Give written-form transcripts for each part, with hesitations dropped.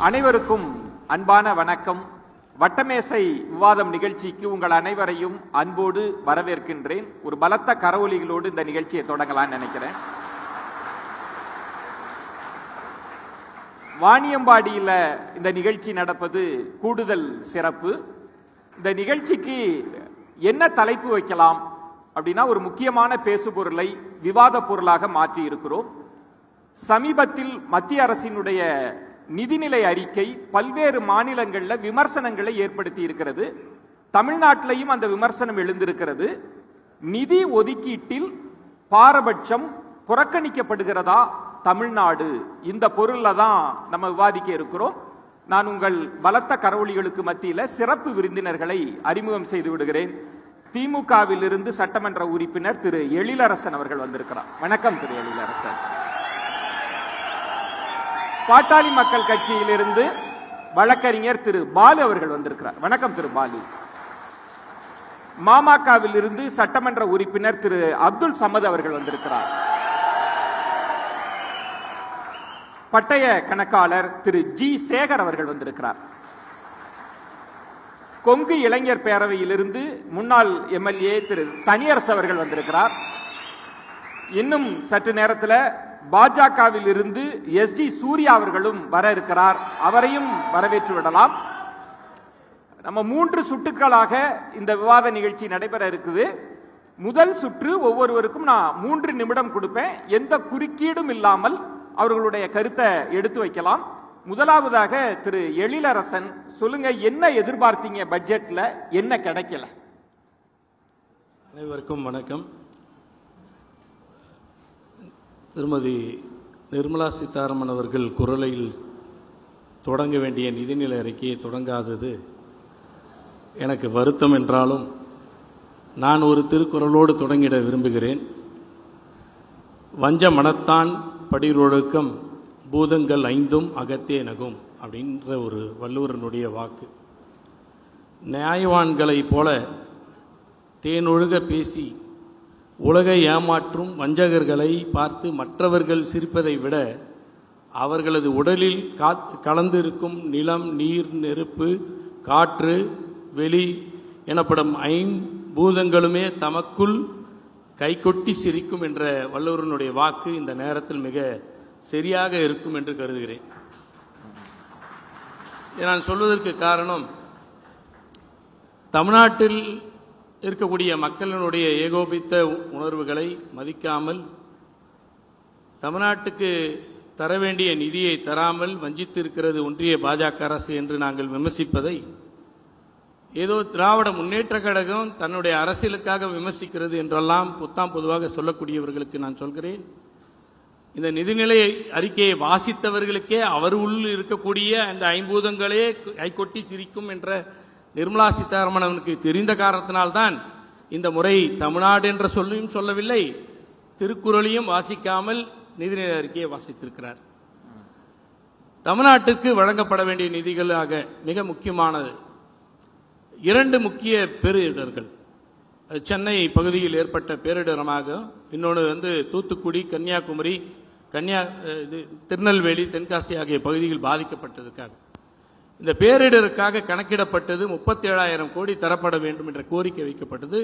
அனைவருக்கும் அன்பான வணக்கம். வட்டமேசை விவாதம் நிகழ்ச்சிக்கு உங்கள் அனைவரையும் அன்போடு வரவேற்கின்றேன். ஒரு பலத்த கரவொலிகளோடு இந்த நிகழ்ச்சியை தொடங்கலாம்னு நினைக்கிறேன். வாணியம்பாடியில் இந்த நிகழ்ச்சி நடப்பது கூடுதல் சிறப்பு. இந்த நிகழ்ச்சிக்கு என்ன தலைப்பு வைக்கலாம் அப்படின்னா, ஒரு முக்கியமான பேசுபொருளை விவாத பொருளாக மாற்றி இருக்கிறோம். சமீபத்தில் மத்திய அரசினுடைய நிதிநிலை அறிக்கை பல்வேறு மாநிலங்களில் விமர்சனங்களை ஏற்படுத்தி இருக்கிறது. தமிழ்நாட்டிலையும் அந்த விமர்சனம் எழுந்திருக்கிறது. நிதி ஒதுக்கீட்டில் பாரபட்சம் புறக்கணிக்கப்படுகிறதா தமிழ்நாடு? இந்த பொருள்ல தான் நம்ம விவாதிக்க இருக்கிறோம். நான் உங்கள் பலத்த கரவொலிகளுக்கு மத்தியில் சிறப்பு விருந்தினர்களை அறிமுகம் செய்து விடுகிறேன். திமுகவில் இருந்து சட்டமன்ற உறுப்பினர் திரு எழிலரசன் அவர்கள் வந்திருக்கிறார். வணக்கம் திரு எழிலரசன். பாட்டாளி மக்கள் கட்சியிலிருந்து வழக்கறிஞர் திரு பாலு அவர்கள் வந்திருக்கிறார். வணக்கம் திரு பாலு. மாமகவில் இருந்து சட்டமன்ற உறுப்பினர் திரு அப்துல் சமத் அவர்கள் வந்திருக்கிறார். பட்டய கணக்காளர் திரு ஜி சேகர் அவர்கள் வந்திருக்கிறார். கொங்கு இளைஞர் பேரவையிலிருந்து முன்னாள் எம்எல்ஏ திரு தனியரசு அவர்கள் வந்திருக்கிறார். இன்னும் சற்று நேரத்தில் பாஜகவில் இருந்து எஸ்டி சூர்யா அவர்களும் வர இருக்கிறார். அவரையும் வரவேற்று விடலாம். நம்ம 3 சுற்றுகளாக இந்த விவாத நிகழ்ச்சி நடைபெற இருக்குது. முதல் சுற்று ஒவ்வொருவருக்கும் நான் 3 நிமிடம் கொடுப்பேன். எந்த குறுக்கீடும் இல்லாமல் அவர்களுடைய கருத்தை எடுத்து வைக்கலாம். முதலாவதாக திரு எழிலரசன், சொல்லுங்க, என்ன எதிர்பார்த்தீங்க பட்ஜெட்ல, என்ன கிடைக்கல? அனைவருக்கும் வணக்கம். திருமதி நிர்மலா சீதாராமன் அவர்கள் குரலையில் தொடங்க வேண்டிய நிதிநிலை அறிக்கையை தொடங்காதது எனக்கு வருத்தம் என்றாலும் நான் ஒரு திருக்குறளோடு தொடங்கிட விரும்புகிறேன். வஞ்ச மனத்தான் படிரொழுக்கம் பூதங்கள் 5 அகத்தே நகும் அப்படின்ற ஒரு வள்ளுவரனுடைய வாக்கு. நியாயவான்களைப் போல தேனொழுக பேசி உலகை ஏமாற்றும் வஞ்சகர்களை பார்த்து மற்றவர்கள் சிரிப்பதை விட அவர்களது உடலில் கலந்து இருக்கும் நிலம், நீர், நெருப்பு, காற்று, வெளி எனப்படும் 5 பூதங்களுமே தமக்குள் கைகொட்டி சிரிக்கும் என்ற வள்ளுவரனுடைய வாக்கு இந்த நேரத்தில் மிக சரியாக இருக்கும் என்று கருதுகிறேன். நான் சொல்வதற்கு காரணம், தமிழ்நாட்டில் இருக்கக்கூடிய மக்களினுடைய ஏகோபித்த உணர்வுகளை மதிக்காமல், தமிழ்நாட்டுக்கு தர வேண்டிய நிதியை தராமல் வஞ்சித்து இருக்கிறது ஒன்றிய பாஜக அரசு என்று நாங்கள் விமர்சிப்பதை ஏதோ திராவிட முன்னேற்ற கழகம் தன்னுடைய அரசியலுக்காக விமர்சிக்கிறது என்றெல்லாம் பொதுவாக சொல்லக்கூடியவர்களுக்கு நான் சொல்கிறேன், இந்த நிதிநிலை அறிக்கையை வாசித்தவர்களுக்கே அவர் உள் இருக்கக்கூடிய அந்த 5 பூதங்களே கைகொட்டி சிரிக்கும் என்ற நிர்மலா சீதாராமன் அவனுக்கு தெரிந்த காரணத்தினால்தான் இந்த முறை தமிழ்நாடு என்ற சொல்லையும் சொல்லவில்லை, திருக்குறளையும் வாசிக்காமல் நிதிநிலை அறிக்கையை வாசித்திருக்கிறார். தமிழ்நாட்டிற்கு வழங்கப்பட வேண்டிய நிதிகளாக மிக முக்கியமானது 2 முக்கிய பேரிடர்கள். சென்னை பகுதியில் ஏற்பட்ட பேரிடரமாக, இன்னொன்று தூத்துக்குடி, கன்னியாகுமரி, திருநெல்வேலி, தென்காசி ஆகிய பகுதிகள் பாதிக்கப்பட்டதுக்காக. இந்த பேரிடருக்காக கணக்கிடப்பட்டது 37,000 கோடி தரப்பட வேண்டும் என்ற கோரிக்கை வைக்கப்பட்டது.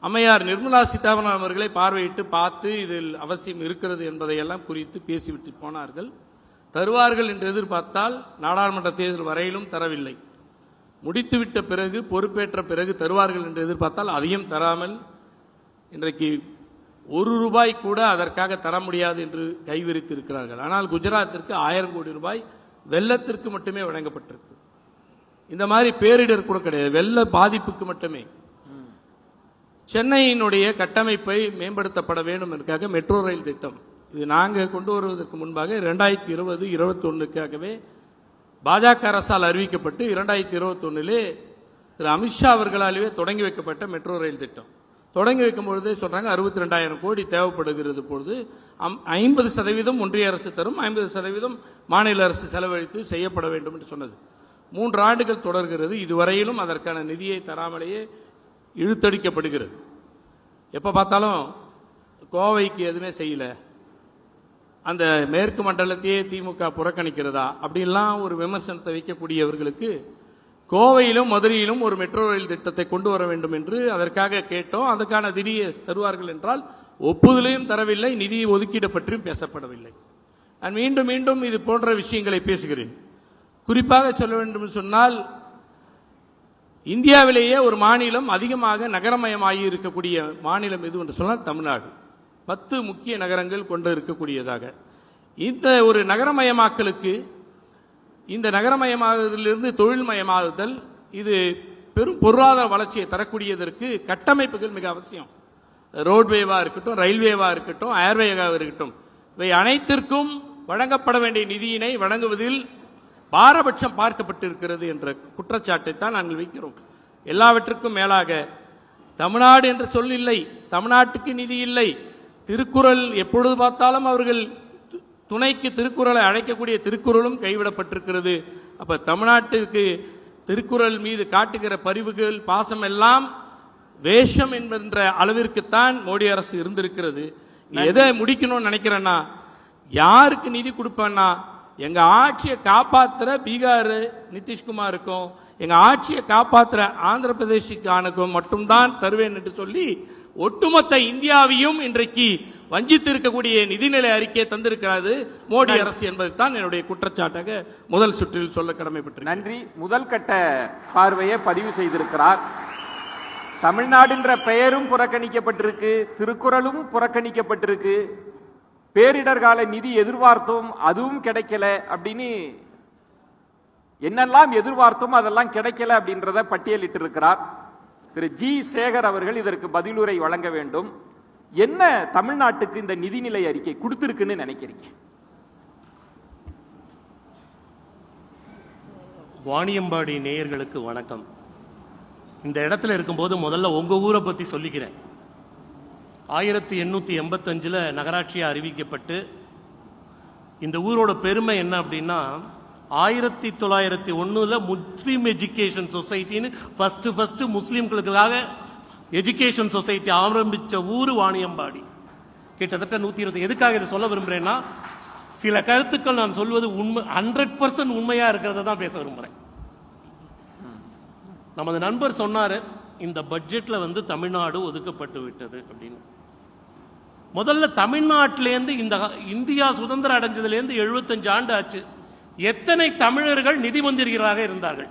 அம்மையார் நிர்மலா சீதாராமன் அவர்களை பார்வையிட்டு பார்த்து இதில் அவசியம் இருக்கிறது என்பதையெல்லாம் குறித்து பேசிவிட்டு போனார்கள். தருவார்கள் என்று எதிர்பார்த்தால் நாடாளுமன்ற தேர்தல் வரையிலும் தரவில்லை. முடித்துவிட்ட பிறகு, பொறுப்பேற்ற பிறகு தருவார்கள் என்று எதிர்பார்த்தால் அதையும் தராமல் இன்றைக்கு ₹1 கூட அதற்காக தர முடியாது என்று கைவிரித்து இருக்கிறார்கள். ஆனால் குஜராத்திற்கு 1000 கோடி ரூபாய் வெள்ளத்திற்கு மட்டுமே வழங்கப்பட்டிருக்கு. இந்த மாதிரி பேரிடர் கூட கிடையாது, வெள்ள பாதிப்புக்கு மட்டுமே. சென்னையினுடைய கட்டமைப்பை மேம்படுத்தப்பட வேண்டும் என்பதற்காக மெட்ரோ ரயில் திட்டம், இது நாங்கள் கொண்டு வருவதற்கு முன்பாக 2020-21க்காகவே பாஜக அரசால் அறிவிக்கப்பட்டு 2021 திரு அமித்ஷா அவர்களாலேயே தொடங்கி வைக்கப்பட்ட மெட்ரோ ரயில் திட்டம். தொடங்கி வைக்கும் பொழுதே சொல்றாங்க 62,000 கோடி தேவைப்படுகிறது. பொழுது 50% ஒன்றிய அரசு தரும், 50% மாநில அரசு செலவழித்து செய்யப்பட வேண்டும் என்று சொன்னது. 3 ஆண்டுகள் தொடர்கிறது. இதுவரையிலும் அதற்கான நிதியை தராமலேயே இழுத்தடிக்கப்படுகிறது. எப்போ பார்த்தாலும் கோவைக்கு எதுவுமே செய்யல, அந்த மேற்கு மண்டலத்தையே திமுக புறக்கணிக்கிறதா அப்படின்லாம் ஒரு விமர்சனத்தை வைக்கக்கூடியவர்களுக்கு கோவையிலும் மதுரையிலும் ஒரு மெட்ரோ ரயில் திட்டத்தை கொண்டு வர வேண்டும் என்று அதற்காக கேட்டோம். அதற்கான நிதியை தருவார்கள் என்றால் ஒப்புதலையும் தரவில்லை, நிதி ஒதுக்கீடு பற்றியும் பேசப்படவில்லை. நான் மீண்டும் மீண்டும் இது போன்ற விஷயங்களை பேசுகிறேன். குறிப்பாக சொல்ல வேண்டும் சொன்னால், இந்தியாவிலேயே ஒரு மாநிலம் அதிகமாக நகரமயமாகி இருக்கக்கூடிய மாநிலம் எது என்று சொன்னால் தமிழ்நாடு. 10 முக்கிய நகரங்கள் கொண்டு இருக்கக்கூடியதாக இந்த ஒரு நகரமயமாக்கலுக்கு, இந்த நகரமயமாகுதலிருந்து தொழில்மயமாகுதல், இது பெரும் பொருளாதார வளர்ச்சியை தரக்கூடியதற்கு கட்டமைப்புகள் மிக அவசியம். ரோட்வேவா இருக்கட்டும், ரயில்வேவா இருக்கட்டும், ஏர்வேவாக இருக்கட்டும், இவை அனைத்திற்கும் வழங்கப்பட வேண்டிய நிதியினை வழங்குவதில் பாரபட்சம் பார்க்கப்பட்டிருக்கிறது என்ற குற்றச்சாட்டை தான் நாங்கள் வைக்கிறோம். எல்லாவற்றுக்கும் மேலாக தமிழ்நாடு என்ற சொல் இல்லை, தமிழ்நாட்டுக்கு நிதி இல்லை. திருக்குறள் எப்பொழுது பார்த்தாலும் அவர்கள் துணைக்கு திருக்குறளை அழைக்கக்கூடிய திருக்குறளும் கைவிடப்பட்டிருக்கிறது. அப்ப தமிழ்நாட்டிற்கு திருக்குறள் மீது காட்டுகிற பரிவுகள், பாசம் எல்லாம் வேஷம் என்கின்ற அளவிற்குத்தான் மோடி அரசு இருந்திருக்கிறது. எதை முடிக்கணும்னு நினைக்கிறேன்னா, யாருக்கு நிதி கொடுப்பேன்னா, எங்க ஆட்சியை காப்பாற்றுற பீகார் நிதிஷ்குமாருக்கும், எங்க ஆட்சியை காப்பாற்றுற ஆந்திர பிரதேசுக்கானுக்கும் மட்டும்தான் தருவேன் என்று சொல்லி ஒட்டுமொத்த இந்தியாவையும் இன்றைக்கு வஞ்சித்து இருக்கக்கூடிய நிதிநிலை அறிக்கையை தந்திருக்கிறது மோடி அரசு என்பதுதான் என்னுடைய குற்றச்சாட்டாக முதல் சுற்றில் சொல்ல கடமைப்பட்டு. நன்றி. முதல் கட்ட பார்வையை பதிவு செய்திருக்கிறார். தமிழ்நாடுன்ற பெயரும் புறக்கணிக்கப்பட்டிருக்கு, திருக்குறளும் புறக்கணிக்கப்பட்டிருக்கு, பேரிடர் கால நிதி எதிர்பார்த்தோம் அதுவும் கிடைக்கல அப்படின்னு என்னெல்லாம் எதிர்பார்த்தோம் அதெல்லாம் கிடைக்கல அப்படின்றத பட்டியலிட்டு இருக்கிறார். திரு ஜி சேகர் அவர்கள் இதற்கு பதிலுரை வழங்க வேண்டும். என்ன தமிழ்நாட்டுக்கு இந்த நிதிநிலை அறிக்கை கொடுத்திருக்குன்னு நினைக்கிறீங்க? வாணியம்பாடி நேயர்களுக்கு வணக்கம். இந்த இடத்துல இருக்கும்போது முதல்ல உங்க ஊரை பத்தி சொல்லிக்கிறேன். 1885 நகராட்சியாக அறிவிக்கப்பட்டு, இந்த ஊரோட பெருமை என்ன அப்படின்னா, 1901 முஸ்லீம் எஜுகேஷன் சொசைட்டின்னு ஃபர்ஸ்ட் முஸ்லீம்களுக்காக எஜுகேஷன் சொசைட்டி ஆரம்பித்த ஊர் வாணியம்பாடி. கிட்டத்தட்ட 120. எதுக்காக இதை சொல்ல விரும்புகிறேன்னா, சில கருத்துக்கள் நான் சொல்வது உண்மை 100% உண்மையாக இருக்கிறத தான் பேச விரும்புகிறேன். நமது நண்பர் சொன்னார், இந்த பட்ஜெட்ல தமிழ்நாடு ஒதுக்கப்பட்டு விட்டது அப்படின்னு. முதல்ல தமிழ்நாட்டிலேருந்து இந்த இந்தியா சுதந்திரம் அடைஞ்சதுலேருந்து 75 ஆண்டு ஆச்சு. எத்தனை தமிழர்கள் நிதி மந்திரிகளாக இருந்தார்கள்?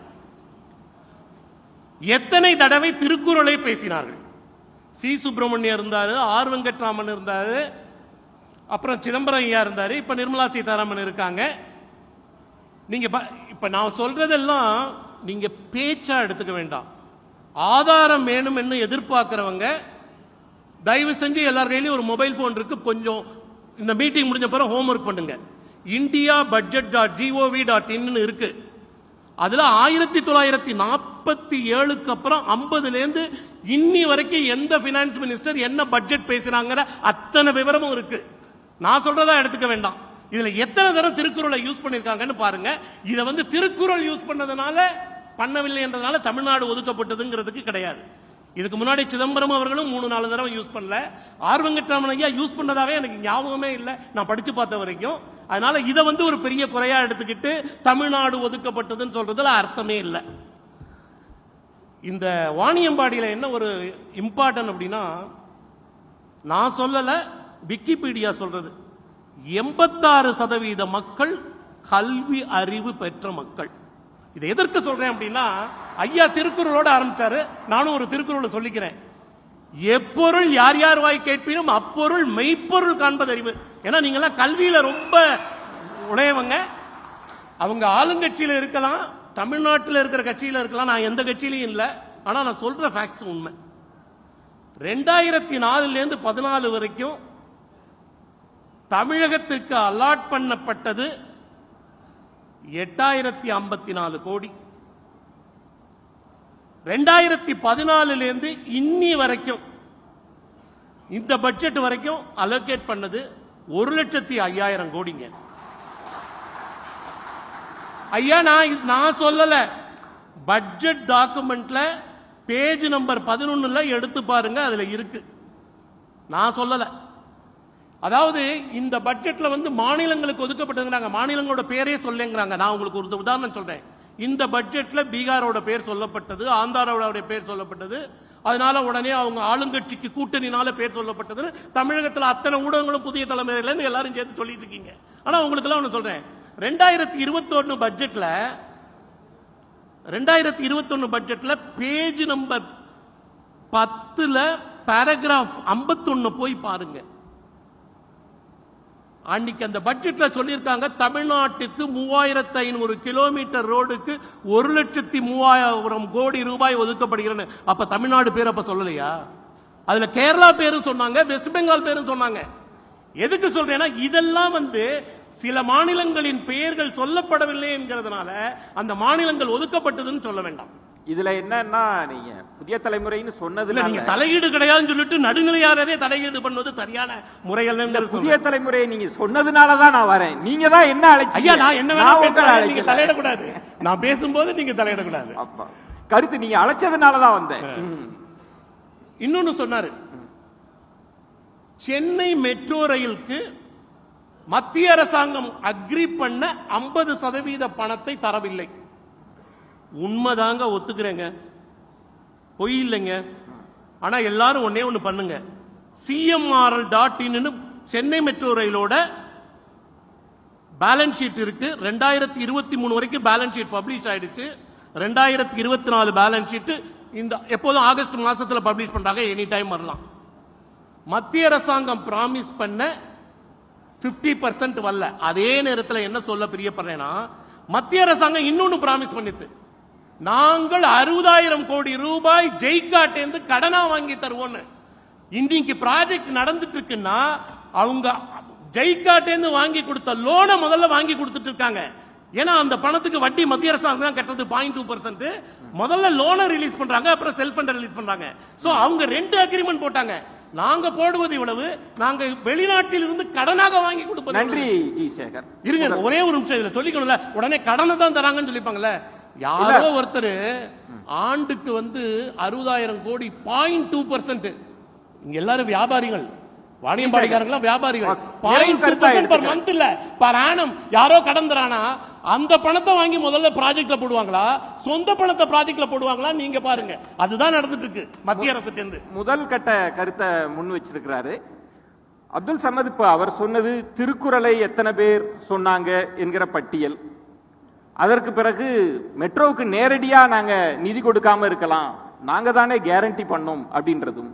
எத்தனை தடவை திருக்குறளை பேசினார்கள்? சி சுப்பிரமணியம் இருந்தாரு, ஆர் வெங்கட்ராமன் இருந்தாரு, அப்புறம் சிதம்பரம் ஐயா இருந்தாரு, இப்ப நிர்மலா சீதாராமன் இருக்காங்க. நீங்க இப்ப நான் சொல்றதெல்லாம் நீங்க பேச்சா எடுத்துக்க வேண்டாம். ஆதாரம் வேணும் என்று எதிர்பார்க்கிறவங்க தயவு செஞ்சு எல்லார் கையிலும் ஒரு மொபைல் போன் இருக்கு, கொஞ்சம் இந்த மீட்டிங் முடிஞ்ச பிறகு ஹோம்ஒர்க் பண்ணுங்க. indiabudget.gov.in இருக்கு. அதுல 1947க்கு அப்புறம் 50லேருந்து இன்னி வரைக்கும் எந்த பினான்ஸ் மினிஸ்டர் என்ன பட்ஜெட் பேசினாங்கிற அத்தனை விவரமும் இருக்கு. நான் சொல்றதா எடுத்துக்க வேண்டாம். இதுல எத்தனை தடவை திருக்குறளை யூஸ் பண்ணிருக்காங்கன்னு பாருங்க. இதை திருக்குறள் யூஸ் பண்ணதுனால, பண்ணவில்லை என்றதுனால தமிழ்நாடு ஒதுக்கப்பட்டதுங்கிறதுக்கு கிடையாது. இதுக்கு முன்னாடி சிதம்பரம் அவர்களும் 3-4 தடவை யூஸ் பண்ணல. ஆர் வெங்கட்ராமன் ஐயா யூஸ் பண்ணதாவே எனக்கு ஞாபகமே இல்லை, நான் படிச்சு பார்த்த வரைக்கும். அதனால இதை ஒரு பெரிய குறையா எடுத்துக்கிட்டு தமிழ்நாடு ஒதுக்கப்பட்டதுன்னு சொல்றதுல அர்த்தமே இல்லை. இந்த வாணியம்பாடியில என்ன ஒரு இம்பார்ட்டன் அப்படின்னா, நான் சொல்லல, விக்கிபீடியா சொல்றது, 86% மக்கள் கல்வி அறிவு பெற்ற மக்கள். இதை எதற்கு சொல்றேன் அப்படின்னா, ஐயா திருக்குறளோட ஆரம்பிச்சாரு, நானும் ஒரு திருக்குறளை சொல்லிக்கிறேன். எப்பொருள் யார் யார் வாய் கேட்பினும் அப்பொருள் மெய்ப்பொருள் காண்பது அறிவு. ஏன்னா நீங்கெல்லாம் கல்வியில ரொம்ப உடையவங்க. அவங்க ஆளுங்கட்சியில இருக்கலாம், தமிழ்நாட்டில் இருக்கிற கட்சியில இருக்கலாம், நான் எந்த கட்சியிலையும் இல்லை. ஆனா நான் சொல்ற ஃபேக்ட்ஸ் உண்மை. 2004 14 வரைக்கும் தமிழகத்திற்கு அலாட் பண்ணப்பட்டது 8054 கோடி. 2014 இன்னி வரைக்கும் இந்த பட்ஜெட் வரைக்கும் அலோகேட் பண்ணது 1,05,000 கோடிங்க. ஐயா நான் சொல்லல, பட்ஜெட் டாக்குமெண்ட்ல பேஜ் நம்பர் 11 எடுத்து பாருங்க, அதுல இருக்கு. நான் சொல்லல. அதாவது இந்த பட்ஜெட்ல வந்து மாநிலங்களுக்கு ஒதுக்கப்பட்டதுங்கிறாங்க, மாநிலங்களோட பேரே சொல்லுங்கிறாங்க. நான் உங்களுக்கு ஒரு உதாரணம் சொல்றேன். இந்த பட்ஜெட்ல பீகாரோட பேர் சொல்லப்பட்டது, ஆந்திராவோட பேர் சொல்லப்பட்டது, அதனால உடனே அவங்க ஆளுங்கட்சிக்கு கூட்டணினால பேர் சொல்லப்பட்டது. தமிழகத்தில் அத்தனை ஊடகங்களும் புதிய தலைமுறையில எல்லாரும் சேர்த்து சொல்லிட்டு இருக்கீங்க. ஆனா உங்களுக்கு எல்லாம் ஒண்ணு சொல்றேன், 2021 பட்ஜெட்ல பேஜ் நம்பர் 10ல பேராகிராஃப் 51 போய் பாருங்க. அன்னைக்கு அந்த பட்ஜெட்ல சொல்லியிருக்காங்க, தமிழ்நாட்டுக்கு 3500 கிலோமீட்டர் ரோடுக்கு 1,03,000 கோடி ரூபாய் ஒதுக்கப்படுகிறது. அப்ப தமிழ்நாடு பேர் அப்ப சொல்லலையா? அதுல கேரளா பேரும் சொன்னாங்க, வெஸ்ட் பெங்கால் பேரும் சொன்னாங்க. எதுக்கு சொல்றேன்னா, இதெல்லாம் வந்து சில மாநிலங்களின் பெயர்கள் சொல்லப்படவில்லை என்கிறதுனால அந்த மாநிலங்கள் ஒதுக்கப்பட்டதுன்னு சொல்ல வேண்டாம். இதுல என்னன்னா, நீங்க புதிய தலைமுறைன்னு சொன்னதுல நீங்க தலையீடு கிடையாதுன்னு சொல்லிட்டு நடுநிலையாளரே தலையீடு பண்ணுவது சரியான முறையல்ல. புதிய தலைமுறையை நீங்க சொன்னதுனாலதான் நான் வரேன். நீங்க தான் என்ன அழைச்சீங்க? ஐயா, நான் என்ன வேணா பேசுறேன், நீங்க தலையிடக்கூடாது. நான் பேசும்போது நீங்க தலையிடக்கூடாது. கருத்து நீங்க அழைச்சதுனாலதான் வந்தேன். இன்னொன்னு சொன்னாரு, சென்னை மெட்ரோ ரயிலுக்கு மத்திய அரசாங்கம் அக்ரி பண்ண 50% பணத்தை தரவில்லை. உண்மைதாங்க, ஒத்துக்கிறேங்க, பொய் இல்லைங்க. ஆனா எல்லாரும் ஒன்னே ஒண்ணு பண்ணுங்க, CMRL.in சென்னை மெட்ரோ ரயிலோட பேலன்ஸ் ஷீட் இருக்கு. 2023 வரைக்கும் பேலன்ஸ் ஷீட் பப்ளிஷ் ஆயிடுச்சு. 2024 பேலன்ஸ் ஷீட் இந்த எப்போதும் ஆகஸ்ட் மாசத்துல பப்ளிஷ் பண்றாங்க, எனி டைம் வரலாம். மத்திய அரசாங்கம் பிராமிஸ் பண்ண 50% வரல. அதே நேரத்தில் என்ன சொல்ல பிரியப்படுறேன்னா, மத்திய அரசாங்கம் இன்னொன்னு பிராமிஸ் பண்ணிட்டு, நாங்கள் 60,000 கோடி ரூபாய் ஜெய்காட்டேந்து கடனா வாங்கி தருவோம். இன்னைக்கு ப்ராஜெக்ட் நடந்துட்டு இருக்குன்னா, அவங்க ஜெய்காட்டேந்து வாங்கி கொடுத்த லோனை முதல்ல வாங்கி கொடுத்துட்டு இருக்காங்க. ஏன்னா அந்த பணத்துக்கு வட்டி மத்திய அரசாங்கம் தான் கட்டுறது 0.2%. முதல்ல லோனை ரிலீஸ் பண்றாங்க, அப்புறம் செல்ஃப் ஃபண்ட் ரிலீஸ் பண்றாங்க. சோ அவங்க 2 அக்ரிமெண்ட் போட்டாங்க. நாங்க போடுவது இவ்வளவு, நாங்க வெளிநாட்டில் இருந்து கடனாக வாங்கி கொடுப்பது. நன்றி ஜி சேகர். இருங்க, ஒரே ஒரு நிமிஷம் இதுல சொல்லிக்கணும்ல, உடனே கடனை தான் தராங்கன்னு சொல்லிப்பாங்கல்ல. யாரோ ஒருத்தர் ஆண்டுக்கு வந்து 60,000 கோடி 0.2%. இங்க எல்லாரும் வியாபாரிகள், வாணியம்பாடிக்காரங்க வியாபாரிகள். 0.2% per month இல்ல, per annum. யாரோ கடன் தரானா அந்த பணத்தை வாங்கி முதல்ல ப்ராஜெக்ட்ல போடுவாங்களா, சொந்த பணத்தை ப்ராஜெக்ட்ல போடுவாங்களா? நீங்க பாருங்க, அதுதான் நடந்துட்டு இருக்கு மத்திய அரசு. முதல் கட்ட கருத்தை முன் வச்சிருக்கிறாரு அப்துல் சமத். இப்ப அவர் சொன்னது திருக்குறளை எத்தனை பேர் சொன்னாங்க என்கிற பட்டியல். அதற்கு பிறகு மெட்ரோவுக்கு நேரடியா நாங்க நிதி கொடுக்காம இருக்கலாம், நாங்க தானே கேரண்டி பண்ணோம் அப்படின்றதும்.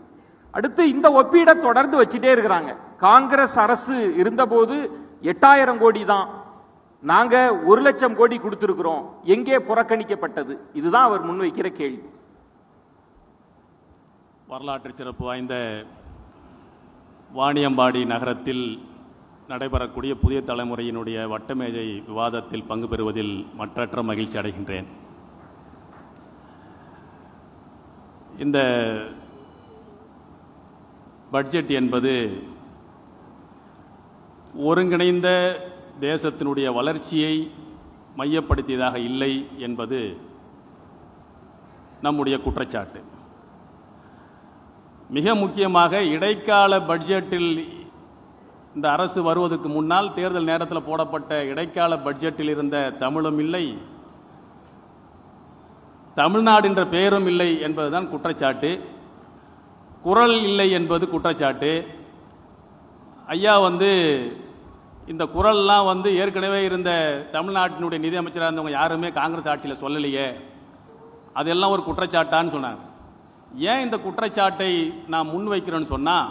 அடுத்து இந்த ஒப்பீடை தொடர்ந்து வச்சுட்டே இருக்கிறாங்க. காங்கிரஸ் அரசு இருந்தபோது 8,000 கோடி தான், நாங்க 1,00,000 கோடி கொடுத்திருக்கிறோம், எங்கே புறக்கணிக்கப்பட்டது? இதுதான் அவர் முன்வைக்கிற கேள்வி. வரலாற்று சிறப்பு வாய்ந்த வாணியம்பாடி நகரத்தில் நடைபெறக்கூடிய புதிய தலைமுறையினுடைய வட்டமேஜை விவாதத்தில் பங்கு பெறுவதில் மற்றற்ற மகிழ்ச்சி அடைகின்றேன். இந்த பட்ஜெட் என்பது ஒருங்கிணைந்த தேசத்தினுடைய வளர்ச்சியை மையப்படுத்தியதாக இல்லை என்பது நம்முடைய குற்றச்சாட்டு. மிக முக்கியமாக இடைக்கால பட்ஜெட்டில் இந்த அரசு வருவதற்கு முன்னால் தேர்தல் நேரத்தில் போடப்பட்ட இடைக்கால பட்ஜெட்டில் இருந்த தமிழும் இல்லை, தமிழ்நாடு என்ற பெயரும் இல்லை என்பதுதான் குற்றச்சாட்டு. குரல் இல்லை என்பது குற்றச்சாட்டு. ஐயா இந்த குரல்லாம் ஏற்கனவே இருந்த தமிழ்நாட்டினுடைய நிதி அமைச்சராக இருந்தவங்க யாருமே காங்கிரஸ் ஆட்சியில் சொல்லலையே, அதெல்லாம் ஒரு குற்றச்சாட்டான்னு சொன்னாங்க. ஏன் இந்த குற்றச்சாட்டை நான் முன்வைக்கிறேன்னு சொன்னால்,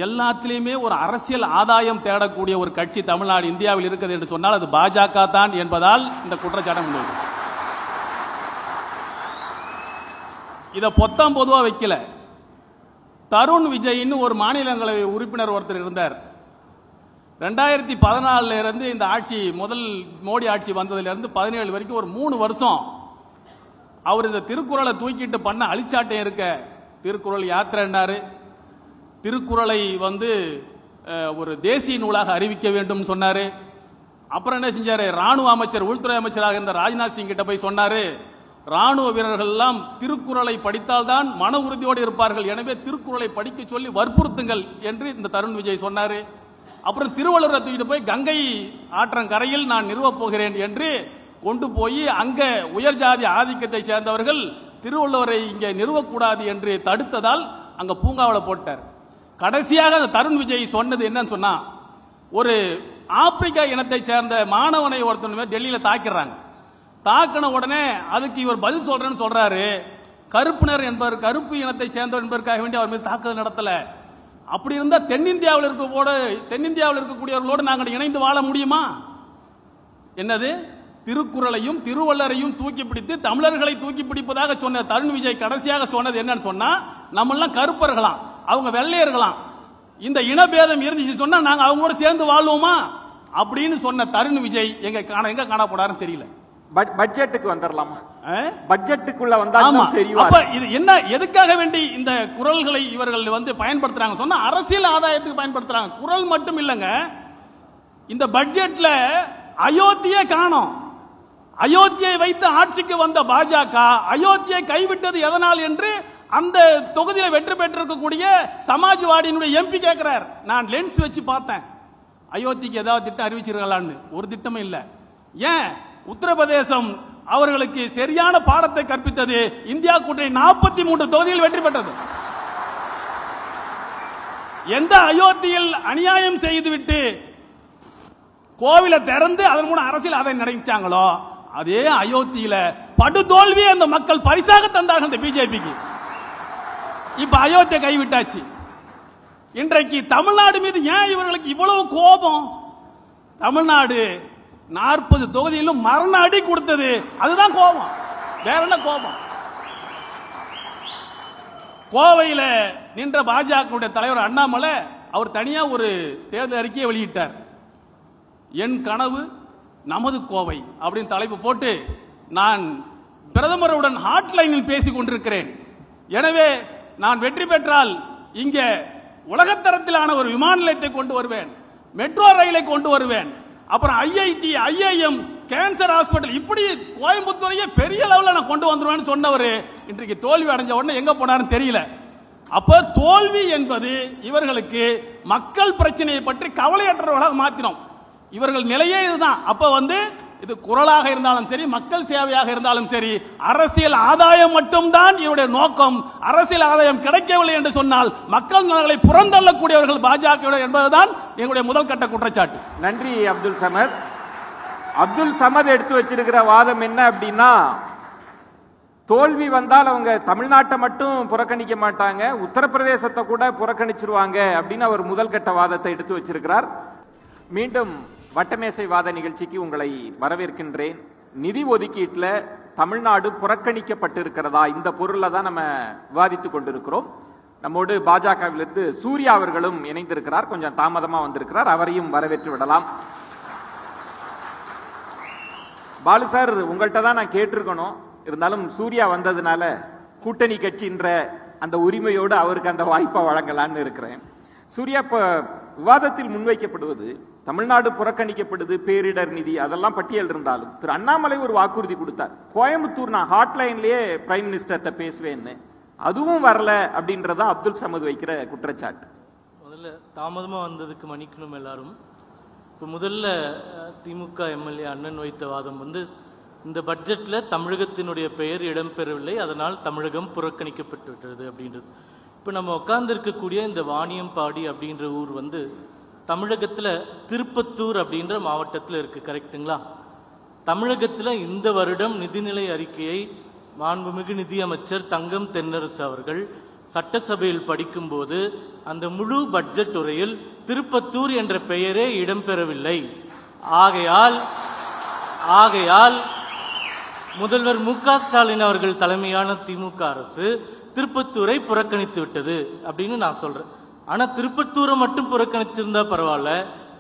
எல்லாத்திலையுமே ஒரு அரசியல் ஆதாயம் தேடக்கூடிய ஒரு கட்சி தமிழ்நாடு இந்தியாவில் இருக்குது என்று சொன்னால் அது பாஜக தான் என்பதால் இந்த குற்றச்சாட்டை முன்வைக்கிறேன். இதை பொத்தாம் பொதுவாக வைக்கல. தருண் விஜய்னு ஒரு மாநிலங்களவை உறுப்பினர் ஒருத்தர் இருந்தார். 2014 இருந்து இந்த ஆட்சி, முதல் மோடி ஆட்சி வந்ததிலிருந்து 17 வரைக்கும் ஒரு 3 வருஷம் அவர் இந்த திருக்குறளை தூக்கிட்டு பண்ண அழிச்சாட்டம் இருக்க. திருக்குறள் யாத்திரைன்னாரு, திருக்குறளை ஒரு தேசிய நூலாக அறிவிக்க வேண்டும் சொன்னாரு. அப்புறம் என்ன செஞ்சாரு, ராணுவ அமைச்சர் உள்துறை அமைச்சராக இருந்த ராஜ்நாத் சிங் கிட்ட போய் சொன்னாரு, ராணுவ வீரர்கள் எல்லாம் திருக்குறளை படித்தால்தான் மன உறுதியோடு இருப்பார்கள், எனவே திருக்குறளை படிக்க சொல்லி வற்புறுத்துங்கள் என்று இந்த தருண் விஜய் சொன்னாரு. அப்புறம் திருவள்ளுவரை தூக்கிட்டு போய் கங்கை ஆற்றங்கரையில் நான் நிறுவப் போகிறேன் என்று கொண்டு போய் அங்க உயர் ஜாதி ஆதிக்கத்தை சேர்ந்தவர்கள் திருவள்ளுவரை இங்கே நிறுவக்கூடாது என்று தடுத்ததால் அங்க பூங்காவில் போட்டார். கடைசியாக அந்த தருண் விஜய் சொன்னது என்னன்னு சொன்னா, ஒரு ஆப்பிரிக்கா இனத்தை சேர்ந்த மாணவனை ஒருத்தன் டெல்லியில தாக்கிறாங்க. தாக்கின உடனே அதுக்கு இவர் பதில் சொல்றேன்னு சொல்றாரு. கருப்பினர் என்பவர், கருப்பு இனத்தை சேர்ந்தவர் என்பதற்காக வேண்டி அவர் மீது தாக்குதல் நடத்தல. அப்படி இருந்தா தென்னிந்தியாவில் இருக்கக்கூடியவர்களோடு நாங்கள் இணைந்து வாழ முடியுமா? என்னது திருக்குறளையும் திருவள்ளுவரையும் தூக்கி பிடித்து தமிழர்களை தூக்கி பிடிப்பதாக சொன்ன தருண் விஜய் கடைசியாக சொன்னது என்னன்னு சொன்னா, நம்ம எல்லாம் கருப்பர்களாம், அவங்க வெள்ளையர்களாம், இந்த இனபேதம் இருந்துச்சு சொன்னா நாங்க அவங்க கூட சேர்ந்து வாழ்வோமா அப்படின்னு சொன்ன தருண் விஜய் எங்க காணப்படாருன்னு தெரியல. பட்ஜெட்டுக்கு வந்துடலாமா? பட்ஜெட்டுக்குள்ள வந்தா சரி. அப்ப இது என்ன, எதுக்காக வேண்டி இந்த குறள்களை இவர்கள் பயன்படுத்துறாங்க சொன்னா, அரசியல் ஆதாயத்துக்கு பயன்படுத்துறாங்க. குறள் மட்டும் இல்லைங்க, இந்த பட்ஜெட்ல அயோத்தியை காணோம். அயோத்தியை வைத்து ஆட்சிக்கு வந்த பாஜக அயோத்தியை கைவிட்டது எதனால் என்று அந்த தொகுதியில் வெற்றி பெற்றிருக்கக்கூடிய சமாஜ்வாடியினுடைய எம்பி கேட்கிறார். நான் லென்ஸ் வச்சு பார்த்தேன், அயோத்திக்கு ஏதாவது திட்டம் அறிவிச்சிருக்கலான்னு. ஒரு திட்டமும் இல்லை. ஏன்? உத்தரப்பிரதேசம் அவர்களுக்கு சரியான பாடத்தை கற்பித்தது. இந்தியா கூட்டணி 43 தொகுதியில் வெற்றி பெற்றது. எந்த அயோத்தியில் அநியாயம் செய்துவிட்டு கோவிலை திறந்து அதன் மூலம் அரசியல் அதை நடந்தாங்களோ அதே அயோத்தியில படுதோல்வியை அந்த மக்கள் பரிசாக தந்தார்கள் இந்த பிஜேபிக்கு. இப்ப அயோத்தியை கைவிட்டாச்சு. இன்றைக்கு தமிழ்நாடு மீது ஏன் இவர்களுக்கு இவ்வளவு கோபம்? தமிழ்நாடு 40 தொகுதியிலும் மரண அடி கொடுத்தது, அதுதான் கோபம், வேற என்ன கோபம்? கோவையில் நின்ற பாஜக தலைவர் அண்ணாமலை அவர் தனியா ஒரு தேர்தல் அறிக்கையை வெளியிட்டார். என் கனவு நமது கோவை அப்படின்னு தலைப்பு போட்டு, நான் பிரதமருடன் ஹாட்லைனில் பேசிக் கொண்டிருக்கிறேன், எனவே நான் வெற்றி பெற்றால் இங்கே உலகத்தரத்திலான ஒரு விமான நிலையத்தை கொண்டு வருவேன், மெட்ரோ ரயிலை கொண்டு வருவேன், அப்புறம் ஐஐடி, ஐஐஎம், கேன்சர் ஹாஸ்பிட்டல், இப்படி கோயம்புத்தூரையே பெரிய லெவலில் நான் கொண்டு வந்துருவேன்னு சொன்னவர் இன்றைக்கு தோல்வி அடைஞ்ச உடனே எங்க போனாருன்னு தெரியல. அப்ப தோல்வி என்பது இவர்களுக்கு மக்கள் பிரச்சனையை பற்றி கவலையற்றவர்களாக மாத்தினோம். இவர்கள் நிலையே இதுதான். அப்ப இது குரலாக இருந்தாலும் சரி, மக்கள் சேவையாக இருந்தாலும் சரி, அரசியல் ஆதாயம் மட்டும்தான் இவருடைய நோக்கம். அரசியல் ஆதாயம் கிடைக்கவில்லை என்று சொன்னால் மக்கள் நலன்களை புறந்தள்ளக்கூடியவர்கள் பாஜக என்பதுதான் எங்களுடைய முதல் கட்ட குற்றச்சாட்டு. நன்றி அப்துல் சமத். அப்துல் சமத் எடுத்து வச்சிருக்கிற வாதம் என்ன அப்படின்னா, தோல்வி வந்தால் அவங்க தமிழ்நாட்டை மட்டும் புறக்கணிக்க மாட்டாங்க, உத்தரப்பிரதேசத்தை கூட புறக்கணிச்சிருவாங்க அப்படின்னு அவர் முதல் கட்ட வாதத்தை எடுத்து வச்சிருக்கிறார். மீண்டும் வட்டமேசை வாத நிகழ்ச்சிக்கு உங்களை வரவேற்கின்றேன். நிதி ஒதுக்கீட்டில் தமிழ்நாடு புறக்கணிக்கப்பட்டிருக்கிறதா, இந்த பொருளை தான் நம்ம விவாதித்துக் கொண்டிருக்கிறோம். நம்மோடு பாஜகவிலிருந்து சூர்யா அவர்களும் இணைந்திருக்கிறார், கொஞ்சம் தாமதமா வந்திருக்கிறார், அவரையும் வரவேற்று விடலாம். பாலு சார், உங்கள்கிட்ட தான் நான் கேட்டிருக்கணும், இருந்தாலும் சூர்யா வந்ததுனால கூட்டணி கட்சின்ற அந்த உரிமையோடு அவருக்கு அந்த வாய்ப்பை வழங்கலான்னு இருக்கிறேன். சூர்யா, இப்ப விவாதத்தில் முன்வைக்கப்படுவது தமிழ்நாடு புறக்கணிக்கப்படுது, பேரிடர் நிதி அதெல்லாம் பட்டியல் இருந்தாலும் திரு அண்ணாமலை ஒரு வாக்குறுதி கொடுத்தார், கோயம்புத்தூர் நான் ஹாட்லைன்லயே பிரைம் மினிஸ்டர்கிட்ட பேசுவேன்னு, அதுவும் வரல அப்படின்றத அப்துல் சமத் வைக்கிற குற்றச்சாட்டு. முதல்ல தாமதமா வந்ததுக்கு மன்னிக்கணும் எல்லாரும். இப்போ முதல்ல திமுக எம்எல்ஏ அண்ணன் வைத்த வாதம் இந்த பட்ஜெட்ல தமிழகத்தினுடைய பெயர் இடம்பெறவில்லை, அதனால் தமிழகம் புறக்கணிக்கப்பட்டு விட்டது அப்படின்றது. இப்போ நம்ம உட்கார்ந்து இருக்கக்கூடிய இந்த வாணியம்பாடி அப்படின்ற ஊர் தமிழகத்தில் திருப்பத்தூர் அப்படின்ற மாவட்டத்தில் இருக்கு, கரெக்டுங்களா? தமிழகத்தில் இந்த வருடம் நிதிநிலை அறிக்கையை மாண்புமிகு நிதியமைச்சர் தங்கம் தென்னரசு அவர்கள் சட்டசபையில் படிக்கும்போது அந்த முழு பட்ஜெட் உரையில் திருப்பத்தூர் என்ற பெயரே இடம்பெறவில்லை. ஆகையால் முதல்வர் மு.க. ஸ்டாலின் அவர்கள் தலைமையான திமுக அரசு திருப்பத்தூரை புறக்கணித்து விட்டது அப்படின்னு நான் சொல்றேன். ஆனா திருப்பத்தூரை மட்டும் புறக்கணிச்சிருந்தா பரவாயில்ல,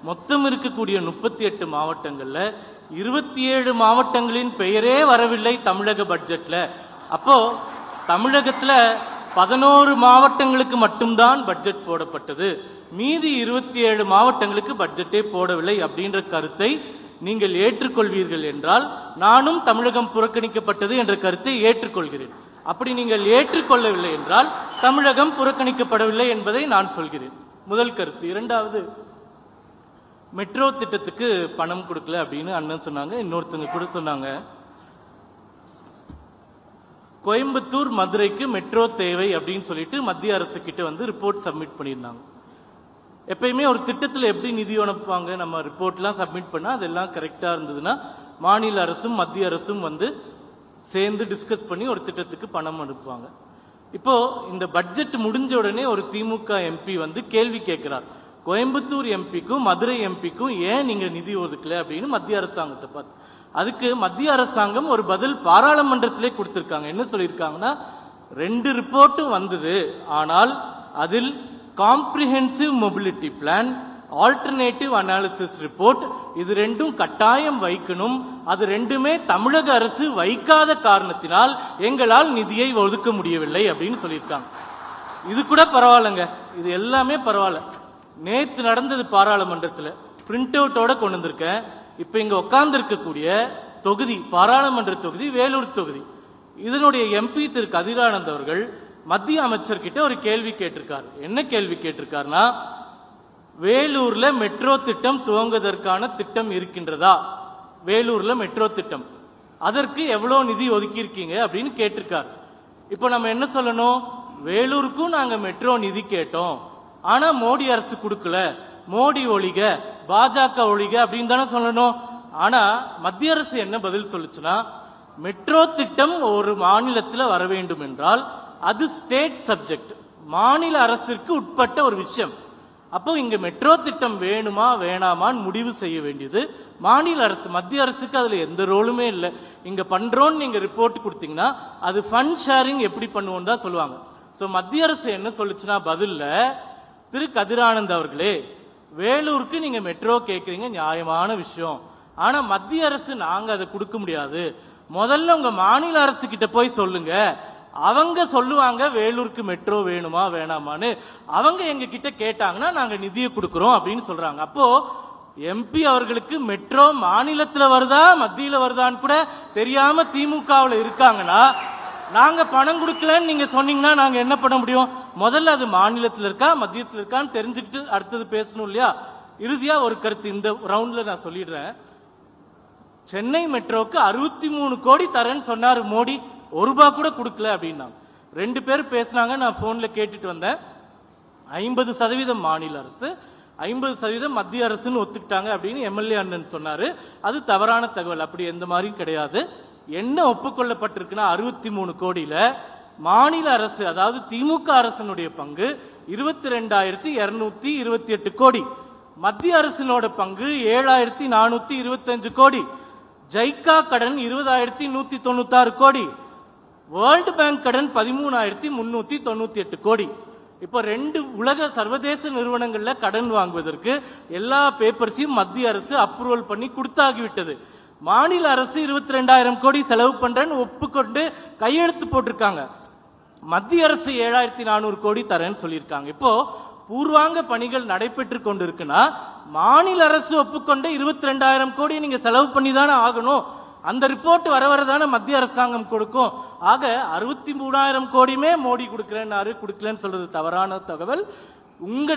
மொத்தம் இருக்கக்கூடிய 38 மாவட்டங்கள்ல 27 மாவட்டங்களின் பெயரே வரவில்லை தமிழக பட்ஜெட்ல. அப்போ தமிழகத்துல 11 மாவட்டங்களுக்கு மட்டும்தான் பட்ஜெட் போடப்பட்டது, மீதி 27 மாவட்டங்களுக்கு பட்ஜெட்டே போடவில்லை அப்படின்ற கருத்தை நீங்கள் ஏற்றுக்கொள்வீர்கள் என்றால் நானும் தமிழகம் புறக்கணிக்கப்பட்டது என்ற கருத்தை ஏற்றுக்கொள்கிறேன். அப்படி நீங்கள் ஏற்றுக்கொள்ளவில்லை என்றால் தமிழகம் புறக்கணிக்கப்படவில்லை என்பதை நான் சொல்கிறேன். முதல் கருத்து. இரண்டாவது, மெட்ரோ திட்டத்துக்கு பணம் கொடுக்கல அப்படின்னு அண்ணன் சொன்னாங்க. இன்னொருத்தங்க கூட சொன்னாங்க, கோயம்புத்தூர் மதுரைக்கு மெட்ரோ தேவை அப்படின்னு சொல்லிட்டு மத்திய அரசு கிட்ட வந்து ரிப்போர்ட் சப்மிட் பண்ணியிருந்தாங்க. எப்பயுமே ஒரு திட்டத்தில் எப்படி நிதி அனுப்புவாங்க, நம்ம ரிப்போர்ட்லாம் சப்மிட் பண்ணால் அதெல்லாம் கரெக்டாக இருந்ததுன்னா மாநில அரசும் மத்திய அரசும் வந்து சேர்ந்து டிஸ்கஸ் பண்ணி ஒரு திட்டத்துக்கு பணம் அனுப்புவாங்க. இப்போ இந்த பட்ஜெட் முடிஞ்ச உடனே ஒரு திமுக எம்பி வந்து கேள்வி கேட்கிறார், கோயம்புத்தூர் எம்பிக்கும் மதுரை எம்பிக்கும் ஏன் நீங்க நிதி ஒதுக்கல அப்படின்னு மத்திய அரசாங்கத்தை பார்த்து. அதுக்கு மத்திய அரசாங்கம் ஒரு பதில் பாராளுமன்றத்திலே கொடுத்திருக்காங்க. என்ன சொல்லியிருக்காங்கன்னா, 2 ரிப்போர்ட்டும் வந்தது, ஆனால் அதில் comprehensive mobility plan, alternative analysis report இது 2ம் கட்டாயம் வைக்கணும். அது 2மே தமிழக அரசு வைக்காத காரணத்தினால் எங்களால் நிதியை ஒதுக்க முடியவில்லை அப்படின்னு சொல்லியிருக்காங்க. இது கூட பரவாயில்லைங்க, இது எல்லாமே பரவாயில்ல. நேத்து நடந்தது பாராளுமன்றத்தில் பிரிண்ட் அவுட்டோட கொண்டு வந்திருக்கேன். இப்ப இங்க உட்கார்ந்து இருக்கக்கூடிய தொகுதி, பாராளுமன்ற தொகுதி வேலூர் தொகுதி, இதனுடைய எம்பி திரு கதிரானந்த் அவர்கள் மத்திய அமைச்சர்கிட்ட ஒரு கேள்வி கேட்டிருக்காரு. என்ன கேள்வி கேட்டிருக்காருன்னா, வேலூர்ல மெட்ரோ திட்டம் துவங்குவதற்கான திட்டம் இருக்கின்றதா, வேலூர்ல மெட்ரோ திட்டம் அதற்கு எவ்வளவு நிதி ஒதுக்கி இருக்கீங்க அப்படின்னு கேட்டிருக்காரு. இப்போ நம்ம என்ன சொல்லணும், வேலூருக்கும் நாங்க மெட்ரோ நிதி கேட்டோம், ஆனா மோடி அரசு கொடுக்கல, மோடி ஒழிக பாஜக ஒழிக அப்படின்னு தானே சொல்லணும். ஆனா மத்திய அரசு என்ன பதில் சொல்லுச்சுன்னா, மெட்ரோ திட்டம் ஒரு மாநிலத்தில் வர வேண்டும் என்றால் அது ஸ்டேட் சப்ஜெக்ட், மாநில அரசிற்கு உட்பட்ட ஒரு விஷயம். அப்போ இங்க மெட்ரோ திட்டம் வேணுமா வேணாமான்னு முடிவு செய்ய வேண்டியது மாநில அரசு. மத்திய அரசுக்கு அதுல எந்த ரோலுமே இல்லை. இங்க பண்றோம்னு நீங்க ரிப்போர்ட் கொடுத்தீங்கன்னா அது ஃபண்ட் ஷேரிங் எப்படி பண்ணுவோம் தான் சொல்லுவாங்க. சோ மத்திய அரசு என்ன சொல்லுச்சுன்னா பதில்ல, திரு கதிரானந்த் அவர்களே, வேலூருக்கு நீங்க மெட்ரோ கேட்கறீங்க, நியாயமான விஷயம். ஆனா மத்திய அரசு நாங்க அதை கொடுக்க முடியாது, முதல்ல உங்க மாநில அரசு கிட்ட போய் சொல்லுங்க, அவங்க சொல்லுவாங்க வேலூருக்கு மெட்ரோ வேணுமா வேணாமான்னு. அவங்க எங்க கிட்ட கேட்டாங்கன்னா நாங்க நிதியை கொடுக்கிறோம் அப்படின்னு சொல்றாங்க. அப்போ எம்பி அவர்களுக்கு மெட்ரோ மாநிலத்துல வருதா மத்தியில வருதான்னு கூட தெரியாம திமுகவில் இருக்காங்கன்னா, நாங்க பணம் கொடுக்கலன்னு நீங்க சொன்னீங்கன்னா நாங்க என்ன பண்ண முடியும்? முதல்ல அது மாநிலத்தில் இருக்கா மத்தியத்தில் இருக்கான்னு தெரிஞ்சுக்கிட்டு அடுத்தது பேசணும் இல்லையா? இறுதியா ஒரு கருத்து இந்த ரவுண்ட்ல நான் சொல்லிடுறேன். சென்னை மெட்ரோக்கு 63 கோடி தரேன்னு சொன்னாரு மோடி, ₹1 கூட கொடுக்கல அப்படின்னா. 2 பேர் பேசினாங்க, நான் போன்ல கேட்டுட்டு வந்தேன். 50% மாநில அரசு, 50% மத்திய அரசுன்னு ஒத்துக்கிட்டாங்க அப்படின்னு எம்எல்ஏ அண்ணன் சொன்னாரு. அது தவறான தகவல், அப்படி எந்த மாதிரியும் கிடையாது. என்ன ஒப்புக்கொள்ளப்பட்டிருக்குன்னா 63 கோடியில மாநில அரசு, அதாவது திமுக அரசனுடைய பங்கு 22,228 கோடி, மத்திய அரசினோட பங்கு 7,425 கோடி, ஜைகா கடன் 20,196 கோடி, வேர்ல்டு பேங்க் கடன் 13,398 கோடி. இப்போ 2 உலக சர்வதேச நிறுவனங்கள்ல கடன் வாங்குவதற்கு எல்லா பேப்பர்ஸையும் மத்திய அரசு அப்ரூவல் பண்ணி கொடுத்தாகிவிட்டது. மாநில அரசு 22,000 கோடி செலவு பண்றேன்னு ஒப்புக்கொண்டு கையெழுத்து போட்டிருக்காங்க. மத்திய அரசு 7,400 கோடி தரேன்னு சொல்லியிருக்காங்க. இப்போ பூர்வாங்க பணிகள் நடைபெற்று கொண்டிருக்குன்னா மாநில அரசு ஒப்புக்கொண்டு 22,000 கோடி நீங்க செலவு பண்ணி தானே ஆகணும். அந்த ரிப்போர்ட் வரதானே மத்திய அரசாங்கம் கொடுக்கும். ஆக 63,000 கோடியுமே மோடி கொடுக்கலன்னு கொடுக்கலன்னு சொல்றது தவறான தகவல்.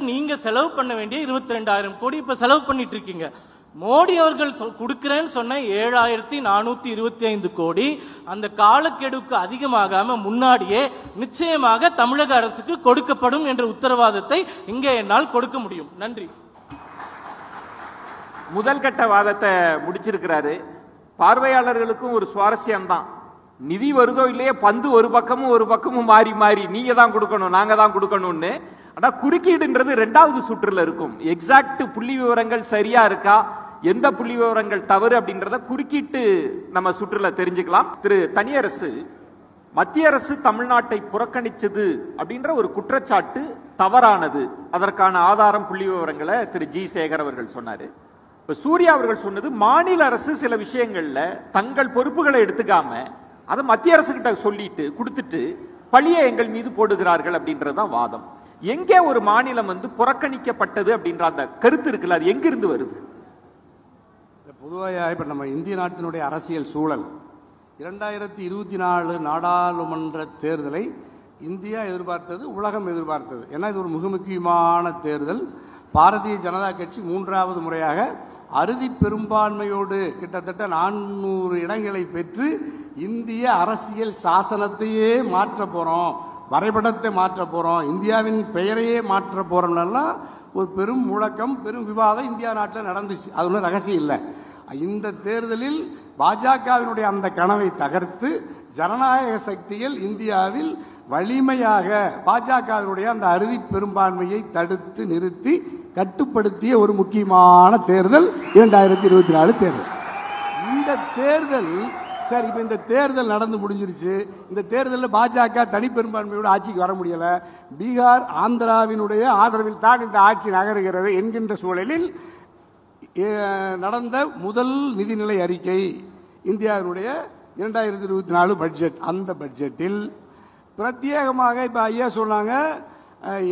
நீங்க செலவு பண்ண வேண்டிய 22,000 கோடி இப்ப செலவு பண்ணிட்டு இருக்கீங்க. மோடி அவர்கள் கொடுக்கிறேன்னு சொன்ன 7,425 கோடி அந்த காலக்கெடுக்கு அதிகமாகாம முன்னாடியே நிச்சயமாக தமிழக அரசுக்கு கொடுக்கப்படும் என்ற உத்தரவாதத்தை இங்கே என்னால் கொடுக்க முடியும். நன்றி. முதல் கட்ட வாதத்தை முடிச்சிருக்கிறாரு. பார்வையாளர்களுக்கும் ஒரு சுவாரஸ்யம் தான், நிதி வருதோ இல்லையே பந்து ஒரு பக்கமும் மாறி மாறி நீங்க தான் கொடுக்கணும் நாங்க தான் கொடுக்கணும்னு. ஆனா குறுக்கீடுன்றது 2வது சுற்றுல இருக்கும். எக்ஸாக்ட் புள்ளி விவரங்கள் சரியா இருக்கா, எந்த புள்ளி விவரங்கள் தவறு அப்படின்றத குறுக்கிட்டு நம்ம சுற்றுல தெரிஞ்சுக்கலாம். திரு தனியரசு, மத்திய அரசு தமிழ்நாட்டை புறக்கணிச்சது அப்படின்ற ஒரு குற்றச்சாட்டு தவறானது. அதற்கான ஆதாரம் புள்ளி விவரங்களை திரு ஜி சேகர் அவர்கள் சொன்னாரு. இப்ப சூர்யா அவர்கள் சொன்னது மாநில அரசு சில விஷயங்கள்ல தங்கள் பொறுப்புகளை எடுத்துக்காம அதை மத்திய அரசு கிட்ட சொல்லிட்டு கொடுத்துட்டு பழியை எங்கள் மீது போடுகிறார்கள் அப்படின்றதுதான் வாதம். எங்கே ஒரு மாநிலம் புறக்கணிக்கப்பட்டது அப்படின்ற அந்த கருத்து இருக்குல்ல, அது எங்கிருந்து வருது? பொதுவாக இப்போ நம்ம இந்திய நாட்டினுடைய அரசியல் சூழல் 2024 நாடாளுமன்ற தேர்தலை இந்தியா எதிர்பார்த்தது, உலகம் எதிர்பார்த்தது. ஏன்னா இது ஒரு மிக முக்கியமான தேர்தல். பாரதிய ஜனதா கட்சி 3வது முறையாக அறுதி பெரும்பான்மையோடு கிட்டத்தட்ட 400 இடங்களை பெற்று இந்திய அரசியல் சாசனத்தையே மாற்ற போகிறோம், வரைபடத்தை மாற்ற போகிறோம், இந்தியாவின் பெயரையே மாற்ற போகிறோம்லாம் ஒரு பெரும் முழக்கம், பெரும் விவாதம் இந்தியா நாட்டில் நடந்துச்சு. அது ஒன்றும் ரகசியம் இல்லை. இந்த தேர்தலில் பாஜகவினுடைய அந்த கனவை தகர்த்து ஜனநாயக சக்திகள் இந்தியாவில் வலிமையாக பாஜகவினுடைய அந்த அறுதி பெரும்பான்மையை தடுத்து நிறுத்தி கட்டுப்படுத்திய ஒரு முக்கியமான தேர்தல் 2024 தேர்தல். இந்த தேர்தல் சரி, இப்போ இந்த தேர்தல் நடந்து முடிஞ்சிருச்சு. இந்த தேர்தலில் பாஜக தனிப்பெரும்பான்மையோடு ஆட்சிக்கு வர முடியல. பீகார், ஆந்திராவினுடைய ஆதரவில் தான் இந்த ஆட்சி நகருகிறது என்கின்ற சூழலில் நடந்த முதல் நிதிநிலை அறிக்கை இந்தியாவினுடைய 2024 பட்ஜெட். அந்த பட்ஜெட்டில் பிரத்யேகமாக இப்போ ஐயா சொன்னாங்க,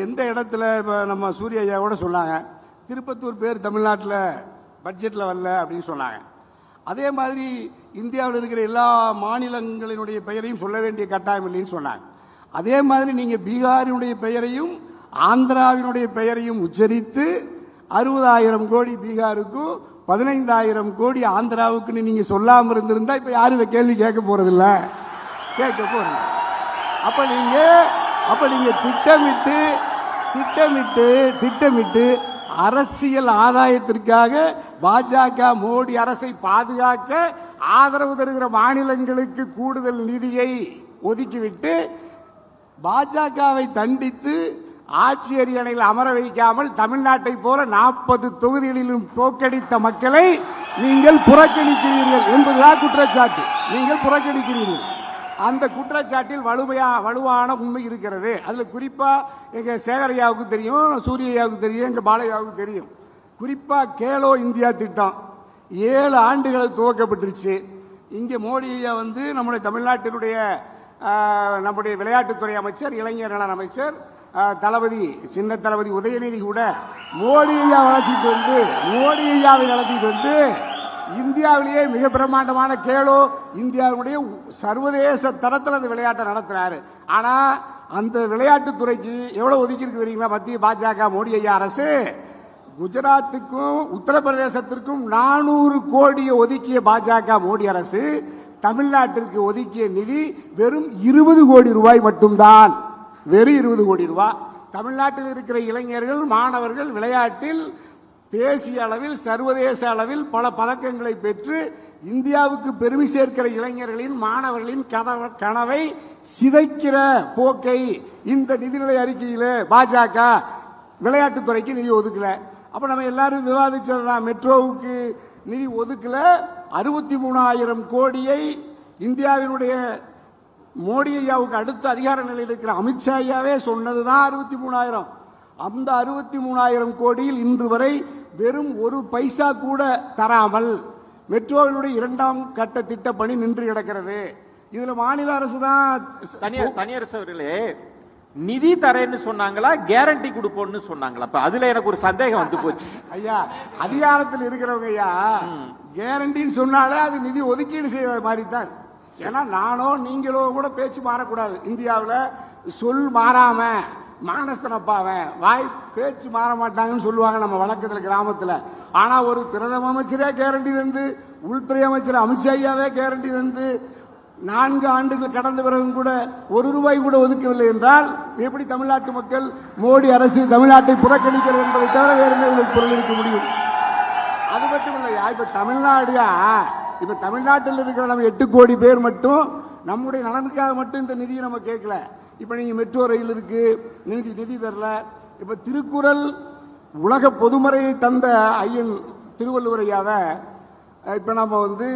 எந்த இடத்துல இப்போ நம்ம சூரிய ஐயா கூட சொன்னாங்க, திருப்பத்தூர் பேர் தமிழ்நாட்டில் பட்ஜெட்டில் வரல அப்படின்னு சொன்னாங்க. அதே மாதிரி இந்தியாவில் இருக்கிற எல்லா மாநிலங்களினுடைய பெயரையும் சொல்ல வேண்டிய கட்டாயம் இல்லைன்னு சொன்னாங்க. அதே மாதிரி நீங்கள் பீகாரினுடைய பெயரையும் ஆந்திராவினுடைய பெயரையும் உச்சரித்து 60,000 கோடி பீகாருக்கும் 15,000 கோடி ஆந்திராவுக்குன்னு நீங்கள் சொல்லாமல் இருந்திருந்தா இப்போ யாரும் இந்த கேள்வி கேட்க போகிறதில்ல, கேட்க போகிறீங்க. அப்போ நீங்கள் திட்டமிட்டு அரசியல் ஆதாயத்திற்காக பாஜக மோடி அரசை பாதுகாக்க ஆதரவு தருகிற மாநிலங்களுக்கு கூடுதல் நிதியை ஒதுக்கிவிட்டு பாஜகவை தண்டித்து ஆட்சி அரியணையில் அமர வைக்காமல் தமிழ்நாட்டை போல 40 தொகுதிகளிலும் தோற்கடித்த மக்களை நீங்கள் புறக்கணிக்கிறீர்கள் என்பதுதான் குற்றச்சாட்டு. நீங்கள் புறக்கணிக்கிறீர்கள். அந்த குற்றச்சாட்டில் வலுவான உண்மை இருக்கிறது. அதில் குறிப்பாக எங்கள் சேகரையாவுக்கு தெரியும், சூரியையாவுக்கு தெரியும், எங்கள் பாலையாவுக்கு தெரியும். குறிப்பாக கேலோ இந்தியா திட்டம் 7 ஆண்டுகள் துவக்கப்பட்டுருச்சு. இங்கே மோடி ஐயா வந்து நம்முடைய தமிழ்நாட்டினுடைய நம்முடைய விளையாட்டுத்துறை அமைச்சர், இளைஞர் நலன் அமைச்சர் தளபதி, சின்ன தளபதி உதயநிதி கூட மோடி ஐயா வளர்த்திட்டு வந்து இந்தியாவிலேயே மிக பிரம்மாண்டமான கேலோ இந்தியாவுடைய சர்வதேச தரத்தில் அந்த விளையாட்டை நடத்துறாரு. ஆனா அந்த விளையாட்டுத்துறைக்கு எவ்வளவு ஒதுக்கி இருக்கு தெரியுங்களா? மத்திய பாஜக மோடி ஐயா அரசு குஜராத்துக்கும் உத்தரப்பிரதேசத்திற்கும் 400 கோடியை ஒதுக்கிய பாஜக மோடி அரசு தமிழ்நாட்டிற்கு ஒதுக்கிய நிதி வெறும் 20 கோடி ரூபாய் மட்டும்தான். வெறும் 20 கோடி ரூபாய். தமிழ்நாட்டில் இருக்கிற இளைஞர்கள், மாணவர்கள் விளையாட்டில் தேசிய அளவில், சர்வதேச அளவில் பல பதக்கங்களை பெற்று இந்தியாவுக்கு பெருமை சேர்க்கிற இளைஞர்களின், மாணவர்களின் கனவை சிதைக்கிற போக்கை இந்த நிதிநிலை அறிக்கையில் பாஜக விளையாட்டுத்துறைக்கு நிதி ஒதுக்கல. அப்ப நம்ம எல்லாரும் விவாதிச்சதுதான், மெட்ரோவுக்கு நிதி ஒதுக்கல. 63,000 கோடியை இந்தியாவினுடைய மோடி ஐயாவுக்கு அடுத்த அதிகார நிலையில் இருக்கிற அமித்ஷா ஐயாவே சொன்னதுதான் 63,000. அந்த 63,000 கோடியில் இன்று வரை வெறும் ஒரு பைசா கூட தராமல் மெட்ரோவினுடைய 2ஆம் கட்ட திட்ட பணி நின்று கிடக்கிறது. இதுல மாநில அரசு தான் தனியரசு அவர்களே நிதி தரேன்னு சொன்னாங்களா, கேரண்டி கொடுப்போம்னு சொன்னாங்களா? அப்ப அதுல எனக்கு ஒரு சந்தேகம் வந்து போச்சு. ஐயா, அதிகாரத்தில் இருக்கிறவங்க ஐயா கேரண்டின்னு சொன்னாலே அது நிதி ஒதுக்கீடு செய்யற மாதிரி தான். ஏன்னா நானோ நீங்களோ கூட பேச்சு மாறக்கூடாது. இந்தியாவில் சொல் மாறாம மானஸ்தனப்பாவன் வாய் பேச்சு மாற மாட்டாங்கன்னு சொல்லுவாங்க நம்ம வழக்கத்தில், கிராமத்தில். ஆனா ஒரு பிரதம அமைச்சரே கேரண்டி தந்து, உள்துறை அமைச்சர் அமித்ஷா ஐயாவே கேரண்டி தந்து 4 ஆண்டுகள் கடந்த பிறகும் கூட 1 ரூபாய் கூட ஒதுக்கவில்லை என்றால் எப்படி தமிழ்நாட்டு மக்கள் மோடி அரசு தமிழ்நாட்டை புறக்கணிக்கிறது என்பதை தவிர வேறு என்ன பொருள் இருக்க முடியும்? அது மட்டும் இல்லையா, இப்ப தமிழ்நாட்டில் இருக்கிற நம்ம 8 கோடி பேர் மட்டும் நம்முடைய நலனுக்காக மட்டும் இந்த நிதியை நம்ம கேட்கல. இப்ப நீங்க மெட்ரோ ரயில் இருக்கு, நிதி தரல. இப்ப திருக்குறள் உலக பொதுமறையை தந்த ஐயன் திருவள்ளுவரையாவை இப்ப நம்ம வந்து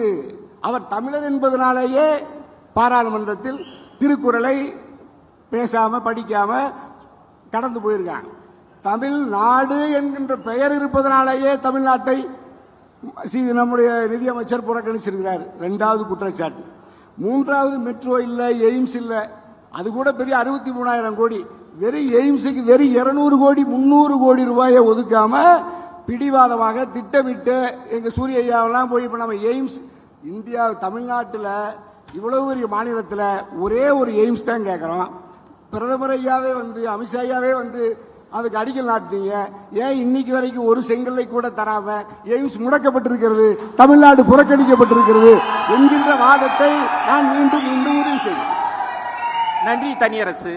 அவர் தமிழர் என்பதனாலேயே பாராளுமன்றத்தில் திருக்குறளை பேசாம படிக்காம கடந்து போயிருக்காங்க. தமிழ்நாடு என்கின்ற பெயர் இருப்பதனாலேயே தமிழ்நாட்டை நம்முடைய நிதியமைச்சர் புறக்கணிச்சிருக்கிறார். 2வது குற்றச்சாட்டு. 3வது மெட்ரோ இல்ல, எய்ம்ஸ் இல்ல. அது கூட பெரிய 63,000 கோடி. வெறும் எய்ம்ஸுக்கு வெறும் 200 கோடி 300 கோடி ரூபாயை ஒதுக்காம பிடிவாதமாக திட்டமிட்டு எங்க சூரிய ஐயாவெல்லாம் போய் இப்ப நம்ம எய்ம்ஸ் இந்தியா தமிழ்நாட்டில் இவ்வளவு பெரிய மாநிலத்தில் ஒரே ஒரு எய்ம்ஸ் தான் கேட்கிறோம். பிரதமர் ஐயாவே வந்து அமித்ஷா ஐயாவே வந்து அதுக்கு அடிக்கல் நாட்டுங்க. ஏன் இன்னைக்கு வரைக்கும் ஒரு செங்கல்லை கூட தராம எய்ம்ஸ் முடக்கப்பட்டிருக்கிறது, தமிழ்நாடு புறக்கணிக்கப்பட்டிருக்கிறது என்கின்ற வாதத்தை நான் மீண்டும் மீண்டும் உறுதி செய்கிறேன். நன்றி தனியரசு.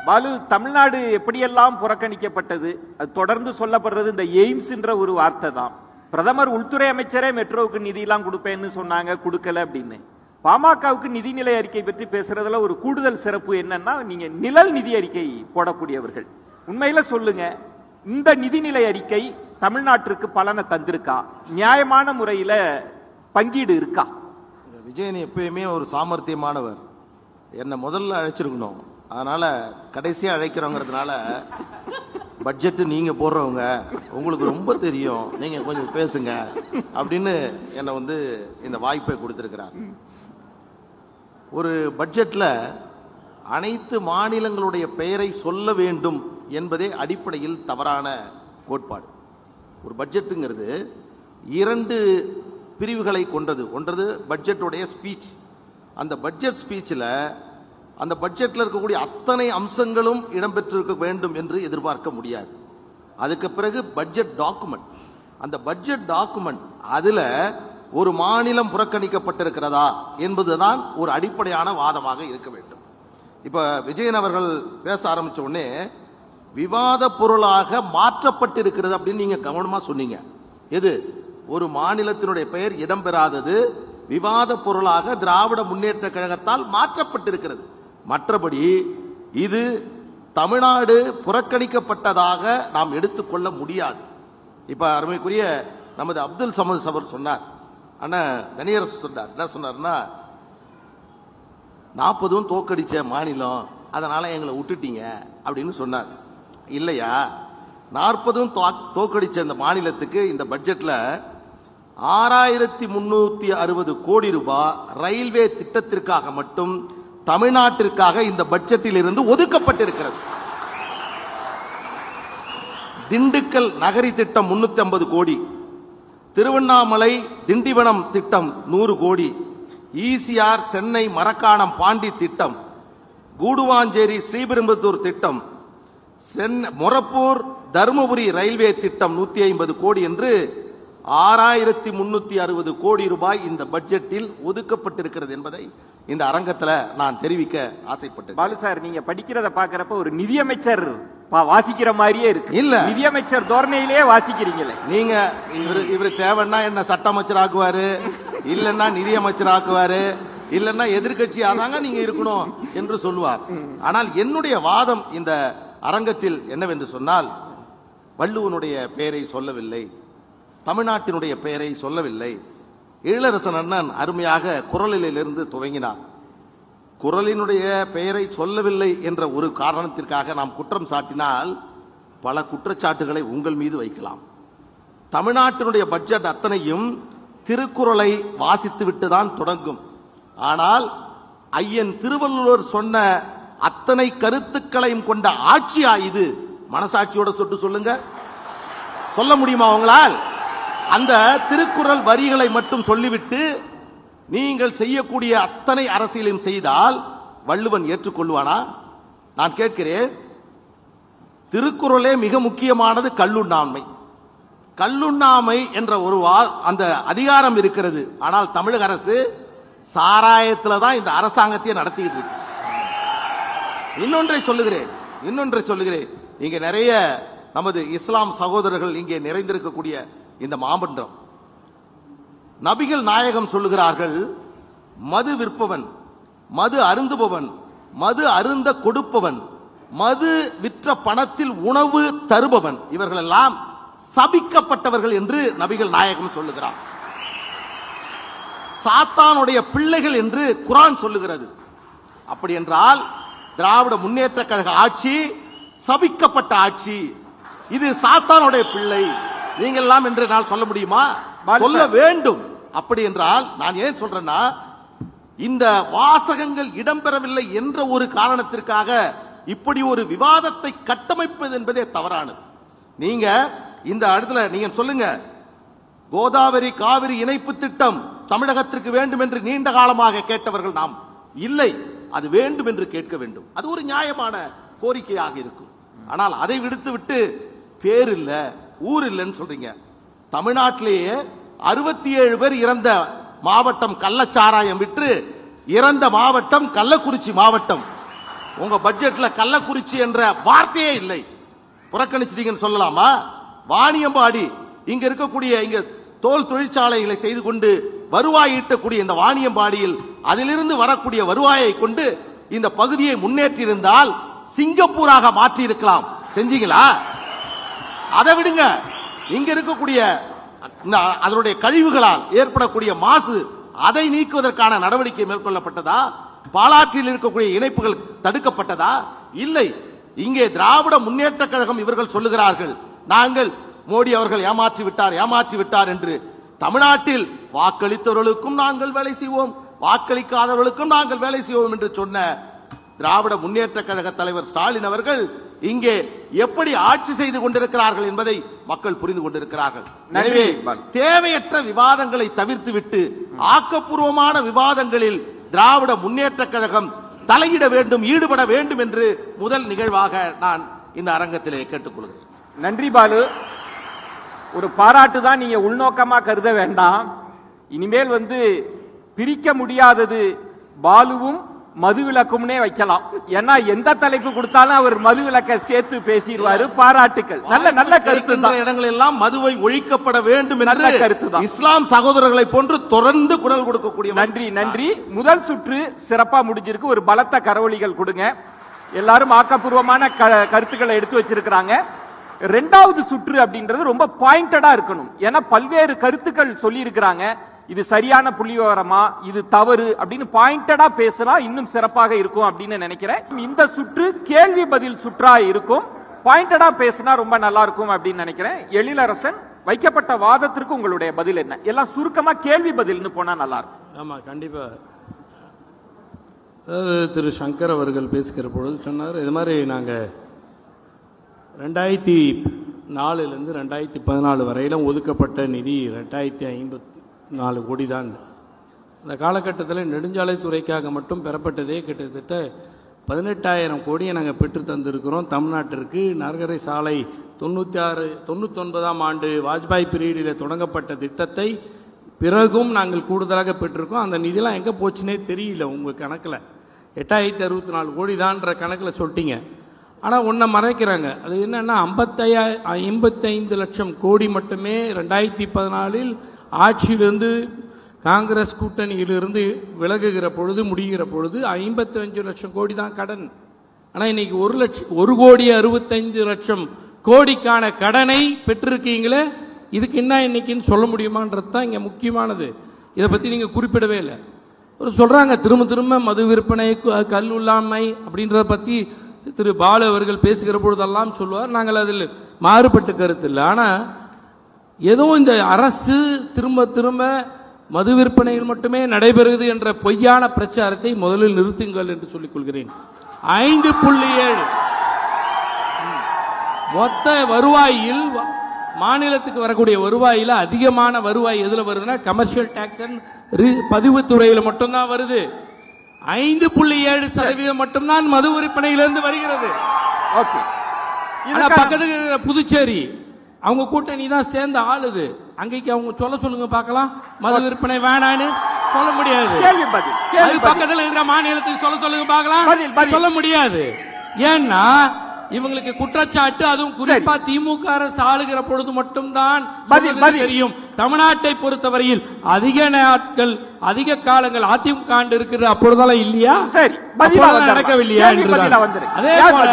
பாலு, தமிழ்நாடு எப்படியெல்லாம் புறக்கணிக்கப்பட்டது, அது தொடர்ந்து சொல்லப்படுறது இந்த எய்ம்ஸ் என்ற ஒரு வார்த்தை தான். பிரதமர் உள்துறை அமைச்சரே மெட்ரோவுக்கு நிதியெல்லாம் கொடுப்பேன்னு சொன்னாங்க, கொடுக்கல அப்படின்னு. பாமகவுக்கு நிதிநிலை அறிக்கை பற்றி பேசுறதுல ஒரு கூடுதல் சிறப்பு என்னன்னா, நீங்க நிழல் நிதி அறிக்கை போடக்கூடியவர்கள். உண்மையில சொல்லுங்க, இந்த நிதிநிலை அறிக்கை தமிழ்நாட்டிற்கு பலனை தந்திருக்கா? நியாயமான முறையில பங்கீடு இருக்கா? விஜயன் எப்பயுமே ஒரு சாமர்த்தியமானவர். என்னை முதல்ல அழைச்சிருக்கணும், அதனால கடைசியா அழைக்கிறோங்கிறதுனால பட்ஜெட் நீங்க போடுறவங்க, உங்களுக்கு ரொம்ப தெரியும், நீங்க கொஞ்சம் பேசுங்க அப்படின்னு என்னை வந்து இந்த வாய்ப்பை கொடுத்திருக்கிறார். ஒரு பட்ஜெட்ல அனைத்து மாநிலங்களுடைய பெயரை சொல்ல வேண்டும் என்பதே அடிப்படையில் தவறான கோட்பாடு. ஒரு பட்ஜெட்டுங்கிறது 2 பிரிவுகளை கொண்டது. ஒன்றது பட்ஜெட்டுடைய ஸ்பீச். அந்த பட்ஜெட் ஸ்பீச்சில் அந்த பட்ஜெட்டில் இருக்கக்கூடிய அத்தனை அம்சங்களும் இடம்பெற்றிருக்க வேண்டும் என்று எதிர்பார்க்க முடியாது. அதுக்கு பிறகு பட்ஜெட் டாக்குமெண்ட். அந்த பட்ஜெட் டாக்குமெண்ட் அதில் ஒரு மாநிலம் புறக்கணிக்கப்பட்டிருக்கிறதா என்பதுதான் ஒரு அடிப்படையான வாதமாக இருக்க வேண்டும். இப்ப விஜயன் அவர்கள் பேச ஆரம்பிச்ச உடனே விவாத பொருளாக மாற்றப்பட்டிருக்கிறது அப்படின்னு நீங்க கவனமா சொன்னீங்க. எது? ஒரு மாநிலத்தினுடைய பெயர் இடம்பெறாதது விவாத பொருளாக திராவிட முன்னேற்ற கழகத்தால் மாற்றப்பட்டிருக்கிறது. மற்றபடி இது தமிழ்நாடு புறக்கணிக்கப்பட்டதாக நாம் எடுத்துக்கொள்ள முடியாது. இப்ப அருமைக்குரிய நமது அப்துல் சமது அவர் சொன்னார், ஆனா தனியரசு சொன்னார், என்ன சொன்னார்னா 40 தோக்கடிச்ச மாநிலம், அதனால எங்களை விட்டுட்டீங்க அப்படின்னு சொன்னார். இல்லையா, 40 தோக்கடிச்ச இந்த மாநிலத்துக்கு இந்த பட்ஜெட்ல 6360 கோடி ரூபாய் ரயில்வே திட்டத்திற்காக மட்டும் தமிழ்நாட்டிற்காக இந்த பட்ஜெட்டில் இருந்து ஒதுக்கப்பட்டிருக்கிறது. திண்டுக்கல் நகரி திட்டம் 350 கோடி, திருவண்ணாமலை திண்டிவனம் திட்டம் 100 கோடி, ஈசிஆர் சென்னை மரக்காணம் பாண்டி திட்டம், கூடுவாஞ்சேரி ஸ்ரீபெரும்புதூர் திட்டம், மொரப்பூர் தருமபுரி ரயில்வே திட்டம் 150 கோடி என்று 6360 கோடி ரூபாய் இந்த பட்ஜெட்டில் ஒதுக்கப்பட்டிருக்கிறது என்பதை இந்த அரங்கத்தில் நான் தெரிவிக்க ஆசைப்பட்டேன். பாலு சார், நீங்க படிக்கிறத பாக்குறப்ப ஒரு நிதியமைச்சர் வாசிக்கிற மாதிரியே இருக்கு. இல்ல, நிதியமைச்சர் தோரணையிலேயே வாசிக்கிறீங்களே நீங்க. இவரு தேவைன்னா என்ன சட்ட அமைச்சர் ஆக்குவாரு, இல்லன்னா நிதியமைச்சர் ஆக்குவாரு, இல்லன்னா எதிர்கட்சி ஆதாங்க நீங்க இருக்கணும் என்று சொல்லுவார். ஆனால் என்னுடைய வாதம் இந்த அரங்கத்தில் என்னவென்று சொன்னால், வள்ளுவனுடைய பெயரை சொல்லவில்லை, தமிழ்நாட்டினுடைய பெயரை சொல்லவில்லை. எழிலரசன் அண்ணன் அருமையாக குறளிலிருந்து துவங்கினார். குறளினுடைய பெயரை சொல்லவில்லை என்ற ஒரு காரணத்திற்காக நாம் குற்றம் சாட்டினால் பல குற்றச்சாட்டுகளை உங்கள் மீது வைக்கலாம். தமிழ்நாட்டினுடைய பட்ஜெட் அத்தனையும் திருக்குறளை வாசித்து விட்டுதான் தொடங்கும். ஆனால் ஐயன் திருவள்ளுவர் சொன்ன அத்தனை கருத்துக்களையும் கொண்ட ஆட்சியா இது? மனசாட்சியோட சொட்டு சொல்லுங்க, சொல்ல முடியுமா உங்களால்? அந்த திருக்குறள் வரிகளை மட்டும் சொல்லிவிட்டு நீங்கள் செய்யக்கூடிய அத்தனை அரசியலையும் செய்தால் வள்ளுவன் ஏற்றுக்கொள்வானா? நான் கேட்கிறேன். திருக்குறளே மிக முக்கியமானது கல்லுண்ணாமை. கல்லுண்ணாமை என்ற ஒரு அந்த அதிகாரம் இருக்கிறது. ஆனால் தமிழக அரசு சாராயத்தில் தான் இந்த அரசாங்கத்தை நடத்திட்டு இருக்கு. இன்னொன்றை சொல்லுகிறேன். இங்க நிறைய நமது இஸ்லாம் சகோதரர்கள் இங்கே நிறைந்திருக்கக்கூடிய இந்த மாமன்றம், நபிகள் நாயகம் சொல்லுகிறார்கள், மது விற்பவன், மது அருந்துபவன், மது அருந்த கொடுப்பவன், மது விற்ற பணத்தில் உணவு தருபவன், இவர்கள் எல்லாம் சபிக்கப்பட்டவர்கள் என்று நபிகள் நாயகம் சொல்லுகிறார். சாத்தானுடைய பிள்ளைகள் என்று குர்ஆன் சொல்லுகிறது. அப்படி என்றால் திராவிட முன்னேற்ற கழக ஆட்சி சபிக்கப்பட்ட ஆட்சி, இது சாத்தானுடைய பிள்ளை நீங்கள் எல்லாம் என்று நான் சொல்ல முடியுமா? சொல்ல வேண்டும். அப்படி என்றால் நான் ஏன் சொல்றேன்னா, இந்த வாசகங்கள் இடம்பெறவில்லை என்ற ஒரு காரணத்திற்காக இப்படி ஒரு விவாதத்தை கட்டமைப்பது என்பதே தவறானது. நீங்க இந்த இடத்துல நீங்க சொல்லுங்க, கோதாவரி காவிரி இணைப்பு திட்டம் தமிழகத்திற்கு வேண்டும் என்று நீண்ட காலமாக கேட்டவர்கள் நாம் இல்லை, அது வேண்டும் என்று கேட்க வேண்டும். அது ஒரு நியாயமான கோரிக்கையாக இருக்கும். ஆனால் அதை விடுத்து விட்டு பேர் இல்ல ஊர் இல்லைன்னு சொல்றீங்க. தமிழ்நாட்டிலேயே 67 பேர் இறந்த மாவட்டம் கள்ளச்சாராயம் விற்று இறந்த மாவட்டம் கள்ளக்குறிச்சி மாவட்டம். உங்க பட்ஜெட்ல கள்ளக்குறிச்சி என்ற வார்த்தையே இல்லை, புறக்கணிச்சிட்டீங்கன்னு சொல்லலாமா? வாணியம்பாடி இங்க இருக்கக்கூடிய இங்க தோல் தொழிற்சாலைகளை செய்து கொண்டு வருவாய் ஈட்டக்கூடிய இந்த வாணியம்பாடியில் அதிலிருந்து வரக்கூடிய வருவாயை கொண்டு இந்த பகுதியை முன்னேற்றி இருந்தால் சிங்கப்பூராக மாற்றி இருக்கலாம். செஞ்சீங்களா? அதை விடுங்க. இங்க இருக்கக்கூடிய அதனுடைய கழிவுகளால் ஏற்படக்கூடிய மாசு அதை நீக்குவதற்கான நடவடிக்கை மேற்கொள்ளப்பட்டதா? பாலாற்றில் இருக்கக்கூடிய இணைப்புகள் தடுக்கப்பட்டதா? இல்லை. இங்கே திராவிட முன்னேற்ற கழகம் இவர்கள் சொல்லுகிறார்கள், நாங்கள் மோடி அவர்கள் ஏமாற்றி விட்டார் என்று. தமிழ்நாட்டில் வாக்களித்தவர்களுக்கும் நாங்கள் வேலை செய்வோம், வாக்களிக்காதவர்களுக்கும் நாங்கள் வேலை செய்வோம் என்று சொன்ன திராவிட முன்னேற்ற கழக தலைவர் ஸ்டாலின் அவர்கள் இங்கே எப்படி ஆட்சி செய்து கொண்டிருக்கிறார்கள் என்பதை மக்கள் புரிந்து கொண்டிருக்கிறார்கள். எனவே தேவையற்ற விவாதங்களை தவிர்த்துவிட்டு ஆக்கப்பூர்வமான விவாதங்களில் திராவிட முன்னேற்ற கழகம் தலையிட வேண்டும், ஈடுபட வேண்டும் என்று முதல் நிகழ்வாக நான் இந்த அரங்கத்திலே கேட்டுக்கொள்கிறேன். நன்றி பாலு. ஒரு பாராட்டு தான், நீங்க உள்நோக்கமா கருத வேண்டாம். இனிமேல் பிரிக்க முடியாதது பாலுவும் மதுவிலக்கும்னே வைக்கலாம். ஏன்னா எந்த தலைப்பு கொடுத்தாலும் அவர் மதுவிலக்க சேர்த்து பேசிடுவாரு. பாராட்டுக்கள். நல்ல கருத்து. இடங்கள் எல்லாம் மதுவை ஒழிக்கப்பட வேண்டும் என்ற கருத்து தான். இஸ்லாம் சகோதரர்களை போன்று தொடர்ந்து குரல் கொடுக்கக்கூடிய. நன்றி. முதல் சுற்று சிறப்பா முடிஞ்சிருக்கு. ஒரு பலத்த கரவொலிகள் கொடுங்க. எல்லாரும் ஆக்கப்பூர்வமான கருத்துக்களை எடுத்து வச்சிருக்கிறாங்க. இரண்டாவது சுற்று அப்படின்றது ரொம்ப பாயிண்டடா இருக்கணும். ஏன்னா பல்வேறு கருத்துக்கள் சொல்லி இருக்கிறாங்க. இது சரியான புள்ளிவிவரமா, இது தவறு அப்படின்னு பாயிண்டடா பேசினா இன்னும் சிறப்பாக இருக்கும் அப்படின்னு நினைக்கிறேன். இந்த சுற்று கேள்வி பதில் சுற்றா இருக்கும். பாயிண்டடா பேசினா ரொம்ப நல்லா இருக்கும் அப்படின்னு நினைக்கிறேன். எழிலரசன், வைக்கப்பட்ட வாதத்திற்கு உங்களுடைய பதில் என்ன? எல்லாம் சுருக்கமா கேள்வி பதில்னு போனா நல்லா இருக்கும். ஆமா, கண்டிப்பா. அதாவது திரு சங்கர் அவர்கள் பேசுகிற பொழுது சொன்னார், இது மாதிரி நாங்கள் 2004 2014 வரையிலும் ஒதுக்கப்பட்ட நிதி 2054 கோடி தான். அந்த காலகட்டத்தில் நெடுஞ்சாலைத்துறைக்காக மட்டும் பெறப்பட்டதே கிட்டத்தட்ட 18,000 கோடியை நாங்கள் பெற்று தந்திருக்கிறோம். தமிழ்நாட்டிற்கு நகரை சாலை 99ஆம் ஆண்டு வாஜ்பாய் பீரியடில் தொடங்கப்பட்ட திட்டத்தை பிறகும் நாங்கள் கூடுதலாக பெற்றிருக்கோம். அந்த நிதியெல்லாம் எங்கே போச்சுன்னே தெரியல. உங்கள் கணக்கில் 8,064 கோடி தான்ற கணக்கில் சொல்லிட்டீங்க. ஆனால் ஒன்றை மறைக்கிறாங்க. அது என்னன்னா 55 லட்சம் கோடி மட்டுமே 2014 ஆட்சியிலிருந்து காங்கிரஸ் கூட்டணியிலிருந்து விலகுகிற பொழுது முடிகிற பொழுது 55 லட்சம் கோடி தான் கடன். ஆனால் இன்னைக்கு 1,65,00,000 கோடிக்கான கடனை பெற்றிருக்கீங்களே, இதுக்கு என்ன இன்னைக்குன்னு சொல்ல முடியுமான்றது தான் இங்கே முக்கியமானது. இதை பற்றி நீங்கள் குறிப்பிடவே இல்லை. ஒரு சொல்கிறாங்க திரும்ப மது விற்பனை, கல் உள்ளாமை அப்படின்றத பற்றி திரு பாலு அவர்கள் பேசுகிற பொழுதெல்லாம் சொல்லுவார். நாங்கள் அதில் மாறுபட்ட கருத்து இல்லை. ஆனால் ஏதோ இந்த அரசு திரும்ப மது விற்பனையில் மட்டுமே நடைபெறுகிறது என்ற பொய்யான பிரச்சாரத்தை முதலில் நிறுத்துங்கள் என்று சொல்லிக் கொள்கிறேன். 5.7 மொத்த வருவாயில் மாநிலத்துக்கு வரக்கூடிய வருவாயில் அதிகமான வருவாய் எதுல வருதுன்னா கமர்ஷியல் டாக்ஸ் அண்ட் பதிவுத்துறையில் மட்டும்தான் வருது. 5.7% மட்டும்தான் மது விற்பனையிலிருந்து வருகிறது. பக்கத்து புதுச்சேரி அவங்க கூட்டணி தான் சேர்ந்து ஆளுது. அங்கேக்கு அவங்க சொல்லுங்க பார்க்கலாம், மது விற்பனை வேணான்னு சொல்ல முடியாது. பக்கத்தில் இருக்கிற மாநிலத்துக்கு சொல்லுங்க பார்க்கலாம், சொல்ல முடியாது. ஏன்னா இவங்களுக்கு குற்றச்சாட்டு, அதுவும் குறிப்பா திமுக அரசு ஆளுகிற பொழுது மட்டும்தான் தெரியும். தமிழ்நாட்டை பொறுத்தவரையில் அதிக நாட்கள் அதிக காலங்கள் அதிமுக ஆண்டு இருக்கிறது, அப்பொழுதெல்லாம் இல்லையா? சரி, நடக்கவில்லையா? அதே போல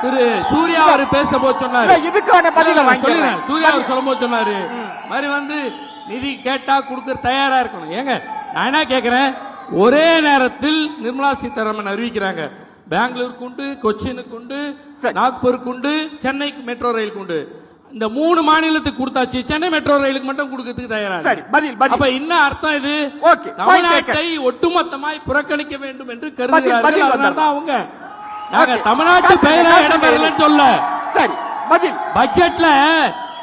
திரு சூர்யா அவர் பேச போது சொன்னாரு, சூர்யா அவர் சொல்லும் போது சொன்னாரு மாதிரி நிதி கேட்டா கொடுக்க தயாரா இருக்கணும். ஏங்க நான் என்ன கேட்கிறேன், ஒரே நேரத்தில் நிர்மலா சீதாராமன் அறிவிக்கிறாங்க பெங்களூருக்கு உண்டு, கொச்சினுக்கு உண்டு, நாக்பூருக்கு உண்டு, சென்னைக்கு மெட்ரோ ரயில் உண்டு. இந்த 3 மாநிலத்துக்கு கொடுத்தாச்சு, சென்னை மெட்ரோ ரயிலுக்கு மட்டும் கொடுக்கிறதுக்கு தயாரா. அப்ப என்ன அர்த்தம்? இது தமிழ்நாட்டை ஒட்டுமொத்தமாய் புறக்கணிக்க வேண்டும் என்று கருதுகிறார்கள். அதனால்தான் அவங்க நாங்க தமிழ்நாட்டு பெயரா இடம்பெறலன்னு சொல்ல. சரி, பதில் பட்ஜெட்ல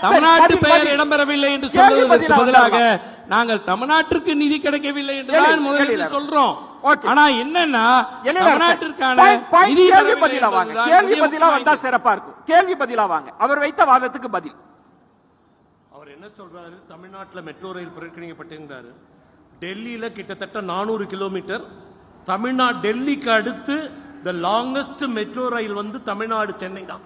தமிழ்நாட்டு பதில், பெயர் பதில். இடம்பெறவில்லை என்று கேள்வி சொல்வதற்கு பதிலா பதிலாக வந்தாங்க. நாங்கள் தமிழ்நாட்டிற்கு நிதி கிடைக்கவில்லை என்று கேள்வி, தான் முதலில் கேள்வி. சொல்றோம். ஓகே. ஆனா என்னன்னா எழிலரசன், தமிழ்நாட்டிற்கான point, நிதி கேள்வி பெறவில்லை பதிலா வாங்க. என்பதுதான் கேள்வி மிக பதிலா வந்தா முக்கியமானது. சிறப்பா இருக்கும். கேள்வி பதிலா வாங்க. அவர் வைத்த வாதத்துக்கு பதில். அவர் என்ன சொல்றாரு? தமிழ்நாட்டில் மெட்ரோ ரயில் புறக்கணிக்கப்பட்டிருந்தாரு. டெல்லியில கிட்டத்தட்ட 400 கிலோமீட்டர். தமிழ்நாடு டெல்லிக்கு அடுத்து த லாங்கஸ்ட் மெட்ரோ ரயில் வந்து தமிழ்நாடு சென்னை தான்.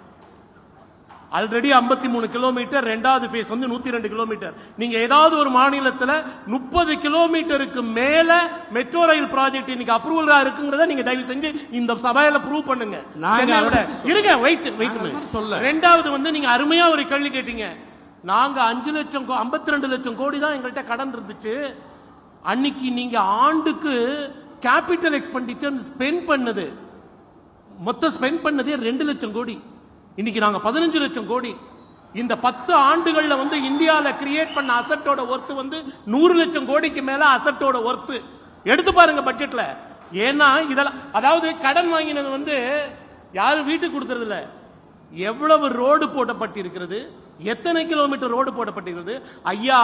Already 53 kilometre. ரெண்டாவது பேஸ் வந்து 102 கிலோமீட்டர். நீங்க ஏதாவது ஒரு மாநிலத்தில் 30 கிலோமீட்டருக்கு மேல மெட்ரோ ரயில் ப்ராஜெக்ட் இன்னைக்கு அப்ரூவலா இருக்குங்கிறத நீங்க தயவு செஞ்சு இந்த சபையில ப்ரூவ் பண்ணுங்க. நாங்க இருங்க, வெயிட் சொல்ல. ரெண்டாவது வந்து நீங்க அருமையா ஒரு கேள்வி கேட்டீங்க. நாங்க 5 லட்சம் 52 லட்சம் கோடி தான் எங்கள்கிட்ட கடன் இருந்துச்சு. அன்னைக்கு நீங்க ஆண்டுக்கு கேபிட்டல் எக்ஸ்பெண்டிச்சர் ஸ்பெண்ட் பண்ணது மொத்தம் ஸ்பெண்ட் பண்ணதே 2 லட்சம் கோடி. இன்னைக்கு நாங்க 15 லட்சம் கோடி. இந்த 10 ஆண்டுகள்ல வந்து இந்தியால கிரியேட் பண்ண அசட்டோட ஒர்த் வந்து 100 லட்சம் கோடிக்கு மேல அசட்டோட ஒர்த் எடுத்து பாருங்க பட்ஜெட்ல. ஏன்னா இதெல்லாம் அதாவது கடன் வாங்கினது வந்து யாரும் வீட்டுக்கு கொடுக்கறது இல்ல. எவ்வளவு ரோடு போடப்பட்டிருக்கிறது, எத்தனை கிலோமீட்டர் ரோடு போடப்பட்டிருக்கிறது. ஐயா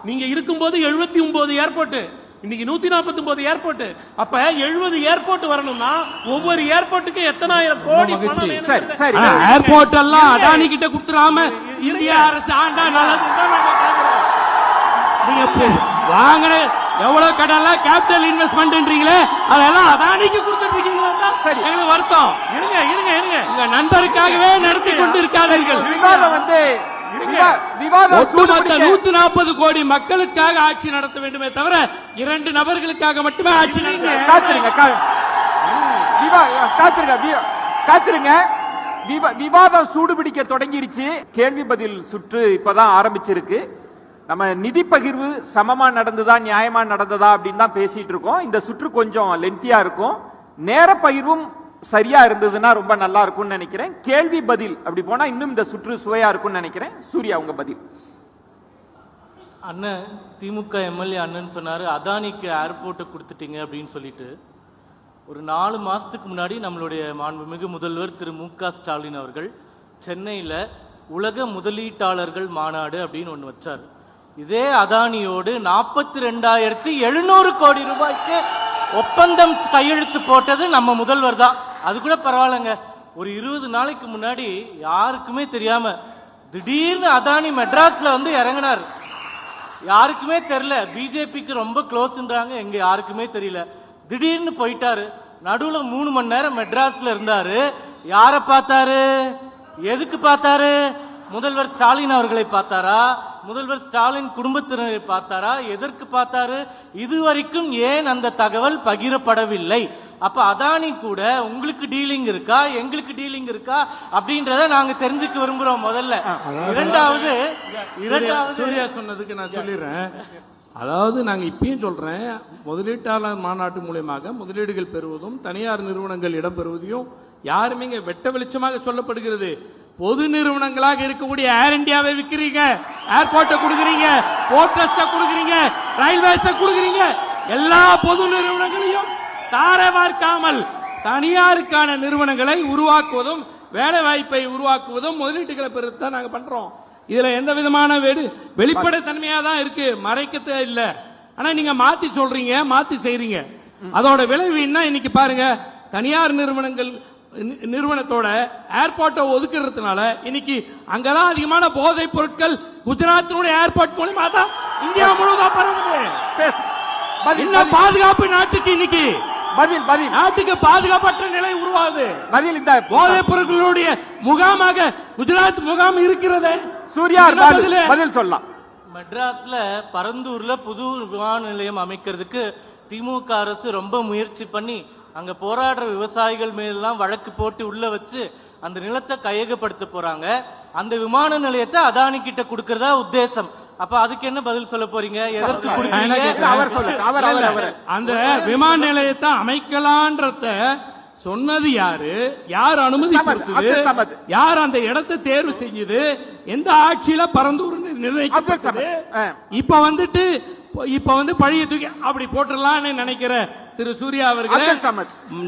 நீங்க இருக்கும்போது 79 ஏர்போர்ட், இன்னைக்கு 149 ஏர்போர்ட். அப்ப 70 ஏர்போர்ட் வரணும்னா ஒவ்வொரு ஏர்போர்ட்டுக்கு எத்தனாயிரம் கோடி பணம் வேணும்? சரி, சரி. ஆனா ஏர்போர்ட் எல்லாம் அதானி கிட்ட குடுத்துறாம இந்திய அரசு ஆண்டா நல்லதுதான் நாங்க கேக்குறோம். நீங்க வாங்கின எவ்வளவு கடன்லாம் கேபிட்டல் இன்வெஸ்ட்மெண்ட்ன்றீங்களே அதெல்லாம் அதானிக்கு கொடுத்துட்டு இருக்கீங்களா? சரி. எங்களுக்கு வருத்தம். இருங்க இருங்க இருங்க உங்க நண்பருக்காகவே நடத்தி கொண்டிருக்காதீர்கள். விவாதம் வந்து விவாதம் ஒட்டுமொத்த 140 கோடி மக்களுக்காக ஆட்சி நடத்த வேண்டுமே தவிர 2 நபர்களுக்காக மட்டுமே ஆட்சி நடத்த காத்திருங்க காத்திருங்க. விவாதம் சூடுபிடிக்க தொடங்கிருச்சு. கேள்வி பதில் சுற்று இப்பதான் ஆரம்பிச்சிருக்கு. நம்ம நிதி பகிர்வு சமமா நடந்ததா நியாயமா நடந்ததா அப்படின்னு தான் பேசிட்டு இருக்கோம். இந்த சுற்று கொஞ்சம் லென்த்தியா இருக்கும். நேர பகிர்வும் சரியா இருந்ததுன்னா ரொம்ப நல்லா இருக்கும்னு நினைக்கிறேன். கேள்வி பதில் அப்படி போனா இன்னும் இந்த சுற்று சுவையா இருக்கும்னு நினைக்கிறேன். சூர்யா உங்க பதில். அண்ணன் திமுக எம்எல்ஏ அண்ணன் சொன்னாரு அதானிக்கு ஏர்போர்ட்டை கொடுத்துட்டீங்க அப்படின்னு சொல்லிட்டு. ஒரு 4 மாசத்துக்கு முன்னாடி நம்மளுடைய மாண்புமிகு முதல்வர் திரு மு.க. ஸ்டாலின் அவர்கள் சென்னையில உலக முதலீட்டாளர்கள் மாநாடு அப்படின்னு ஒன்று வச்சார். இதே அதானியோடு 42,700 கோடி ரூபாய்க்கு ஒப்பந்தம் கையெழுத்து போட்டது நம்ம முதல்வர் தான். அது கூட பரவாயில்லைங்க. ஒரு 20 நாளைக்கு முன்னாடி யாருக்குமே தெரியாம திடீர்னு அதானி மெட்ராஸ்ல வந்து இறங்கினார். யாருக்குமே தெரியல. பிஜேபிக்கு ரொம்ப க்ளோஸ்ன்றாங்க, எங்க யாருக்குமே தெரியல. திடீர்னு போயிட்டாரு. நடுவுல 3 மணி நேரம் மெட்ராஸ்ல இருந்தாரு. யார பார்த்தாரு? எதுக்கு பார்த்தாரு? முதல்வர் ஸ்டாலின் அவர்களை பார்த்தாரா? முதல்வர் ஸ்டாலின் குடும்பத்தினரை பார்த்தாரா? எதற்கு பார்த்தாரு? இதுவரைக்கும் ஏன் அந்த தகவல் பகிரப்படவில்லை? அப்ப அதானி கூட உங்களுக்கு டீலிங் இருக்கா, எங்களுக்கு டீலிங் இருக்கா அப்படின்றத நாங்க தெரிஞ்சுக்க விரும்புறோம். முதல்ல இரண்டாவது சூர்யா சொன்னதுக்கு நான் சொல்லிடுறேன். அதாவது நாங்க இப்பயும் சொல்றேன், முதலீட்டாளர் மாநாட்டு மூலமாக முதலீடுகள் பெறுவதும் தனியார் நிறுவனங்கள் இடம்பெறுவதையும் யாருமே இங்க வெட்ட வெளிச்சமாக சொல்லப்படுகிறது. பொது நிறுவனங்களாக இருக்கக்கூடிய ஏர் இந்தியாவை விற்கிறீங்க, ஏர்போர்ட்டை கொடுக்குறீங்க, போர்ட் ட்ரஸ்ட கொடுக்குறீங்க, ரயில்வேஸ கொடுக்குறீங்க. எல்லா பொது நிறுவனங்களையும் தாரை பார்க்காமல் தனியாருக்கான நிறுவனங்களை உருவாக்குவதும் வேலை வாய்ப்பை உருவாக்குவதும் முதலீட்டுகளை பெறுவதுதான் நாங்க பண்றோம். இதுல எந்த விதமான வெளிப்படைத்தன்மையா தான் இருக்கு, மறைக்க இல்ல. ஆனா நீங்க மாத்தி சொல்றீங்க, மாத்தி செய்றீங்க. அதோட விளைவு என்ன இன்னைக்கு பாருங்க. தனியார் நிறுவனத்தோட ஏர்போர்ட்டை ஒதுக்குறதுனால இன்னைக்கு அங்கதான் அதிகமான போதைப் பொருட்கள் குஜராத்தினுடைய ஏர்போர்ட் மூலமா தான் இந்தியா முழுவதும் பரவுது. இன்னும் பாதுகாப்பு நாட்டுக்கு இன்னைக்கு நாட்டுக்கு பாதுகாப்பற்ற நிலை உருவாகுது. பதில் இந்த போதைப் பொருட்களுடைய முகாமாக குஜராத் முகாம் இருக்கிறது. சூர்யா பதில் சொல்லலாம். மெட்ராஸ்ல பரந்தூர்ல புது விமான நிலையம் அமைக்கிறதுக்கு திமுக அரசு ரொம்ப முயற்சி பண்ணி அங்க போராடுற விவசாயிகள் மேலாம் வழக்கு போட்டு உள்ள வச்சு அந்த நிலத்தை கையகப்படுத்த போறாங்க. அந்த விமான நிலையத்தை அதானி கிட்ட கொடுக்கறதா உத்தேசம். அப்ப அதுக்கு என்ன பதில் சொல்ல போறீங்க? எதற்கு கொடுக்கறீங்க? அந்த விமான நிலையத்தை அமைக்கலான்றத சொன்னது யாரு? யார் அனுமதி கொடுத்தது? யார் அந்த இடத்தை தேர்வு செஞ்சது? எந்த ஆட்சியில பரந்தூர் நிர்ணயிக்கப்பட்டது? இப்ப வந்து பழைய தூக்கி அப்படி போட்டுடலாம்னு நினைக்கிற திரு சூர்யா அவர்கள்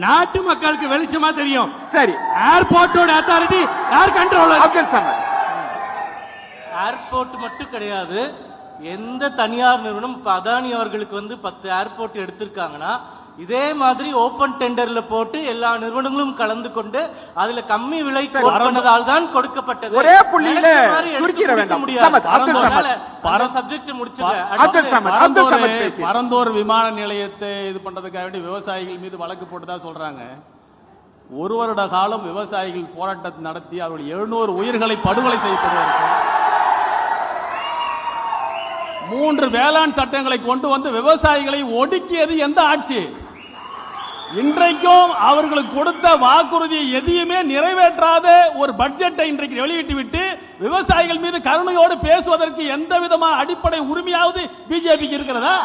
நாட்டு மக்களுக்கு வெளிச்சமா தெரியும். சரி, ஏர்போர்ட்டோட அத்தாரிட்டி யார் கண்ட்ரோலர்? ஏர்போர்ட் மட்டும் கிடையாது, எந்த தனியார் நிறுவனம் இப்ப அதானி அவர்களுக்கு வந்து 10 ஏர்போர்ட் எடுத்திருக்காங்கன்னா இதே மாதிரி ஓபன் டெண்டர்ல போட்டு எல்லா நிறுவனங்களும் கலந்து கொண்டு அதுல கம்மி விலை பண்ணதால் தான் கொடுக்கப்பட்டது. ஒரே புள்ளியில சுருக்கிட வேண்டாம். சப்ஜெக்ட் முடிச்சிருக்கேன். பரந்தூர் விமான நிலையத்தை இது பண்றதுக்காக வேண்டி விவசாயிகள் மீது வழக்கு போட்டுதா சொல்றாங்க. ஒரு வருட காலம் விவசாயிகள் போராட்டத்தை நடத்தி அவர்கள் 700 உயிர்களை படுகொலை செய்யப்படுவார்கள். 3 வேளாண் சட்டங்களை கொண்டு வந்து விவசாயிகளை ஒடுக்கியது எந்த ஆட்சி? இன்றைக்கும் அவர்களுக்கு கொடுத்த வாக்குறுதியை எதையுமே நிறைவேற்றாத ஒரு பட்ஜெட்டை இன்றைக்கு வெளியிட்டு விட்டு விவசாயிகள் மீது கருணையோடு பேசுவதற்கு எந்த விதமான அடிப்படை உரிமையாவது பிஜேபிக்கு இருக்கிறதா?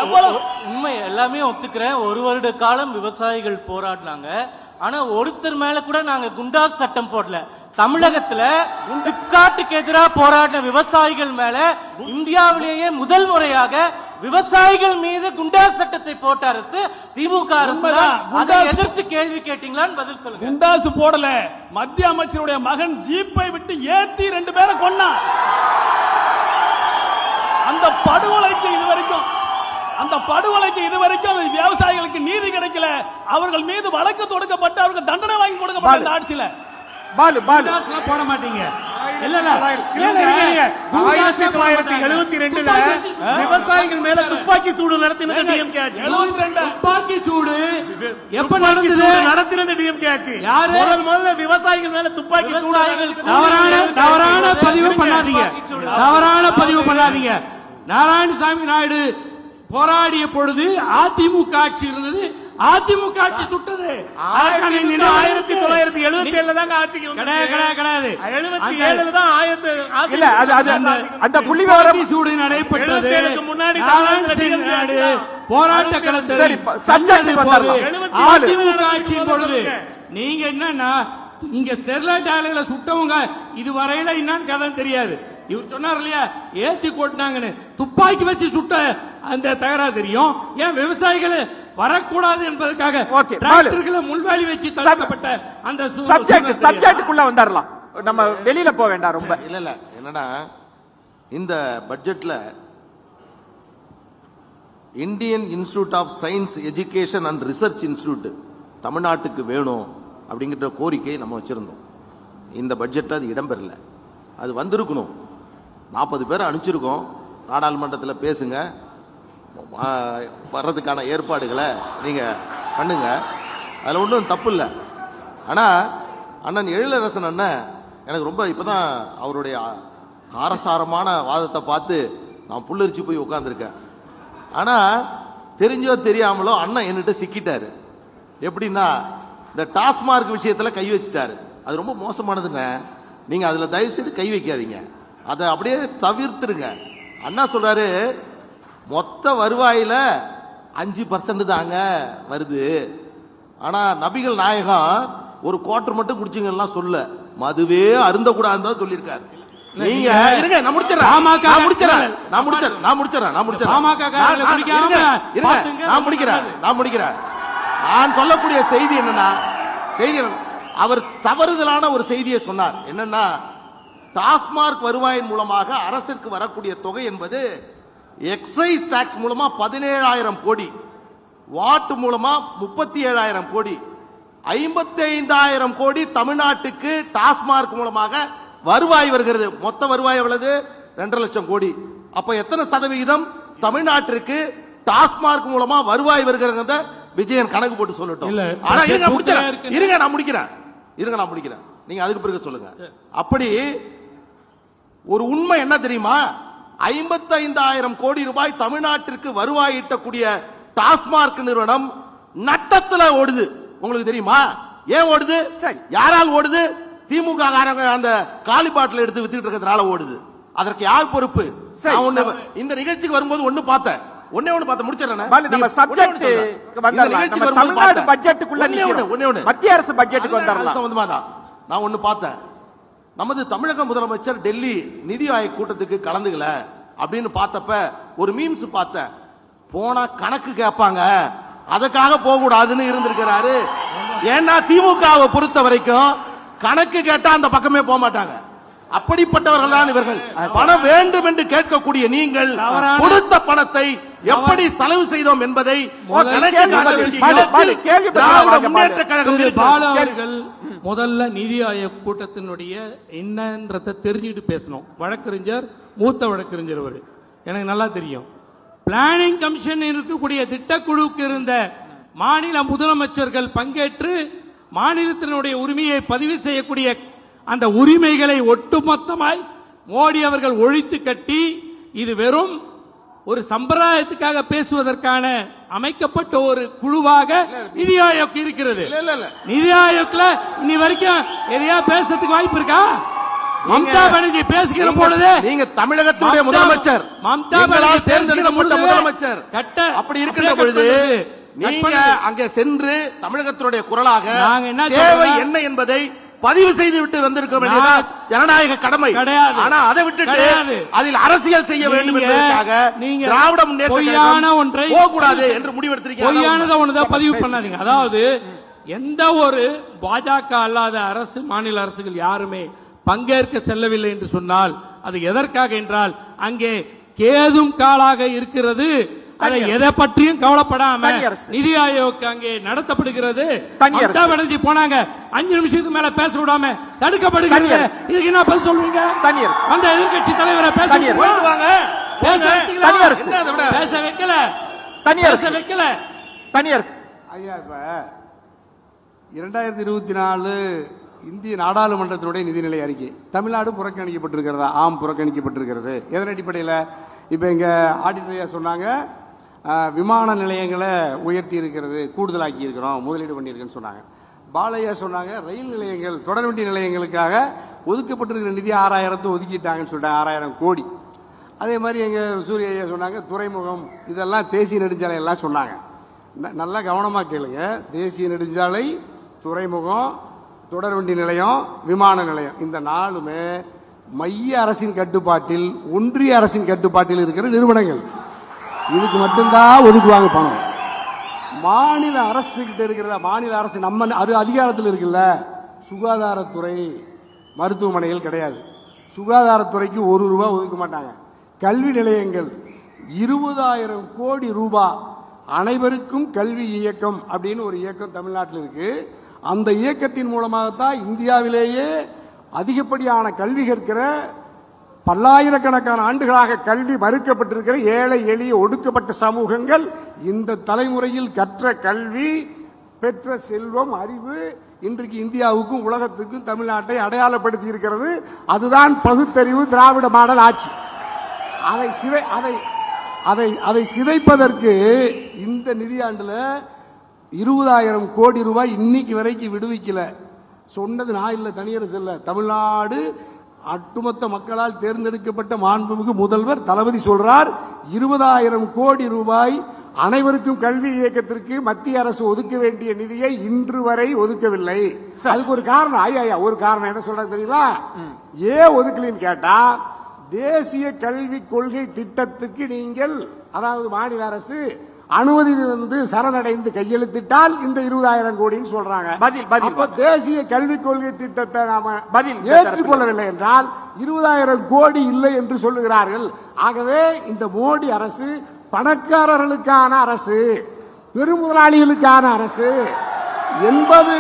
எவ்வளவு உண்மை எல்லாமே ஒத்துக்கிறேன். 1 வருட காலம் விவசாயிகள் போராடினாங்க. ஆனா ஒருத்தர் மேல கூட நாங்க குண்டாஸ் சட்டம் போடல. தமிழகத்துல சிப்காட்டுக்கு எதிராக போராடின விவசாயிகள் மேல இந்தியாவிலேயே முதல் முறையாக விவசாயிகள் மீது குண்டாஸ் சட்டத்தை போட்ட அரசு திமுக அரசு. அதை எதிர்த்து கேள்வி கேட்டீங்களான்னு பதில் சொல்லுங்க. குண்டாசு போடல, மத்திய அமைச்சருடைய மகன் ஜீப்பை விட்டு ஏத்தி 2 பேரை கொன்னான். அந்த படுகொலைக்கு இதுவரைக்கும் விவசாயிகளுக்கு நீதி கிடைக்கல. அவர்கள் மீது வழக்கு தொடுக்கப்பட்டு அவர்கள் தண்டனை வாங்கி கொடுக்கப்பட்ட இந்த ஆட்சியில போட மாட்டீங்க. 1972 விவசாயிகள் மேல துப்பாக்கி சூடு நடத்தினது டிஎம்கே ஆட்சி. துப்பாக்கி சூடு எப்ப நடந்தது? நடத்தினது டிஎம்கே ஆட்சி. முதல்ல விவசாயிகள் மேல துப்பாக்கி சூடு. தவறான பதிவு பண்ணாதீங்க. நாராயணசாமி நாயுடு போராடிய பொழுது அதிமுக ஆட்சி இருந்தது. அதிமுக ஆட்சி சுட்டது. 1977 தாங்க ஆட்சிக்கு கிடையாது. 77 தான் அந்த புள்ளிவிவரம் சூடு நடைபெற்றது. முன்னாடி போராட்ட களத்தில் அதிமுக ஆட்சியின் பொழுது நீங்க என்னன்னா இங்க ஸ்டெர்லைட் ஆலைகளை சுட்டவங்க இதுவரையில என்னன்னு கதை தெரியாது. இவர் சொன்னார் இல்லையா, ஏத்தி கொட்டினாங்கன்னு. துப்பாக்கி வச்சு சுட்ட அந்த தகராறு தெரியும். ஏன் விவசாயிகள் வரக்கூடாது என்பதற்காக டிராக்டர்களை முள்வேலி வச்சு தடுக்கப்பட்ட அந்த சப்ஜெக்டுக்குள்ள வந்துடலாம். நம்ம வெளியில போக வேண்டாம் ரொம்ப. இல்ல என்னன்னா இந்த பட்ஜெட்ல Indian institute of science education and research institute தமிழ்நாட்டுக்கு வேணும் அப்படிங்கிற கோரிக்கை நம்ம வச்சிருந்தோம். இந்த பட்ஜெட்ல அது இடம்பெறல. அது வந்திருக்கணும். 40 பேர் அனுப்பிச்சிருக்கோம். நாடாளுமன்றத்தில் பேசுங்க, வர்றதுக்கான ஏற்பாடுகளை நீங்க பண்ணுங்க. அதில் ஒன்றும் தப்பு இல்லை. ஆனால் அண்ணன் எழிலரசன் அண்ணன் எனக்கு ரொம்ப இப்பதான் அவருடைய காரசாரமான வாதத்தை பார்த்து நான் புல்லரிச்சு போய் உட்கார்ந்துருக்கேன். ஆனால் தெரிஞ்சோ தெரியாமலோ அண்ணன் என்னிட்ட சிக்கிட்டாரு. எப்படின்னா இந்த டாஸ்மார்க் விஷயத்தில் கை வச்சுட்டாரு. அது ரொம்ப மோசமானதுங்க. நீங்க அதுல தயவு செய்து கை வைக்காதீங்க. அதை அப்படியே தவிர்த்துருங்க. அண்ணா சொல்றாரு மொத்த வருவாயில 5% தாங்க வருது. ஆனா நபிகள் நாயகம் ஒரு குவார்டர் மட்டும் குடிச்சிங்கன்னா சொல்ல, மதுவே அருந்த கூடாதுன்னு சொல்லியிருக்காரு. நீங்க இருங்க, நான் முடிக்கிறேன். நான் சொல்லக்கூடிய செய்தி என்னன்னா, அவர் தவறுதலான ஒரு செய்தியை சொன்னார். என்னன்னா டாஸ்மார்க் வருவாயின் மூலமாக அரசுக்கு வரக்கூடிய தொகை என்பது எக்ஸைஸ் டாக்ஸ் மூலமா 17,000 கோடி, வாட் மூலமா 37,000 கோடி, 55,000 கோடி தமிழ்நாட்டுக்கு டாஸ்மார்க் மூலமாக வருவாய் வருகிறது. மொத்த வருவாய் எவ்வளவு? 2 லட்சம் கோடி. அப்ப எத்தனை சதவிகிதம் தமிழ்நாட்டிற்கு டாஸ்மார்க் மூலமா வருவாய் வருகிறத விஜயன் கணக்கு போட்டு சொல்லட்டும். இருங்க நான் முடிக்கிறேன். நீங்க அதுக்கு பிறகு சொல்லுங்க. அப்படி ஒரு உண்மை என்ன தெரியுமா? 55,000 கோடி ரூபாய் தமிழ்நாட்டிற்கு வருவாய் ஈட்டக்கூடிய டாஸ்மார்க் நிறுவனம் நட்டத்துல ஓடுது. உங்களுக்கு தெரியுமா ஏன் ஓடுது? யாரால் ஓடுது? திமுக அந்த காலி பாட்டில் எடுத்து வித்துட்டு இருக்கிறதுனால ஓடுது. அதற்கு யார் பொறுப்பு? இந்த நிகழ்ச்சிக்கு வரும்போது ஒண்ணு பார்த்தேன், மத்திய அரசு பட்ஜெட்டுக்கு நான் ஒண்ணு பார்த்தேன். நமது தமிழக முதலமைச்சர் டெல்லி நிதி ஆயோக் கூட்டத்துக்கு கலந்துக்கல அப்படின்னு பார்த்தப்ப ஒரு மீம்ஸ் பார்த்தேன். போனா கணக்கு கேட்பாங்க, அதுக்காக போக கூடாதுன்னு இருந்திருக்கிறாரு. ஏன்னா திமுகவை பொறுத்த வரைக்கும் கணக்கு கேட்டா அந்த பக்கமே போக மாட்டாங்க. அப்படிப்பட்டவர்கள் தான் இவர்கள். பணம் வேண்டும் என்று கேட்கக்கூடிய நீங்கள் கொடுத்த பணத்தை எப்படி செலவு செய்தோம் என்பதை முதல்ல நிதி ஆயோக் கூட்டத்தினுடைய என்னன்றத தெரிஞ்சுட்டு பேசணும். வழக்கறிஞர், மூத்த வழக்கறிஞர் அவரு, எனக்கு நல்லா தெரியும். பிளானிங் கமிஷன் இருக்கக்கூடிய திட்டக்குழுவுக்கு இருந்த மாநில முதலமைச்சர்கள் பங்கேற்று மாநிலத்தினுடைய உரிமையை பதிவு செய்யக்கூடிய அந்த உரிமைகளை ஒட்டுமொத்தமாய் மோடி அவர்கள் ஒழித்து கட்டி, இது வெறும் ஒரு சம்பிரதாயத்துக்காக பேசுவதற்கான அமைக்கப்பட்ட ஒரு குழுவாக நிதி ஆயோக் இருக்கிறது. நிதி ஆயோக்ல இன்னி வரைக்கும் எதையா பேசுறதுக்கு வாய்ப்பு இருக்கா? மம்தா பானர்ஜி பேசுகிற பொழுது நீங்க தமிழகத்துடைய முதலமைச்சர், மம்தா பானர்ஜி பேசுகிற பொழுது முதலமைச்சர் அப்படி இருக்கிற பொழுது நீங்க அங்கே சென்று தமிழகத்தினுடைய குரலாக தேவை என்ன என்பதை பதிவு செய்து விட்டு வந்திருக்க வேண்டியது ஜனநாயக கடமை கிடையாது. ஆனா அதை விட்டுட்டு அதில் அரசியல் செய்ய வேண்டும் என்பதற்காக திராவிட முன்னேற்ற ஒன்றை போகக்கூடாது என்று முடிவெடுத்திருக்கீங்க. பொய்யானதை ஒன்றுதான் பதிவு பண்ணாதீங்க. அதாவது எந்த ஒரு பாஜக அல்லாத அரசு, மாநில அரசுகள் யாருமே பங்கேற்க செல்லவில்லை என்று சொன்னால் அது எதற்காக என்றால் அங்கே கேதும் காலாக இருக்கிறது. அதை எதை பற்றியும் கவலைப்படாம நிதி ஆயோக் அங்கே நடத்தப்படுகிறது. மம்தா பானர்ஜி போனாங்க, 5 நிமிஷத்துக்கு மேல பேச விடாம தடுக்கப்படுகிறது. இதுக்கு என்ன பதில் சொல்லுவீங்க? அந்த எதிர்கட்சி தலைவரை பேச வைக்கல. ஐயா, இப்ப 2024 இந்திய நாடாளுமன்றத்தினுடைய நிதிநிலை அறிக்கை தமிழ்நாடு புறக்கணிக்கப்பட்டிருக்கிறதா? ஆம், புறக்கணிக்கப்பட்டிருக்கிறது. எதன் அடிப்படையில்? இப்போ இங்கே ஆடிட்டரையா சொன்னாங்க, விமான நிலையங்களை உயர்த்தி இருக்கிறது, கூடுதலாக்கி இருக்கிறோம், முதலீடு பண்ணியிருக்குன்னு சொன்னாங்க. பாலையா சொன்னாங்க, ரயில் நிலையங்கள், தொடர்வண்டி நிலையங்களுக்காக ஒதுக்கப்பட்டிருக்கிற நிதி 6000 ஒதுக்கிட்டாங்கன்னு சொல்லிட்டாங்க, 6000 கோடி. அதே மாதிரி எங்கள் சூரிய ஐயா சொன்னாங்க, துறைமுகம், இதெல்லாம் தேசிய நெடுஞ்சாலை எல்லாம் சொன்னாங்க. நல்லா கவனமாக கேளுங்க. தேசிய நெடுஞ்சாலை, துறைமுகம், தொடர்வண்டி நிலையம், விமான நிலையம், இந்த 4மே மைய அரசின் கட்டுப்பாட்டில், ஒன்றிய அரசின் கட்டுப்பாட்டில் இருக்கிற நிறுவனங்கள். இதுக்கு மட்டும்தான் ஒதுக்குவாங்க பணம். மாநில அரசு கிட்ட இருக்கிற, மாநில அரசு நம்ம அதிகாரத்தில் இருக்குல்ல, சுகாதாரத்துறை, மருத்துவமனைகள் கிடையாது. சுகாதாரத்துறைக்கு 1 ரூபா ஒதுக்க மாட்டாங்க. கல்வி நிலையங்கள் 20,000 கோடி ரூபாய். அனைவருக்கும் கல்வி இயக்கம் அப்படின்னு ஒரு இயக்கம் தமிழ்நாட்டில் இருக்கு. அந்த இயக்கத்தின் மூலமாகத்தான் இந்தியாவிலேயே அதிகப்படியான கல்வி கற்கிற, பல்லாயிரக்கணக்கான ஆண்டுகளாக கல்வி மறுக்கப்பட்டிருக்கிற ஏழை எளிய ஒடுக்கப்பட்ட சமூகங்கள் இந்த தலைமுறையில் கற்ற கல்வி, பெற்ற செல்வம், அறிவு இன்றைக்கு இந்தியாவுக்கும் உலகத்துக்கும் தமிழ்நாட்டை அடையாளப்படுத்தி இருக்கிறது. அதுதான் பகுத்தறிவு திராவிட மாடல் ஆட்சி. அதை சிதைப்பதற்கு இந்த நிதியாண்டில் 20,000 கோடி ரூபாய் இன்னைக்கு வரைக்கும் விடுவிக்கல. சொன்னது நான் இல்லை, தனியரசு இல்லை, தமிழ்நாடு ஒட்டுமொத்த மக்களால் தேர்ந்தெடுக்கப்பட்ட மாண்புமிகு முதல்வர் தளபதி சொல்றார், 20,000 கோடி ரூபாய் அனைவருக்கும் கல்வி இயக்கத்திற்கு மத்திய அரசு ஒதுக்க வேண்டிய நிதியை இன்று வரை ஒதுக்கவில்லை. அதுக்கு ஒரு காரணம், ஐயா ஒரு காரணம் என்ன சொல்றாங்க தெரியுங்களா? ஏன் ஒதுக்கலின்னு கேட்டா, தேசிய கல்வி கொள்கை திட்டத்துக்கு நீங்கள், அதாவது மாநில அரசு அனுமதி சரணடைந்து கையெழுத்திட்டால் இந்த 20,000 கோடின்னு சொல்றாங்க. தேசிய கல்விக் கொள்கை திட்டத்தை நாம ஏற்றுக்கொள்ளவில்லை என்றால் 20,000 கோடி இல்லை என்று சொல்லுகிறார்கள். ஆகவே இந்த மோடி அரசு பணக்காரர்களுக்கான அரசு, பெருமுதலாளிகளுக்கான அரசு என்பது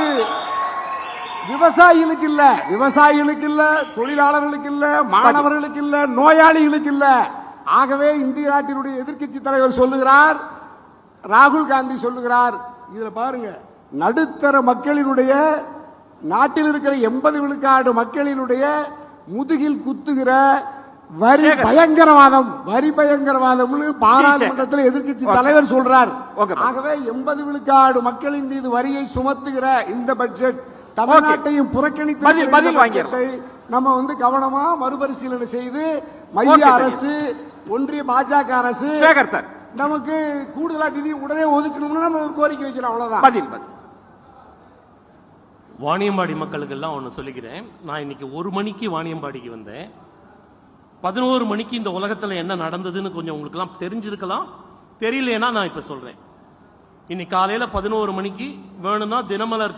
விவசாயிகளுக்கு இல்ல, விவசாயிகளுக்கு இல்ல, தொழிலாளர்களுக்கு இல்ல, மாணவர்களுக்கு இல்ல, நோயாளிகளுக்கு இல்ல. ஆகவே இந்திய நாட்டினுடைய எதிர்க்கட்சி தலைவர் சொல்லுகிறார், ராகுல் காந்தி சொல்லுகிறார், இதுல பாருங்க, நடுத்தர மக்களினுடைய, நாட்டில் இருக்கிற 80 விழுக்காடு மக்களினுடைய முதுகில் குத்துகிற வரி பயங்கரவாதம், வரி பயங்கரவாதம் பாராளுமன்றத்தில் எதிர்க்கட்சி தலைவர் சொல்றார். ஆகவே 80 விழுக்காடு மக்களின் மீது வரியை சுமத்துகிற இந்த பட்ஜெட் தமிழ்நாட்டையும் புறக்கணித்து நம்ம கவனமா மறுபரிசீலனை செய்து மைய அரசு, ஒன்றிய பாஜக அரசு நமக்கு கூடுதலா நிதி உடனே ஒதுக்கணும்னு நம்ம கோரிக்கை வைக்கிறோம். அவ்வளவுதான். வாணியம்பாடி மக்களுக்கு எல்லாம் ஒன்று சொல்லிக்கிறேன். நான் இன்னைக்கு 1 மணிக்கு வாணியம்பாடிக்கு வந்தேன். 11 மணிக்கு இந்த உலகத்தில் என்ன நடந்ததுன்னு கொஞ்சம் உங்களுக்கு எல்லாம் தெரிஞ்சிருக்கலாம். தெரியலன்னா நான் இப்ப சொல்றேன். இன்னைக்கு காலையில 11 மணிக்கு வேணும்னா தினமலர்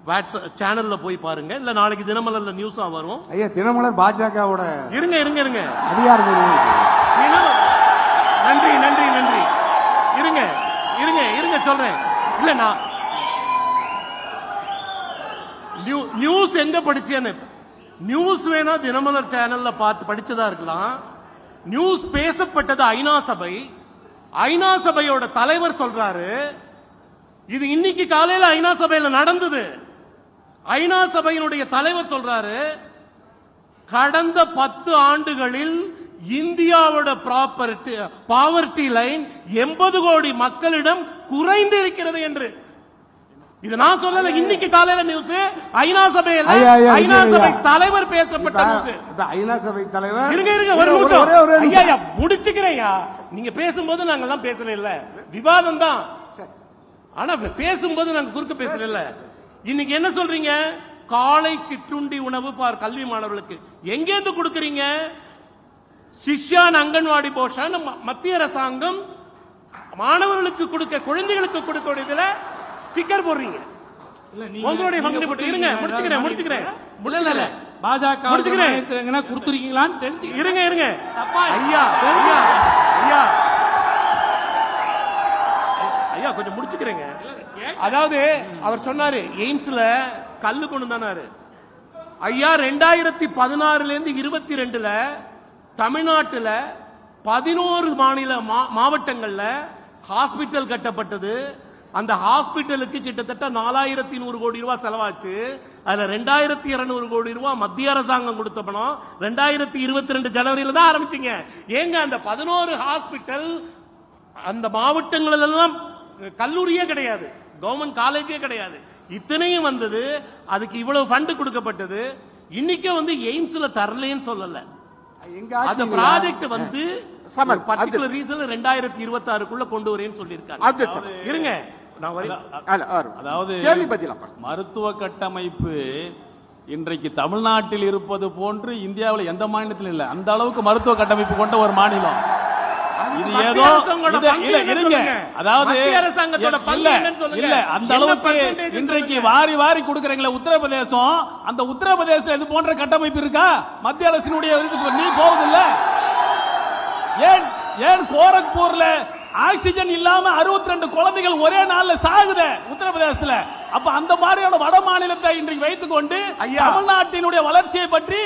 வாட்ஸ்அப் சேனல்ல போய் பாருங்க, இல்ல நாளைக்கு தினமலர்ல நியூஸா வரும். ஐயா தினமலர் பாஜகவோட இருங்க இருங்க இருங்க அதிகாரம் நன்றி நன்றி நன்றி. இருங்க இருங்க இருங்க சொல்றேன். இல்ல நான் நியூஸ் எங்க படிச்சேன்னு, நியூஸ் வேணா தினமலர் சேனல்ல பார்த்து படிச்சதா இருக்கலாம். நியூஸ் பேசப்பட்டது ஐநா சபை. ஐநா சபையோட தலைவர் சொல்றாரு, இது இன்னைக்கு காலையில ஐநா சபையில நடந்தது. ஐநா சபையினுடைய தலைவர் சொல்றாரு, கடந்த 10 ஆண்டுகளில் இந்தியாவோட பாவர்ட்டி லைன் 80 கோடி மக்களிடம் குறைந்து இருக்கிறது என்று. இது நான் சொல்லல, இன்னைக்கு காலையில நியூஸ். ஐநா சபையில் ஐநா சபை தலைவர் பேசப்பட்ட நியூஸ். ஐநா சபை தலைவர் இருங்க இருங்க ஒரு நிமிஷம் ஐயா முடிச்சுக்கிறேயா. நீங்க பேசும்போது நாங்க எல்லாம் பேசல, இல்ல விவாதம் தான். ஆனா பேசும்போது நாங்க குறுக்க பேசல. இல்ல இன்னைக்கு என்ன சொல்றீங்க, காலை சிற்றுண்டி உணவு கல்வி மாணவர்களுக்கு எங்கேருந்து கொடுக்கறீங்க? சிஷ்யான் அங்கன்வாடி போஷன் மத்திய அரசாங்கம் மாணவர்களுக்கு கொடுக்க, குழந்தைகளுக்கு கொடுக்க ஸ்டிக்கர் போடுறீங்க. உங்களுடைய பங்கு போட்டு இருங்க, முடிச்சுக்கிறேன். பாஜக கொடுத்துருக்கீங்களான்னு தெரிஞ்சு இருங்க இருங்க ஐயா ஐயா ஐயா ஐயா கொஞ்சம் முடிச்சுக்கிறேங்க. அதாவது அவர் சொன்னாரு எய்ம்ஸ்ல கல்லு கொண்டு தானாரு. ஐயா 2016 இருந்து 22 தமிழ்நாட்டுல 11 மாநில மாவட்டங்கள்ல ஹாஸ்பிட்டல் கட்டப்பட்டது. அந்த ஹாஸ்பிட்டலுக்கு கிட்டத்தட்ட 4100 கோடி ரூபாய் செலவாச்சு. அதுல 2200 கோடி ரூபாய் மத்திய அரசாங்கம் கொடுத்த பணம். 2022 ஜனவரியில தான் ஆரம்பிச்சீங்க. ஏங்க அந்த 11 ஹாஸ்பிட்டல் அந்த மாவட்டங்கள் எல்லாம் கல்லூரியே கிடையாது, கவர்மெண்ட் காலேஜே கிடையாது. இத்தனையும் வந்தது, அதுக்கு இவ்வளவு ஃபண்ட் கொடுக்கப்பட்டது. இன்னைக்கு எய்ம்ஸ்ல தரலன்னு சொல்லல, அந்த ப்ராஜெக்ட் பர்டிகுலர் ரீசன் 2026க்குள்ள கொண்டு வரேன்னு சொல்லியிருக்காங்க. இருங்க அதாவது மருத்துவ கட்டமைப்பு இன்றைக்கு தமிழ்நாட்டில் இருப்பது போன்று இந்தியாவில் எந்த மாநிலத்திலும் இல்லை. அந்த அளவுக்கு மருத்துவ கட்டமைப்பு கொண்ட ஒரு மாநிலம் இது. ஏதோ அதாவது இல்ல அந்த அளவுக்கு இன்றைக்கு வாரி வாரி கொடுக்கறீங்களா உத்தரப்பிரதேசம், அந்த உத்தரப்பிரதேசம் இது போன்ற கட்டமைப்பு இருக்கா? மத்திய அரசினுடைய நீ போகுதில்ல. ஏன் கோரக்பூர்ல ஆக்சிஜன் இல்லாம 62 குழந்தைகள் ஒரே நாள்ல சாகுது உத்தரப்பிரதேசத்துல. அப்ப அந்த மாதிரியான வட மாநிலத்தை இன்றைக்கு வைத்துக் கொண்டு தமிழ்நாட்டினுடைய வளர்ச்சியை பற்றி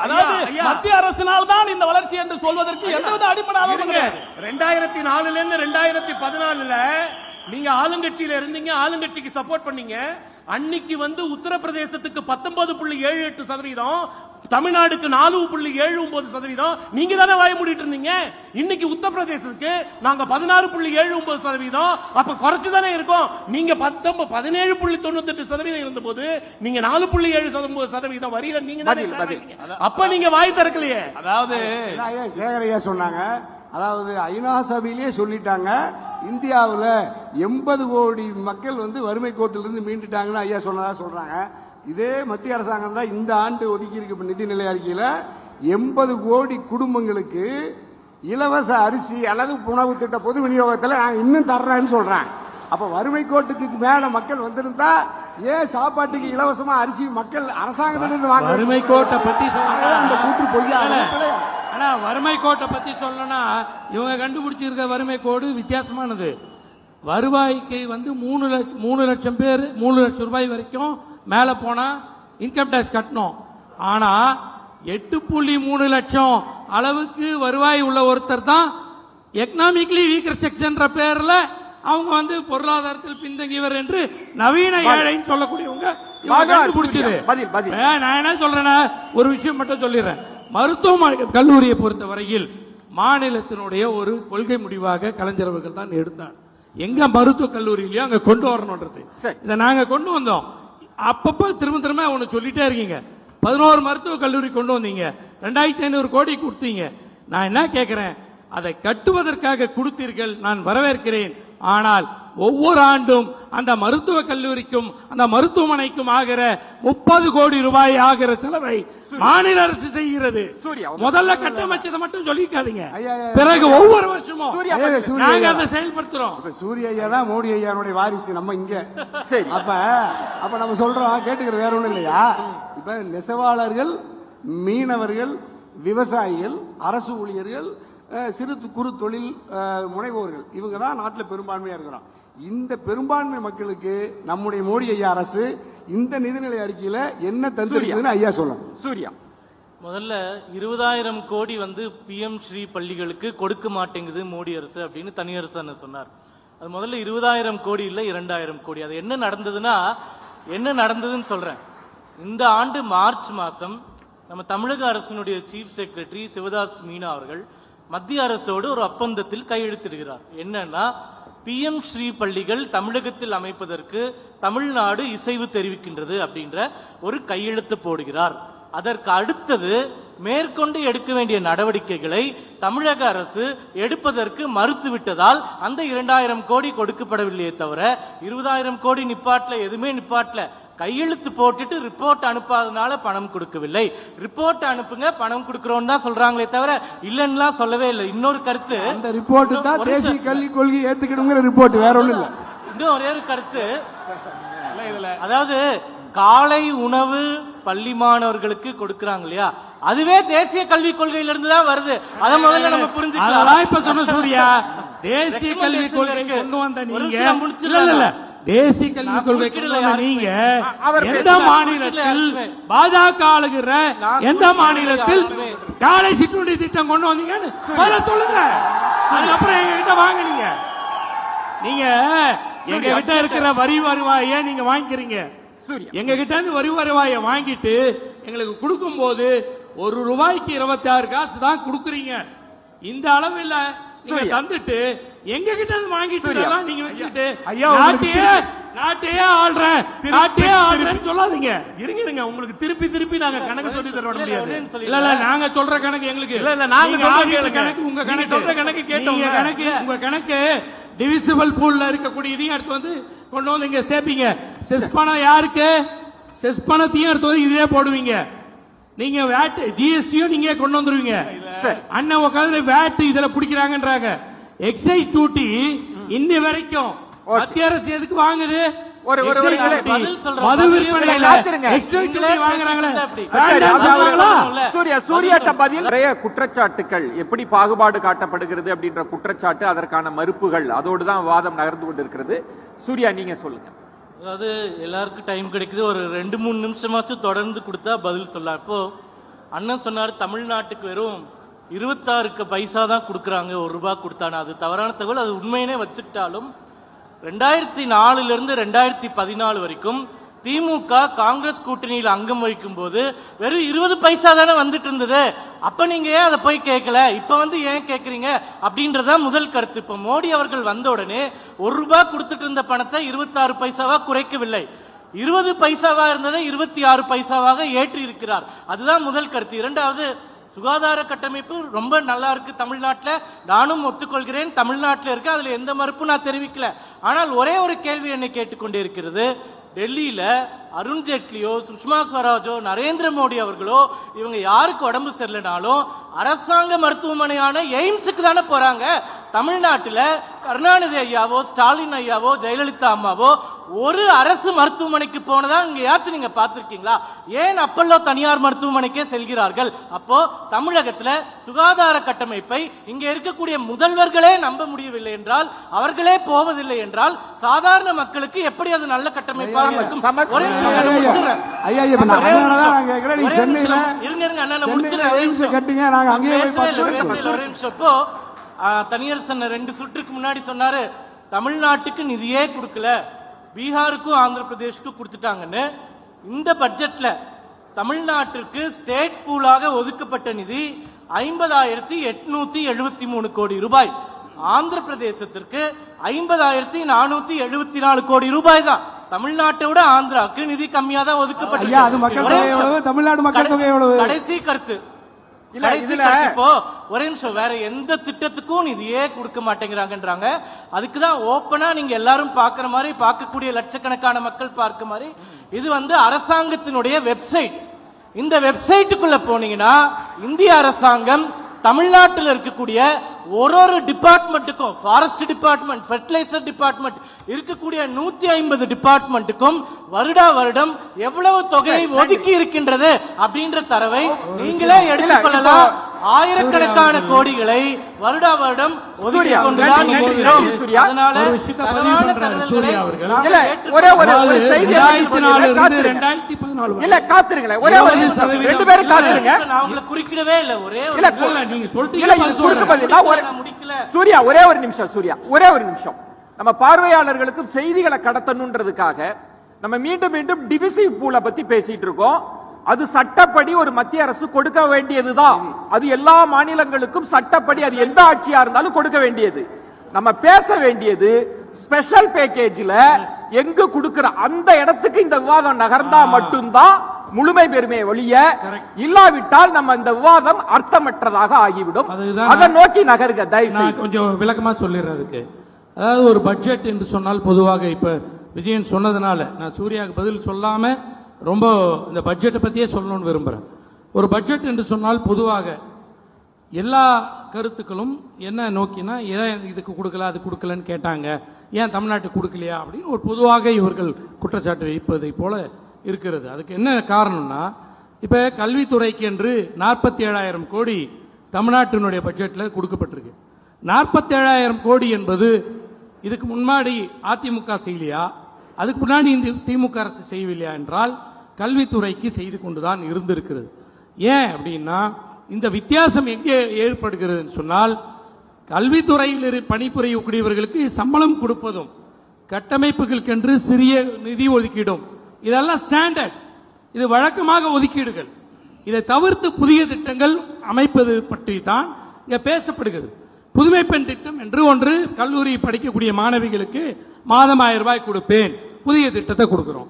அதாவது மத்திய அரசினால் தான் இந்த வளர்ச்சி என்று சொல்வதற்கு எந்தவித அடிப்படை ஆதாரமும் கிடையாது. 2004 இருந்து 2014 நீங்க ஆளுங்கட்சியில இருந்தீங்க, ஆளுங்கட்சிக்கு சப்போர்ட் பண்ணீங்க. அன்னைக்கு உத்தரப்பிரதேசத்துக்கு 19.78%, தமிழ்நாடுக்கு 4.79%. நீங்க தானே வாய மூடிட்டு இருந்தீங்க. இன்னைக்கு உத்தரப்பிரதேசத்துக்கு நாங்க 16.79%. அப்ப குறைச்சு தானே இருக்கோம். நீங்க 17.98% இருந்த போது நீங்க 4.7% வரியில நீங்க அப்ப நீங்க வாய் திறக்கலையே. அதாவது சேகரையா சொன்னாங்க, அதாவது ஐநா சபையிலேயே சொல்லிட்டாங்க இந்தியாவில் 80 கோடி மக்கள் வறுமை கோட்டிலிருந்து மீண்டுட்டாங்கன்னு ஐயா சொன்னதா சொல்றாங்க. இதே மத்திய அரசாங்கம் தான் இந்த ஆண்டு ஒதுக்கி இருக்கு நிதிநிலை அறிக்கையில் 80 கோடி குடும்பங்களுக்கு இலவச அரிசி அல்லது உணவு திட்ட பொது விநியோகத்தில் நான் இன்னும் தர்றேன்னு சொல்றேன். அப்ப வறுமை கோட்டுக்கு மேல மக்கள் வந்திருந்தா ஏன் சாப்பாட்டுக்கு இலவசமா அரிசி மக்கள் அரசாங்கத்திலிருந்து வாங்க? வறுமை கோட்டை பத்தி அந்த கூற்று பொய்யா? ஆனா வறுமை கோட்டை பத்தி சொல்லணும்னா இவங்க கண்டுபிடிச்சிருக்க வறுமை கோடு வித்தியாசமானது. வருவாய்க்கு 3 லட்சம் பேர் 3 லட்சம் ரூபாய் வரைக்கும் மேல போனா இன்கம் டாக்ஸ் கட்டணும். ஆனா 8.3 லட்சம் அளவுக்கு வருவாய் உள்ள ஒருத்தர் தான் எக்கனாமிக்கலி வீக்கர் செக்ஷன் பேர்ல அவங்க பொருளாதாரத்தில் பின்தங்கியவர் என்று நவீன ஏழைன்னு சொல்லக்கூடியவங்க கண்டுபிடிச்சது. நான் என்ன சொல்றேன்னா ஒரு விஷயம் மட்டும் சொல்லிடுறேன். மருத்துவ கல்லூரியை பொறுத்த வரையில் மாநிலத்தினுடைய ஒரு கொள்கை முடிவாக கலைஞர் அவர்கள் தான் எடுத்தார். எங்க மருத்துவ கல்லூரியிலயோ அங்க கொண்டு வரணும்ன்றது இதை நாங்க கொண்டு வந்தோம். அப்பப்ப திரும்ப ஒன்னு சொல்லிட்டே இருக்கீங்க. 11 மருத்துவ கல்லூரி கொண்டு வந்தீங்க, 2500 கோடி கொடுத்தீங்க. நான் என்ன கேட்கிறேன், அதை கட்டுவதற்காக கொடுத்தீர்கள், நான் வரவேற்கிறேன். ஆனால் ஒவ்வொரு ஆண்டும் அந்த மருத்துவ கல்லூரிக்கும் அந்த மருத்துவமனைக்கும் ஆகிற 30 கோடி ரூபாய் ஆகிற செலவை மாநில அரசு செய்கிறது. முதல்ல கட்டமைச்சதை மட்டும் சொல்லிக்காதீங்க, பிறகு ஒவ்வொரு வருஷமும் செயல்படுத்துறோமோ சூர்யா அதே பதில். சூர்யா நாங்க ஐயா. அதை செயல்படுத்துறோம். இப்ப சூரிய ஐயா தான் மோடி ஐயானுடைய வாரிசு நம்ம இங்க. சரி. அப்ப நம்ம சொல்றோம் கேட்டுக்கிறது வேற ஒண்ணும் இல்லையா? இப்ப நெசவாளர்கள், மீனவர்கள், விவசாயிகள், அரசு ஊழியர்கள், சிறு குறு தொழில் முனைவோர்கள், இவங்க தான் நாட்டில் பெரும்பான்மையா இருக்கிறோம். இந்த பெரும்பான்மை மக்களுக்கு நம்முடைய மோடி ஐயா அரசு இந்த நிதிநிலை அறிக்கையில என்ன தந்திருக்குதுன்னு ஐயா சொல்லணும். சூர்யா முதல்ல 20,000 கோடி வந்து PM ஸ்ரீ பள்ளிகளுக்கு கொடுக்க மாட்டேங்குது மோடி அரசு அப்படின்னு தனியரசு அண்ணன் சொன்னார். அது முதல்ல 20,000 கோடி இல்ல 2,000 கோடி. அது என்ன நடந்ததுன்னு சொல்றேன். இந்த ஆண்டு மார்ச் மாசம் நம்ம தமிழக அரசினுடைய சீஃப் செக்ரட்டரி சிவதாஸ் மீனா அவர்கள் மத்திய அரசோடு ஒரு ஒப்பந்தத்தில் கையெழுத்திடுகிறார். என்னன்னா PM ஸ்ரீ பள்ளிகள் தமிழகத்தில் அமைப்பதற்கு தமிழ்நாடு இசைவு தெரிவிக்கின்றது அப்படின்ற ஒரு கையெழுத்து போடுகிறார். அதற்கு அடுத்தது மேற்கொண்டு எடுக்க வேண்டிய நடவடிக்கைகளை தமிழக அரசு எடுப்பதற்கு மறுத்துவிட்டதால் அந்த 2,000 கோடி கொடுக்கப்படவில்லையே தவிர 20,000 கோடி எதுவுமே நிப்பாட்டல. கையெழுத்து போட்டுட்டு ரிப்போர்ட் அனுப்பாதனால பணம் கொடுக்கவில்லை. ரிப்போர்ட் அனுப்புங்க பணம் கொடுக்கிறோம் தான் சொல்றாங்களே தவிர இல்லன்னா சொல்லவே இல்லை. இன்னொரு கருத்து, அந்த ரிப்போர்ட் தான் தேசிய கல்விக் கொள்கை ஏத்துக்கணுங்கிற ரிப்போர்ட், வேற ஒண்ணும் இல்ல. இன்னும் ஒரே ஒரு கருத்து, அதாவது காலை உணவு பள்ளி மாணவர்களுக்கு கொடுக்கறாங்க இல்லையா, அதுவே தேசிய கல்விக் கொள்கையிலிருந்து தான் வருது. அத முதல்ல நம்ம புரிஞ்சுக்கலாம். அதெல்லாம் இப்ப சொன்ன சூர்யா, தேசிய கல்விக் கொள்கை கொண்டு வந்த நீங்க இல்ல தேசிய கல்விக் கொள்கை கொண்டு வந்த நீங்க எந்த மாநிலத்தில் பாஜக ஆளுகிற எந்த மாநிலத்தில் காலை சிற்றுண்டி திட்டம் கொண்டு வந்தீங்கன்னு சொல்லுங்க. அதுக்கப்புறம் எங்க கிட்ட வாங்கினீங்க. நீங்க எங்க கிட்ட இருக்கிற வரி வருவாயை நீங்க வாங்கிக்கிறீங்க. எங்க கிட்ட இருந்து வரி வருவாயை வாங்கிட்டு எங்களுக்கு கொடுக்கும் போது ₹1 26 காசு தான் கொடுக்குறீங்க. இந்த அளவில் நீங்க தந்துட்டு எங்க கிட்ட இருந்து வாங்கிட்டு நீங்க வச்சுட்டு நாட்டையே ஆள்றேன்னு சொல்லாதீங்க. இருங்க, உங்களுக்கு திருப்பி நாங்க கணக்கு சொல்லி தர முடியாது. இல்ல நாங்க சொல்ற கணக்கு எங்களுக்கு இல்ல நாங்க சொல்ற கணக்கு உங்க கணக்கு சொல்ற கணக்கு கேட்டோம். உங்க கணக்கு டிவிசிபிள் பூல்ல இருக்கக்கூடிய இதையும் எடுத்து வந்து கொண்டு வந்து இங்க சேர்ப்பீங்க. செஸ் பணம் யாருக்கு? செஸ் பணத்தையும் எடுத்து வந்து இதே போடுவீங்க. நீங்க வேட் ஜிஎஸ்டியும் நீங்க கொண்டு வந்துருவீங்க. அண்ணன் உட்காந்து வேட் இதுல பிடிக்கிறாங்கன்றாங்க. எக்ஸைஸ் டியூட்டி இந்த வரைக்கும் மத்திய அரசு எதுக்கு வாங்குது? மது விற்பனையில எக்ஸைஸ் டியூட்டி வாங்குறாங்களே. சூர்யா பதில். நிறைய குற்றச்சாட்டுகள் எப்படி பாகுபாடு காட்டப்படுகிறது அப்படின்ற குற்றச்சாட்டு, அதற்கான மறுப்புகள், அதோடு தான் வாதம் நகர்ந்து கொண்டிருக்கிறது. சூர்யா நீங்க சொல்லுங்க. அதாவது எல்லாருக்கும் டைம் கிடைக்குது, ஒரு 2-3 நிமிஷமாச்சும் தொடர்ந்து கொடுத்தா பதில் சொல்லலாம். இப்போ அண்ணன் சொன்னார் தமிழ்நாட்டுக்கு வெறும் 26 பைசா தான் கொடுக்குறாங்க, ₹1 கொடுத்தானே. அது தவறான தகவல். அது உண்மையினே வச்சுக்கிட்டாலும் 2004 2014 வரைக்கும் திமுக காங்கிரஸ் கூட்டணியில் அங்கம் வகிக்கும் போது வெறும் 20 பைசா தானே வந்துட்டு இருந்தது. அப்ப நீங்க ஏன் அதை போய் கேட்கல, இப்ப வந்து ஏன் கேட்கறீங்க அப்படின்றதா முதல் கருத்து. இப்ப மோடி அவர்கள் வந்த உடனே ₹1 கொடுத்துட்டு இருந்த பணத்தை 26 பைசாவா குறைக்கவில்லை. 20 பைசாவா இருந்ததை 26 பைசாவாக ஏற்றி இருக்கிறார். அதுதான் முதல் கருத்து. இரண்டாவது, சுகாதார கட்டமைப்பு ரொம்ப நல்லா இருக்கு தமிழ்நாட்டில். நானும் ஒத்துக்கொள்கிறேன், தமிழ்நாட்டில் இருக்கு, அதுல எந்த மறுப்பும் நான் தெரிவிக்கல. ஆனால் ஒரே ஒரு கேள்வி என்னை கேட்டுக்கொண்டே இருக்கிறது. டெல்லியில அருண்ஜேட்லியோ சுஷ்மா ஸ்வராஜோ நரேந்திர மோடி அவர்களோ இவங்க யாருக்கு உடம்பு சரியில்லைனாலும் அரசாங்க மருத்துவமனையான எய்ம்ஸுக்கு தானே போறாங்க. தமிழ்நாட்டில் கருணாநிதி ஐயாவோ ஸ்டாலின் ஐயாவோ ஜெயலலிதா அம்மாவோ ஒரு அரசு மருத்துவமனைக்கு போனதா இங்க யாச்சும் நீங்க பார்த்திருக்கீங்களா? ஏன் அப்பல்லோ தனியார் மருத்துவமனைக்கே செல்கிறார்கள்? அப்போ தமிழகத்துல சுகாதார கட்டமைப்பை இங்க இருக்கக்கூடிய முதல்வர்களே நம்ப முடியவில்லை என்றால், அவர்களே போவதில்லை என்றால், சாதாரண மக்களுக்கு எப்படி அது நல்ல கட்டமைப்பாக இருக்கும்? தனியரசு 2 சுற்றுக்கு முன்னாடி சொன்னாரு தமிழ்நாட்டுக்கு நிதியே கொடுக்கல, பீகாருக்கும் ஆந்திர பிரதேஷ்க்கும் கொடுத்துட்டாங்கன்னு. இந்த பட்ஜெட்ல தமிழ்நாட்டிற்கு ஸ்டேட் பூலாக ஒதுக்கப்பட்ட நிதி 50,873 கோடி ரூபாய். ஆந்திர பிரதேசத்திற்கு 50,474 கோடி ரூபாய் தான். தமிழ்நாட்டை விட ஆந்திராவுக்கு நிதி கம்மியா தான் ஒதுக்கப்பட்டது. கடைசி கருத்து இப்போ ஒரே நிமிஷம், வேற எந்த திட்டத்துக்கும் நிதியே கொடுக்க மாட்டேங்கிறாங்கன்றாங்க. அதுக்குதான் ஓப்பனா நீங்க எல்லாரும் பாக்குற மாதிரி, பார்க்கக்கூடிய லட்சக்கணக்கான மக்கள் பார்க்க மாதிரி, இது வந்து அரசாங்கத்தினுடைய வெப்சைட். இந்த வெப்சைட்டுக்குள்ள போனீங்கன்னா இந்திய அரசாங்கம் தமிழ்நாட்டில் இருக்கக்கூடிய ஒரு டிபார்ட்மெண்ட்டுக்கும், ஃபாரஸ்ட் டிபார்ட்மெண்ட், ஃபெர்டிலைசர் டிபார்ட்மெண்ட் இருக்கக்கூடிய 150 டிபார்ட்மெண்ட்டுக்கும் வருடம் எவ்வளவு தொகையை ஒதுக்கி இருக்கின்றது அப்படின்ற தரவை நீங்களே எடுத்துக்கொள்ளலாம். ஆயிரக்கணக்கான கோடிகளை வருடம் ஒதுக்கி கொண்டுதான் இருக்கிறோம். அதனால தவறான தகவல்களை ஒரே ஒரு செய்தி இல்ல, காத்திருங்களேன், ஒரே ஒரு 2 பேரும் காத்திருங்க. நான் உங்களை குறிக்கிடவே இல்ல. ஒரே ஒரு சூர்யா, ஒரே ஒரு நிமிஷம். சூர்யா, ஒரே ஒரு நிமிஷம். நம்ம பார்வையாளர்களுக்கும் செய்திகளை கடத்தணுன்றதுக்காக நம்ம மீண்டும் மீண்டும் டிவிசிவ் பூலை பத்தி பேசிட்டு இருக்கோம். அது சட்டப்படி ஒரு மத்திய அரசு கொடுக்க வேண்டியதுதான். அது எல்லா மாநிலங்களுக்கும் சட்டப்படி அது எந்த ஆட்சியா இருந்தாலும் கொடுக்க வேண்டியது. நம்ம பேச வேண்டியது ஸ்பெஷல் பேக்கேஜ்ல எங்க கொடுக்கிற அந்த இடத்துக்கு இந்த விவாதம் நகர்ந்தா மட்டும்தான் முழுமை பெருமையை ஒழிய, இல்லாவிட்டால் நம்ம இந்த விவாதம் அர்த்தமற்றதாக ஆகிவிடும். அதை நோக்கி நகருங்க தயவு. கொஞ்சம் விளக்கமா சொல்லிடுறதுக்கு, அதாவது ஒரு பட்ஜெட் என்று சொன்னால் பொதுவாக இப்ப விஜயன் சொன்னதுனால நான் சூர்யாவுக்கு பதில் சொல்லாம ரொம்ப இந்த பட்ஜெட்டை பத்தியே சொல்லணும்னு விரும்புறேன். ஒரு பட்ஜெட் என்று சொன்னால் பொதுவாக எல்லா கருத்துக்களும் என்ன நோக்கினா, ஏன் இதுக்கு கொடுக்கல அது கொடுக்கலன்னு கேட்டாங்க, ஏன் தமிழ்நாட்டுக்கு கொடுக்கலையா அப்படின்னு ஒரு பொதுவாக இவர்கள் குற்றச்சாட்டு வைப்பதை போல இருக்கிறது. அதுக்கு என்ன காரணம்னா, இப்ப கல்வித்துறைக்கு என்று 47,000 கோடி தமிழ்நாட்டினுடைய பட்ஜெட்ல கொடுக்கப்பட்டிருக்கு. 47,000 கோடி என்பது இதுக்கு முன்னாடி அதிமுக செய்யலையா, அதுக்கு முன்னாடி இந்த திமுக அரசு செய்யவில்லையா என்றால் கல்வித்துறைக்கு செய்து கொண்டுதான் இருந்திருக்கிறது. ஏன் அப்படின்னா, இந்த வித்தியாசம் எங்கே ஏற்படுகிறது சொன்னால், கல்வித்துறையில் பணிபுரியக்கூடியவர்களுக்கு சம்பளம் கொடுப்பதும் கட்டமைப்புகளுக்கென்று சிறிய நிதி ஒதுக்கீடும் இதெல்லாம் ஸ்டாண்டர்ட், இது வழக்கமாக ஒதுக்கீடுகள். இதை தவிர்த்து புதிய திட்டங்கள் அமைப்பது பற்றி தான் இங்க பேசப்படுகிறது. புதுமை பெண் திட்டம் என்று ஒன்று கல்லூரி படிக்கக்கூடிய மாணவிகளுக்கு மாதம் 1000 ரூபாய் கொடுப்பேன், புதிய திட்டத்தை கொடுக்கிறோம்.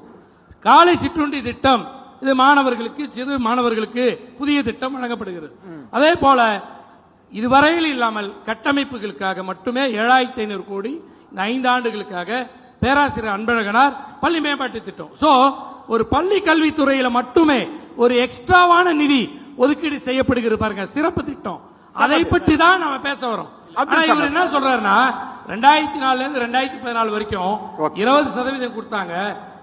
காலை சிற்றுண்டி திட்டம், இது மாணவர்களுக்கு, சிறு மாணவர்களுக்கு புதிய திட்டம் வழங்கப்படுகிறது. அதே போல இதுவரையில் இல்லாமல் கட்டமைப்புகளுக்காக மட்டுமே 7,500 கோடி இந்த 5 ஆண்டுகளுக்காக பேராசிரியர் அன்பழகனார் பள்ளி மேம்பாட்டு திட்டம். சோ ஒரு பள்ளி கல்வித்துறையில மட்டுமே ஒரு எக்ஸ்ட்ராவான நிதி ஒதுக்கீடு செய்யப்படுகிறது பாருங்க, சிறப்பு திட்டம். அதை பற்றி தான் நாம பேச வரோம். ஆனா இவர் என்ன சொல்றாருன்னா, 2004 இருந்து 2014 வரைக்கும் 20% கொடுத்தாங்க,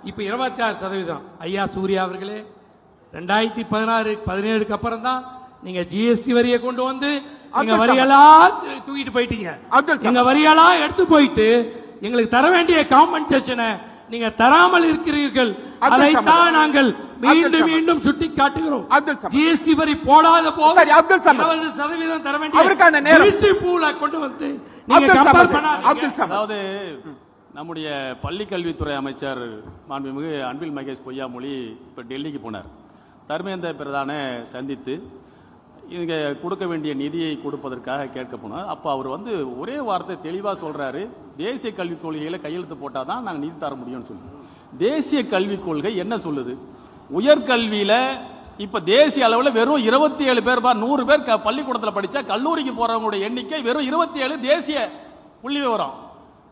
இப்ப 26%. ஐயா சூர்யா அவர்களே, 2016-17க்கு அப்புறம் தான் நீங்க ஜிஎஸ்டி வரியை கொண்டு வந்து நீங்க வரியெல்லாம் தூக்கிட்டு போயிட்டீங்க. எங்க வரியெல்லாம் எடுத்து போயிட்டு எங்களுக்கு தர வேண்டிய காம்பன்சேஷனை நீங்க தராமல் இருக்கிறீர்கள். அதைத்தான் நாங்கள் மீண்டும் மீண்டும் சுட்டி காட்டுகிறோம். ஜிஎஸ்டி வரி போடாத போது 20% தர வேண்டிய ஜிஎஸ்டி பூலை கொண்டு வந்து நீங்க கம்பேர் பண்ணாதீங்க. அதாவது நம்முடைய பள்ளி கல்வித்துறை அமைச்சர் மாண்புமிகு அன்பில் மகேஷ் பொய்யாமொழி இப்ப டெல்லிக்கு போனார். தர்மேந்திர பிரதானை சந்தித்து இங்க கொடுக்க வேண்டிய நிதியை கொடுப்பதற்காக கேட்க போனார். அப்ப அவர் வந்து ஒரே வார்த்தை தெளிவா சொல்றாரு, தேசிய கல்விக் கொள்கையில கையெழுத்து போட்டாதான் நாங்க நிதி தர முடியும்னு சொல்லி. தேசிய கல்விக் கொள்கை என்ன சொல்லுது? உயர்கல்வியில இப்ப தேசிய அளவில் வெறும் 27 பேர், 100 பேர் பள்ளிக்கூடத்தில் படிச்சா கல்லூரிக்கு போறவங்களுடைய எண்ணிக்கை வெறும் 27 தேசிய புள்ளி விவரம்.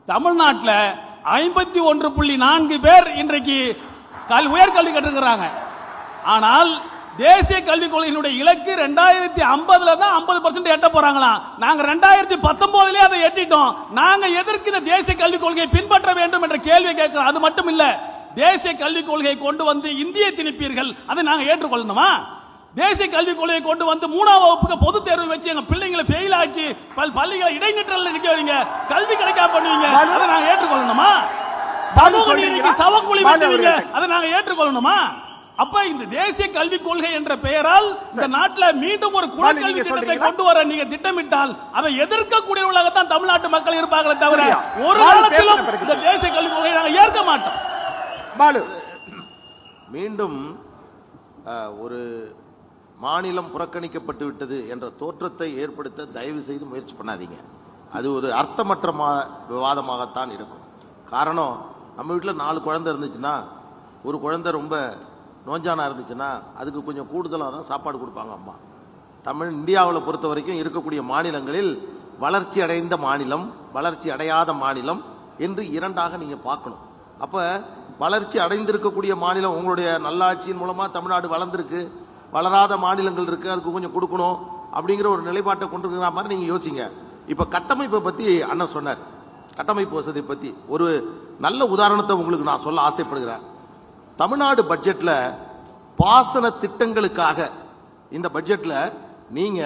தமிழ்நாட்டில் 51.4 பேர் இன்றைக்கு உயர்கல்வி கற்றுக்கிறாங்க. ஆனால் தேசிய கல்விக் கொள்கையினுடைய இலக்கு 2050 தான் 50% எட்ட போறாங்களாம். நாங்க 2019 அதை எட்டிட்டோம். நாங்க எதற்கு இந்த தேசிய கல்விக் கொள்கையை பின்பற்ற வேண்டும் என்ற கேள்வி கேட்கிறோம். அது மட்டும் இல்ல, தேசிய கல்விக் கொள்கையை கொண்டு வந்து இந்திய திணிப்பீர்கள், அதை நாங்க ஏற்றுக்கொள்ளணுமா? தேசிய கல்விக் கொள்கையை கொண்டு வந்து 3ஆம் வகுப்புக்கு பொது தேர்வு வச்சு எங்க பிள்ளைங்களை ஃபெயில் ஆக்கி பள்ளிகளை இடைநிற்றல் நிக்க வைங்க, கல்வி கிடைக்காம பண்ணுவீங்க, அதை நாங்க ஏற்றுக்கொள்ளணுமா? சமூக நீதிக்கு சவக்கூலி வைக்கிறீங்க, அதை நாங்க ஏற்றுக்கொள்ளணுமா? அப்ப இந்த தேசிய கல்விக் கொள்கை என்ற பெயரால் இந்த நாட்டில் மீண்டும் ஒரு குலக்கல்வி திட்டத்தை கொண்டு வர நீங்க திட்டமிட்டால் அதை எதிர்க்கக்கூடியவர்களாகத்தான் தமிழ்நாட்டு மக்கள் இருப்பார்களே தவிர ஒரு காலத்திலும் இந்த தேசிய கல்விக் கொள்கையை நாங்கள் ஏற்க மாட்டோம். மீண்டும் ஒரு மாநிலம் புறக்கணிக்கப்பட்டு விட்டது என்ற தோற்றத்தை ஏற்படுத்த தயவு செய்து முயற்சி பண்ணாதீங்க. அது ஒரு அர்த்தமற்ற விவாதமாகத்தான் இருக்கும். காரணம், நம்ம வீட்டில் 4 குழந்தை இருந்துச்சுன்னா, ஒரு குழந்தை ரொம்ப நோஞ்சானா இருந்துச்சுன்னா அதுக்கு கொஞ்சம் கூடுதலாக தான் சாப்பாடு கொடுப்பாங்க அம்மா. இந்தியாவில் பொறுத்த வரைக்கும் இருக்கக்கூடிய மாநிலங்களில் வளர்ச்சி அடைந்த மாநிலம், வளர்ச்சி அடையாத மாநிலம் என்று 2ஆக நீங்க பார்க்கணும். அப்ப வளர்ச்சி அடைந்திருக்கக்கூடிய மாநிலம் உங்களுடைய நல்லாட்சியின் மூலமா தமிழ்நாடு வளர்ந்திருக்கு, வளராத மாநிலங்கள் இருக்கு, அதுக்கு கொஞ்சம் கொடுக்கணும் அப்படிங்கிற ஒரு நிலைப்பாட்டை கொண்டு இருக்கிற மாதிரி நீங்க யோசிங்க. இப்ப கட்டமைப்பை பத்தி அண்ணன் சொன்னார். கட்டமைப்பு வசதி பத்தி ஒரு நல்ல உதாரணத்தை உங்களுக்கு நான் சொல்ல ஆசைப்படுகிறேன். தமிழ்நாடு பட்ஜெட்ல பாசன திட்டங்களுக்காக இந்த பட்ஜெட்ல நீங்க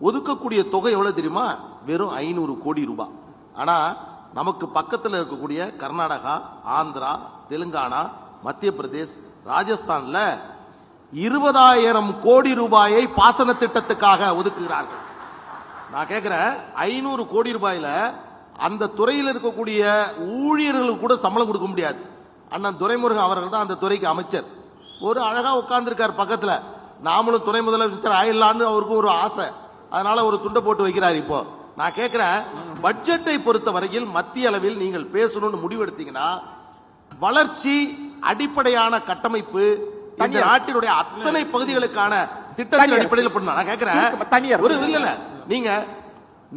ஒதுக்கக்கூடிய தொகை எவ்வளவு தெரியுமா? வெறும் 500 கோடி ரூபாய். ஆனா நமக்கு பக்கத்தில் இருக்கக்கூடிய கர்நாடகா, ஆந்திரா, தெலுங்கானா, மத்திய பிரதேஷ், ராஜஸ்தான்ல 20,000 கோடி ரூபாயை பாசன திட்டத்துக்காக ஒதுக்குகிறார்கள். நான் கேட்கிறேன், 500 கோடி ரூபாயில அந்த துறையில் இருக்கக்கூடிய ஊழியர்களுக்கு கூட சம்பளம் கொடுக்க முடியாது. அண்ணன் துரைமுருகன் அவர்கள் தான் அந்த துறைக்கு அமைச்சர். ஒரு அழகா உட்கார்ந்துருக்கார் பக்கத்துல. நாமளும் துணை முதலமைச்சர் ஆயிடலான்னு அவருக்கு ஒரு ஆசை. அதனால ஒரு துண்டை போட்டு வைக்கிறார். இப்போ நான் கேட்கிறேன், பட்ஜெட்டை பொறுத்த வரையில் மத்திய அளவில் நீங்கள் பேசணும்னு முடிவெடுத்தீங்கன்னா வளர்ச்சி, அடிப்படையான கட்டமைப்பு, இந்த நாட்டினுடைய அத்தனை பகுதிகளுக்கான திட்டத்தின் அடிப்படையில் பண்ணணும். நான் கேட்கிறேன், ஒரு இல்ல நீங்க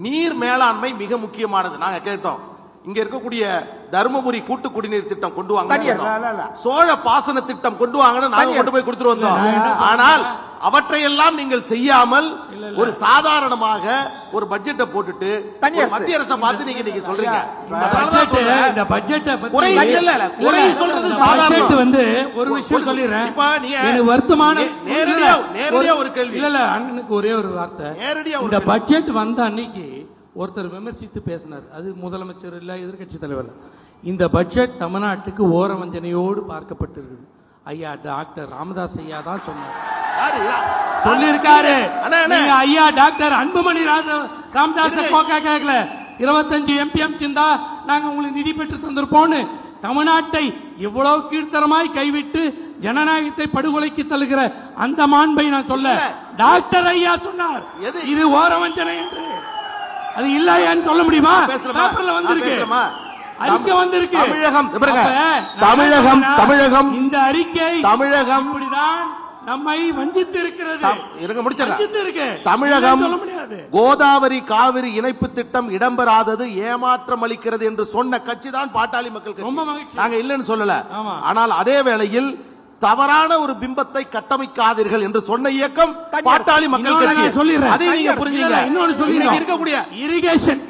நீர் மேலாண்மை மிக முக்கியமானது. நாங்க கேட்டோம், இங்க இருக்கக்கூடிய தருமபுரி கூட்டு குடிநீர் திட்டம் கொண்டு வாங்க, சோழ பாசன திட்டம் கொண்டு வாங்கன்னு நாங்க கொண்டு போய் கொடுத்துட்டு வந்தோம். ஆனால் அவற்றையெல்லாம் நீங்கள் செய்யாமல் ஒரு சாதாரணமாக ஒரு பட்ஜெட்டை போட்டுட்டு மத்திய அரசை பார்த்து நீங்க சொல்றீங்க. இந்த பட்ஜெட்டை குறை சொல்றது சாதாரண வந்து ஒரு விஷயம் சொல்லிடுறேன். இப்ப நீங்க வருத்தமான நேரடியா ஒரு கேள்வி. இல்ல அண்ணனுக்கு ஒரே ஒரு வார்த்தை. நேரடியா இந்த பட்ஜெட் வந்த அன்னைக்கு ஒருத்தர் விமர்சித்து பேசினார். அது முதலமைச்சர் இல்ல, எதிர்கட்சி தலைவர். இந்த பட்ஜெட் தமிழ்நாட்டுக்கு ஓர வஞ்சனையோடு பார்க்கப்பட்டிருக்குது. ஐயா டாக்டர் ராமதாஸ் ஐயா தான் சொன்னார், சொல்லிருக்காரு. ஐயா டாக்டர் அன்புமணி ராமதாஸ் கேட்கல, 25 எம்பிஎம் இருந்தா நாங்க உங்களுக்கு நிதி பெற்று தந்திருப்போம்னு தமிழ்நாட்டை இவ்வளவு கீழ்த்தரமாய் கைவிட்டு ஜனநாயகத்தை படுகொலைக்கு தள்ளுகிற அந்த மாண்பை நான் சொல்ல, டாக்டர் ஐயா சொன்னார் இது ஓர வஞ்சனை என்று. அது இல்லையான்னு சொல்ல முடியுமா? பேப்பர்ல வந்திருக்கு, அறிக்கை வந்திருக்கு. தமிழகம் இந்த அறிக்கை தமிழகம் இப்படிதான் நம்மை வஞ்சித்து இருக்கிறது. தமிழகம் கோதாவரி காவிரி இணைப்பு திட்டம் இடம்பெறாதது ஏமாற்றம் அளிக்கிறது என்று சொன்ன கட்சி தான் பாட்டாளி மக்கள் கட்சி. நாங்க இல்லைன்னு சொல்லல. ஆனால் அதே வேளையில் தவறான ஒரு பிம்பத்தை கட்டமைக்காதீர்கள் என்று சொன்ன இயக்கம் பாட்டாளி மக்கள் கட்சி. அதை நீங்க புரிஞ்சுங்க. இருக்கக்கூடிய இரிகேஷன்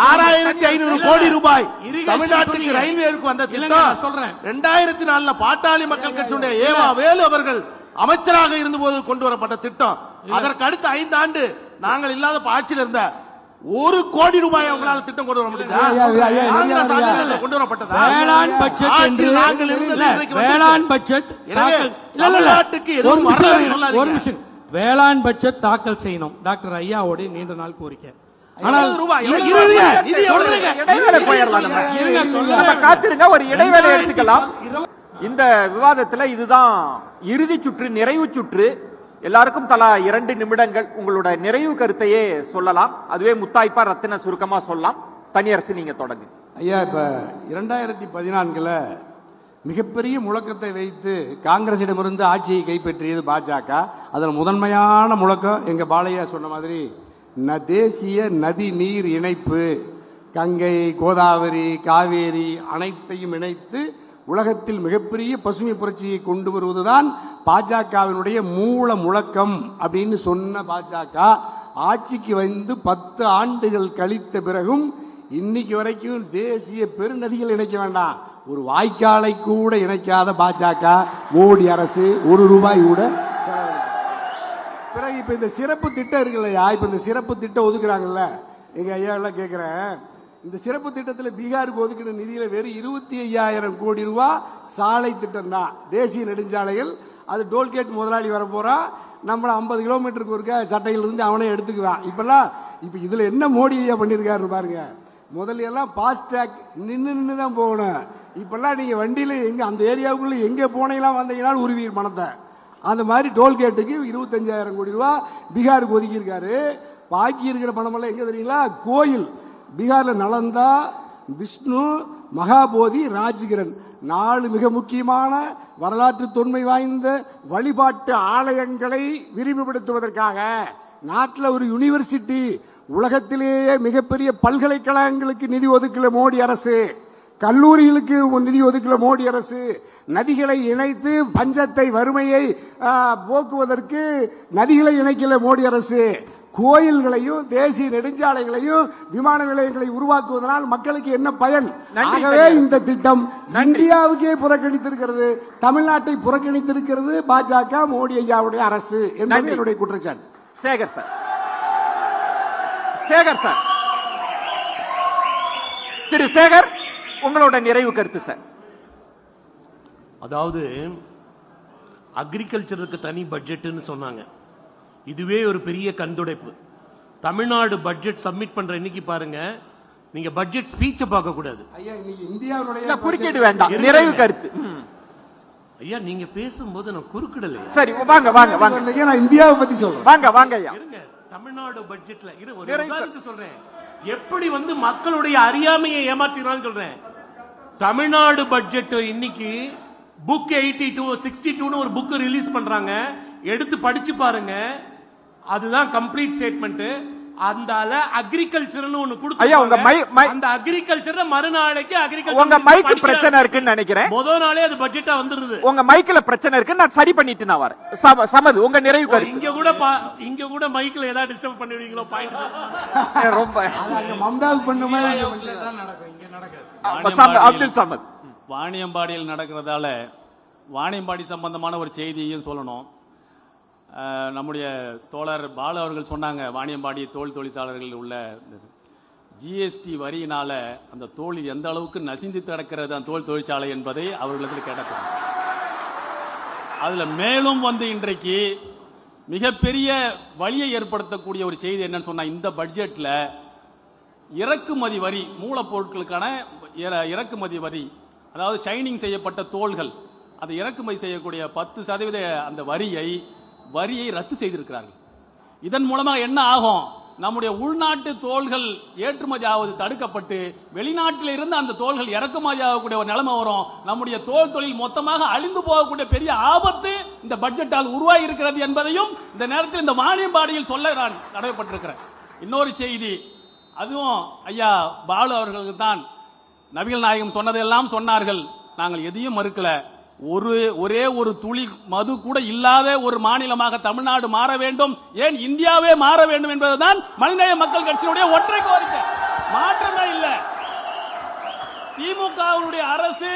6,500 கோடி ரூபாய் தமிழ்நாட்டுக்கு ரயில்வேக்கு வந்த திட்டம் சொல்றேன் 2004 பாட்டாளி மக்கள் கட்சியுடைய ஏவா வேலு அவர்கள் அமைச்சராக இருந்தபோது கொண்டு வரப்பட்ட திட்டம். அதற்கு அடுத்த 5 ஆண்டு நாங்கள் இல்லாத ஆட்சியில் இருந்த 1 கோடி ரூபாய் அவங்களால திட்டம் கொண்டு வர முடியுது. கொண்டு வரப்பட்டதா? வேளாண் பட்ஜெட் என்று வேளாண் பட்ஜெட் வேளாண் பட்ஜெட் தாக்கல் செய்யணும். டாக்டர் ஐயாவோட நீண்ட நாள் கோரிக்கை. காத்திருங்க, ஒரு இடைவேளை எடுத்துக்கலாம். இந்த விவாதத்தில் இதுதான் இறுதி சுற்று, நிறைவு சுற்று. எல்லாருக்கும் தலா 2 நிமிடங்கள் உங்களோட நிறைவு கருத்தையே சொல்லலாம். அதுவே முத்தாய்ப்பா ரத்தின சுருக்கமா சொல்லலாம். தனியரசு நீங்க தொடங்கு. ஐயா, இப்ப 2014 மிகப்பெரிய முழக்கத்தை வைத்து காங்கிரசிடமிருந்து ஆட்சியை கைப்பற்றியது பாஜக. அதில் முதன்மையான முழக்கம் எங்க பாலையா சொன்ன மாதிரி தேசிய நதி நீர் இணைப்பு, கங்கை, கோதாவரி, காவேரி அனைத்தையும் இணைத்து உலகத்தில் மிகப்பெரிய பசுமை புரட்சியை கொண்டு வருவதுதான் பாஜகவினுடைய மூல முழக்கம் அப்படின்னு சொன்ன பாஜக ஆட்சிக்கு வந்து 10 ஆண்டுகள் கழித்த பிறகும் இன்னைக்கு வரைக்கும் தேசிய பெருநதிகள் இணைக்க வேண்டாம், ஒரு வாய்க்காலை கூட இணைக்காத பாஜக மோடி அரசு 1 ரூபாய் கூட பிறகு இப்ப இந்த சிறப்பு திட்டம் இருக்கு இல்லையா, இப்ப இந்த சிறப்பு திட்டம் ஒதுக்குறாங்கல்ல, எங்க ஐயா எல்லாம் கேட்கிறேன், இந்த சிறப்பு திட்டத்தில் பீகாருக்கு ஒதுக்கின நிதியில வெறும் 25,000 கோடி ரூபாய் சாலை திட்டம் தான். தேசிய நெடுஞ்சாலைகள் அது டோல்கேட் முதலாளி வர போறான், நம்மள 50 கிலோமீட்டருக்கு ஒருக்க சட்டையில இருந்து அவனே எடுத்துக்குவான். இப்ப இதுல என்ன மோடி ஐயா பண்ணிருக்காரு பாருங்க. முதல்ல எல்லாம் பாஸ்டாக் நின்று தான் போகணும். இப்பெல்லாம் நீங்க வண்டியில எங்க அந்த ஏரியாவுக்குள்ள எங்க போனீங்களா வந்தீங்கன்னா உருவீர் பணத்தை. அந்த மாதிரி டோல்கேட்டுக்கு 25,000 கோடி ரூபாய் பீகாருக்கு ஒதுக்கி இருக்காரு. பாக்கி இருக்கிற பணமெல்லாம் எங்க தெரியுங்களா? கோயில் பீகார்ல நலந்தா, விஷ்ணு, மகாபோதி, ராஜ்கிரண் 4 மிக முக்கியமான வரலாற்று தொன்மை வாய்ந்த வழிபாட்டு ஆலயங்களை விரிவுபடுத்துவதற்காக நாட்டில் ஒரு யூனிவர்சிட்டி, உலகத்திலேயே மிகப்பெரிய பல்கலைக்கழகங்களுக்கு நிதி ஒதுக்கல மோடி அரசு. கல்லூரிகளுக்கு நிதி ஒதுக்கல மோடி அரசு. நதிகளை இணைத்து பஞ்சத்தை வறுமையை போக்குவதற்கு நதிகளை இணைக்கல மோடி அரசு. கோயில்களையும் தேசிய நெடுஞ்சாலைகளையும் விமான நிலையங்களை உருவாக்குவதனால் மக்களுக்கு என்ன பயன்? ஆகவே இந்த திட்டம் இந்தியாவுக்கே புறக்கணித்திருக்கிறது, தமிழ்நாட்டை புறக்கணித்திருக்கிறது பாஜக மோடி ஐயாவுடைய அரசு என்பது என்னுடைய குற்றச்சாட்டு. சேகர் சார், சேகர் சார், திரு சேகர், உங்களோட நிறைவு கருத்து சார். அதாவது அக்ரிகல்ச்சருக்கு தனி பட்ஜெட்னு சொன்னாங்க. இதுவே ஒரு பெரிய கண்துடைப்பு. தமிழ்நாடு பட்ஜெட் சப்மிட் பண்ற இன்னைக்கு பாருங்க, நீங்க பட்ஜெட் ஸ்பீச்சை பார்க்க கூடாது. ஐயா இன்னைக்கு இந்தியாவுடைய குறுக்கீடு வேண்டாம், நிறைவு கருத்து. ஐயா நீங்க பேசும்போது நான் குறுக்கிடல. சரி வாங்க வாங்க வாங்க, நான் இந்தியாவை பத்தி சொல்றேன். வாங்க வாங்க ஐயா. தமிழ்நாடு பட்ஜெட்ல சொல்றேன், எப்படி மக்களுடைய அறியாமையை ஏமாத்தினான்னு சொல்றேன். தமிழ்நாடு பட்ஜெட் இன்னைக்கு புக் 82 62 ஒரு புக் ரிலீஸ் பண்றாங்க, எடுத்து படிச்சு பாருங்க. அதுதான் கம்ப்ளீட் ஸ்டேட்மெண்ட். அந்த அக்ரிகல்ச்சர்னு ஒன்னு ஐயா, உங்க அந்த அக்ரிகல்ச்சர் மறுநாளைக்கு அக்ரிகல்ச்சர் உங்க மைக் பிரச்சனை இருக்குன்னு நினைக்கிறேன். முதல் நாளே அது பட்ஜெட்டா வந்துருது. உங்க மைக்ல பிரச்சனை இருக்கு, நான் சரி பண்ணிட்டு நான் வரேன். சமது, உங்க நிறைவு கருத்து. இங்க கூட மைக்ல ஏதாவது டிஸ்டர்ப் பண்ணிடுவீங்களோ பாயிண்ட். ரொம்ப மம்தாஸ் பண்ண மாதிரி அப்துல் சமத். வாணியம்பாடியில் நடக்கிறதால வாணியம்பாடி சம்பந்தமான ஒரு செய்தியையும் சொல்லணும். நம்முடைய தோழர் பாலு அவர்கள் சொன்னாங்க, வாணியம்பாடி தோல் தொழிற்சாலர்கள் உள்ள ஜிஎஸ்டி வரியினால அந்த தோல் எந்த அளவுக்கு நசிந்து கிடக்கிறது அந்த தோல் தொழிற்சாலை என்பதை அவர்களுக்கு கேட்கணும். அதுல மேலும் இன்றைக்கு மிகப்பெரிய வழியை ஏற்படுத்தக்கூடிய ஒரு செய்தி என்னன்னு சொன்னா, இந்த பட்ஜெட்ல இறக்குமதி வரி, மூலப்பொருட்களுக்கான இறக்குமதி வரி, அதாவது ஷைனிங் செய்யப்பட்ட தோள்கள், அதை இறக்குமதி செய்யக்கூடிய 10% அந்த வரியை ரத்து செய்திருக்கிறார்கள். இதன் மூலமாக என்ன ஆகும்? நம்முடைய உள்நாட்டு தோள்கள் ஏற்றுமதி ஆவது தடுக்கப்பட்டு வெளிநாட்டில் இருந்து அந்த தோள்கள் இறக்குமதி ஆகக்கூடிய ஒரு நிலைமை வரும். நம்முடைய தோல் தொழில் மொத்தமாக அழிந்து போகக்கூடிய பெரிய ஆபத்து இந்த பட்ஜெட்டால் உருவாகி இருக்கிறது என்பதையும் இந்த நேரத்தில் இந்த வாணியம்பாடியில் சொல்ல நான் கடமைப்பட்டிருக்கிறேன். இன்னொரு செய்தி, அதுவும் ஐயா பாலு அவர்களுக்கு தான். நபிகள் நாயகம் சொன்னதெல்லாம் சொன்னார்கள், நாங்கள் எதையும் மறுக்கல. ஒரே ஒரு துளி மது கூட இல்லாத ஒரு மாநிலமாக தமிழ்நாடு மாற வேண்டும், ஏன் இந்தியாவே மாற வேண்டும் என்பதுதான் மனிதநேய மக்கள் கட்சியினுடைய ஒற்றை கோரிக்கை, மாற்றமே இல்லை. திமுகவுடைய அரசு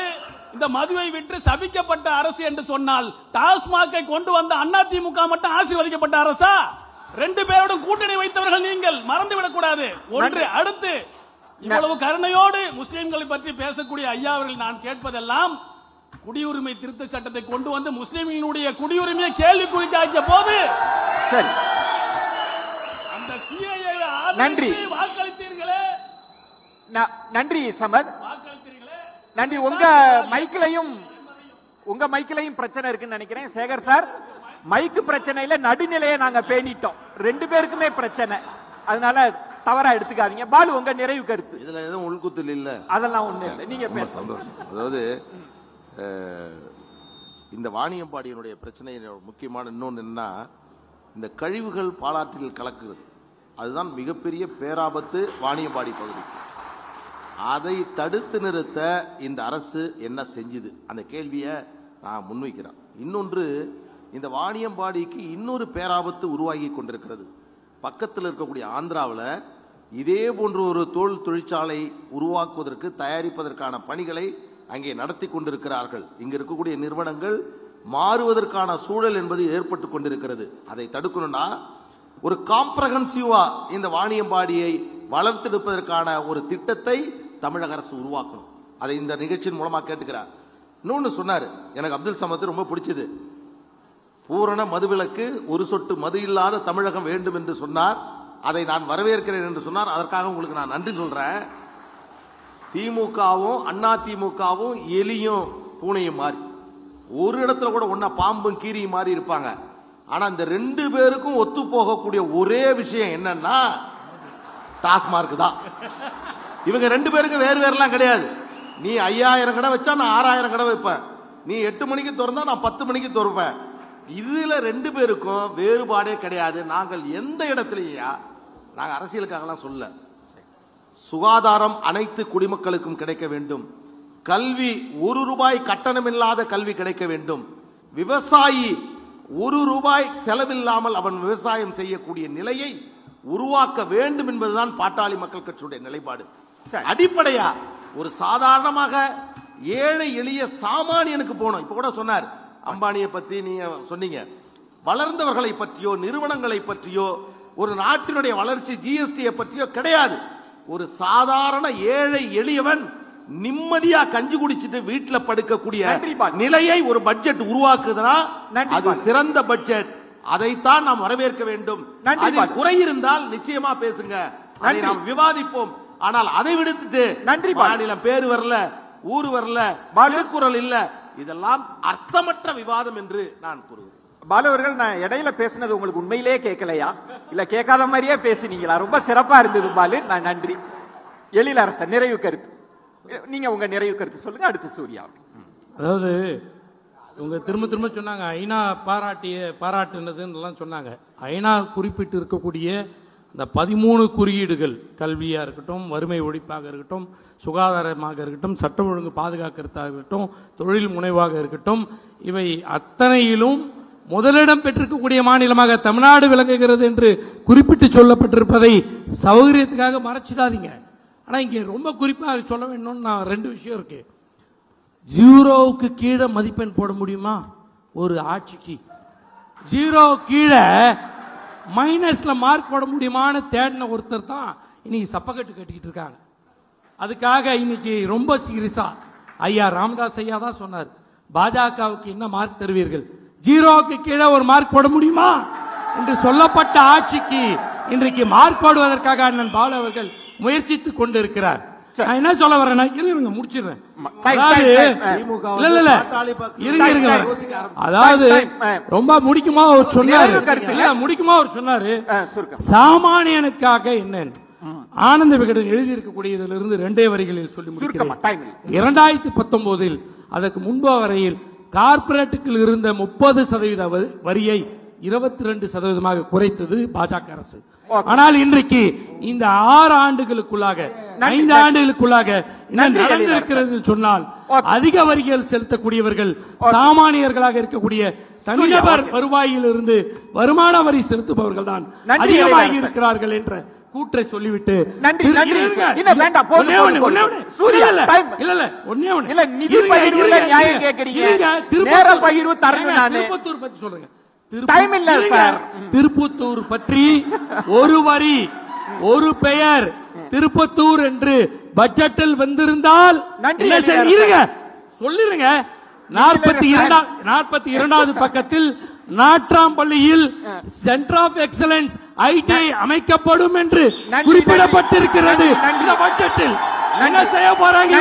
இந்த மதுவை விட்டு சபிக்கப்பட்ட அரசு என்று சொன்னால், டாஸ்மாகை கொண்டு வந்த அண்ணா திமுக மட்டும் ஆசீர்வதிக்கப்பட்ட அரசா? 2 பேரோடும் கூட்டணி வைத்தவர்கள் நீங்கள், மறந்துவிடக் கூடாது. ஒன்று. அடுத்து, இவ்வளவு கருணையோடு முஸ்லிம்களை பற்றி பேசக்கூடிய ஐயா அவர்கள் நான் கேட்பதெல்லாம், குடியுரிமை திருத்த சட்டத்தை கொண்டு வந்து முஸ்லிம்களுடைய குடியுரிமையை கேள்விக்குறியாக்கிய போது சரி, அந்த சிஏஏ நன்றி வாக்களித்தீர்களே, நன்றி சமத், வாக்களித்தீர்களே, நன்றி. உங்க மைக்கிலையும் பிரச்சனை இருக்குன்னு நினைக்கிறேன். சேகர் சார், மைக்கு பிரச்சனையில நடுநிலையை நாங்க பேணிட்டோம், 2 பேருக்குமே பிரச்சனை, அதனால தவறா எடுத்துக்காதீங்க. பாலு, உங்க நிறைவு கருத்து. இதுல எதுவும் உள்குத்தில் இல்ல, அதெல்லாம் ஒண்ணு இல்லை, நீங்க பேச. அதாவது இந்த வாணியம்பாடியினுடைய பிரச்சனை முக்கியமான இன்னொன்று என்னன்னா, இந்த கழிவுகள் பாலாற்றில் கலக்குறது, அதுதான் மிகப்பெரிய பேராபத்து வாணியம்பாடி பகுதி. அதை தடுத்து நிறுத்த இந்த அரசு என்ன செஞ்சுது, அந்த கேள்வியை நான் முன்வைக்கிறேன். இன்னொன்று, இந்த வாணியம்பாடிக்கு இன்னொரு பேராபத்து உருவாகி கொண்டிருக்கிறது. பக்கத்தில் இருக்கக்கூடிய ஆந்திராவில் இதே போன்ற ஒரு தோல் தொழிற்சாலை உருவாக்குவதற்கு தயாரிப்பதற்கான பணிகளை அங்கே நடத்தி கொண்டிருக்கிறார்கள். இங்க இருக்கக்கூடிய நிறுவனங்கள் மாறுவதற்கான சூழல் என்பது ஏற்பட்டு கொண்டிருக்கிறது. அதை தடுக்கணும்னா ஒரு காம்ப்ரஹென்சிவா இந்த வாணியம்பாடியை வளர்த்தெடுப்பதற்கான ஒரு திட்டத்தை தமிழக அரசு உருவாக்கணும். அதை இந்த நிகழ்ச்சியின் மூலமா கேட்டுக்கிறார். இன்னொன்னு சொன்னாரு, எனக்கு அப்துல் சமத் ரொம்ப பிடிச்சது. பூரண மதுவிலக்கு, ஒரு சொட்டு மது இல்லாத தமிழகம் வேண்டும் என்று சொன்னார். அதை நான் வரவேற்கிறேன் என்று சொன்னார். அதற்காக உங்களுக்கு நான் நன்றி சொல்றேன். திமுகவும் அண்ணா திமுகவும் எலியும் பூனையும் மாறி, ஒரு இடத்துல கூட ஒன்னா பாம்பும் கீரியும் மாறி இருப்பாங்க. ஆனா இந்த 2 பேருக்கும் ஒத்து போகக்கூடிய ஒரே விஷயம் என்னன்னா டாஸ்மார்க் தான். இவங்க 2 பேருக்கும் வேறு வேறுலாம் கிடையாது. நீ 5000 கடை வச்சா நான் 6000 கடை வைப்பேன், நீ 8 மணிக்கு திறந்தா நான் 10 மணிக்கு திறப்பேன். இதுல 2 பேருக்கும் வேறுபாடே கிடையாது. நாங்கள் எந்த இடத்துலயா, நாங்க அரசியலுக்காகலாம் சொல்ல, சுகாதாரம் அனைத்து குடிமக்களுக்கும் கிடைக்க வேண்டும், கல்வி 1 ரூபாய் கட்டணமில்லாத கல்வி கிடைக்க வேண்டும். விவசாயி 1 ரூபாய் செலவில்லாமல் அவன் விவசாயம் செய்யக்கூடிய நிலையை உருவாக்க வேண்டும் என்பதுதான் பாட்டாளி மக்கள் கட்சியுடைய நிலைப்பாடு. அடிப்படையா ஒரு சாதாரணமாக ஏழை எளிய சாமானியனுக்கு போனோம். இப்ப கூட சொன்னார், அம்பானியை பத்தி நீங்க சொன்னீங்க. வளர்ந்தவர்களை பற்றியோ நிறுவனங்களை பற்றியோ ஒரு நாட்டினுடைய வளர்ச்சி ஜிஎஸ்டியை பற்றியோ கிடையாது. ஒரு சாதாரண ஏழை எளியவன் நிம்மதியா கஞ்சி குடிச்சிட்டு வீட்டில் படுக்கக்கூடிய நிலையை ஒரு பட்ஜெட் உருவாக்குதுன்னா அது சிறந்த பட்ஜெட். அதைத்தான் நாம் வரவேற்க வேண்டும். அதில் குறை இருந்தால் நிச்சயமா பேசுங்க, அதை நாம் விவாதிப்போம். ஆனால் அதை விடுத்துட்டு மாநிலம் பேரு வரல, ஊர் வரல, திருக்குறள் இல்ல, இதெல்லாம் அர்த்தமற்ற விவாதம் என்று நான் கூறுகிறேன். பாலு அவர்கள், நான் இடையில பேசினது உங்களுக்கு உண்மையிலேயே கேட்கலையா, இல்ல கேட்காத மாதிரியே பேசினீங்களா? ரொம்ப சிறப்பா இருந்தது பாலு, நான் நன்றி. எழிலரசன் நிறைவு கருத்து, நீங்க உங்க நிறைவு கருத்து சொல்லுங்க. அடுத்து சூர்யா. அதாவது இவங்க திரும்ப திரும்ப சொன்னாங்க ஐநா பாராட்டுனதுன்னு சொன்னாங்க. ஐநா குறிப்பிட்டு இருக்கக்கூடிய இந்த 13 குறியீடுகள், கல்வியாக இருக்கட்டும், வறுமை ஒழிப்பாக இருக்கட்டும், சுகாதாரமாக இருக்கட்டும், சட்டம் ஒழுங்கு பாதுகாக்கிறதாக இருக்கட்டும், தொழில் முனைவாக இருக்கட்டும், இவை அத்தனையிலும் முதலிடம் பெற்றிருக்கக்கூடிய மாநிலமாக தமிழ்நாடு விளங்குகிறது என்று குறிப்பிட்டு சொல்லப்பட்டிருப்பதை சௌகரியத்துக்காக மறைச்சிடாதீங்க. ஆனால் இங்கே ரொம்ப குறிப்பாக சொல்ல வேணும்னு நான் 2 விஷயம் இருக்கு. 0க்கு கீழே மதிப்பெண் போட முடியுமா ஒரு ஆட்சிக்கு? 0 கீழே மைனஸ்ல மார்க் போட முடியுமான்னு தேடின ஒருத்தர் தான் இன்னைக்கு சப்பக்கட்டு கட்டிக்கிட்டு இருக்காங்க. அதுக்காக இன்னைக்கு ரொம்ப சீரியஸா ஐயா ராமதாஸ் ஐயா தான் சொன்னார், பாஜகவுக்கு என்ன மார்க் தருவீர்கள், 0க்கு கீழே ஒரு மார்க் போட முடியுமா என்று சொல்லப்பட்ட ஆட்சிக்கு இன்றைக்கு மார்க் போடுவதற்காக அண்ணன் பாலு அவர்கள் முயற்சித்துக் கொண்டிருக்கிறார். நான் என்ன சொல்ல வரேன்னா, இருங்க முடிச்சிடுறேன். அதாவது ரொம்ப முடிக்குமா அவர் சொன்னாரு, சாமானியனுக்காக என்ன ஆனந்த விகடன் எழுதியிருக்கக்கூடியதிலிருந்து 2 வரிகளில் சொல்லி முடிக்கிறேன். 2019 அதற்கு முன்பு வரையில் கார்பரேட்டுக்கு இருந்த 30% வரியை 22% குறைத்தது பாஜக அரசு. ஆனால் இன்றைக்கு இந்த 6 ஆண்டுகளுக்குள்ளாக 5 ஆண்டுகளுக்குள்ளாக நடந்திருக்கிறது சொன்னால் அதிக வரிகள் செலுத்தக்கூடியவர்கள் சாமானியர்களாக இருக்கக்கூடிய தனிநபர் வருவாயில் இருந்து வருமான வரி செலுத்துபவர்கள் தான் அதிகமாக இருக்கிறார்கள் என்ற கூற்றை சொல்லிவிட்டு திருப்பத்தூர் பற்றி சொல்றேன். திருப்பத்தூர் பற்றி ஒரு வரி, ஒரு பெயர் திருப்பத்தூர் என்று பட்ஜெட்டில் வந்திருந்தால் சொல்லிருங்க. 42வது பக்கத்தில் நாட்ராம்பள்ளியில் சென்டர் ஆஃப் எக்ஸலன்ஸ் ஐடி அமைக்கப்படும் என்று குறிப்பிடப்பட்டிருக்கிறது. இந்த பட்ஜெட்டில் என்ன செய்ய போறாங்க?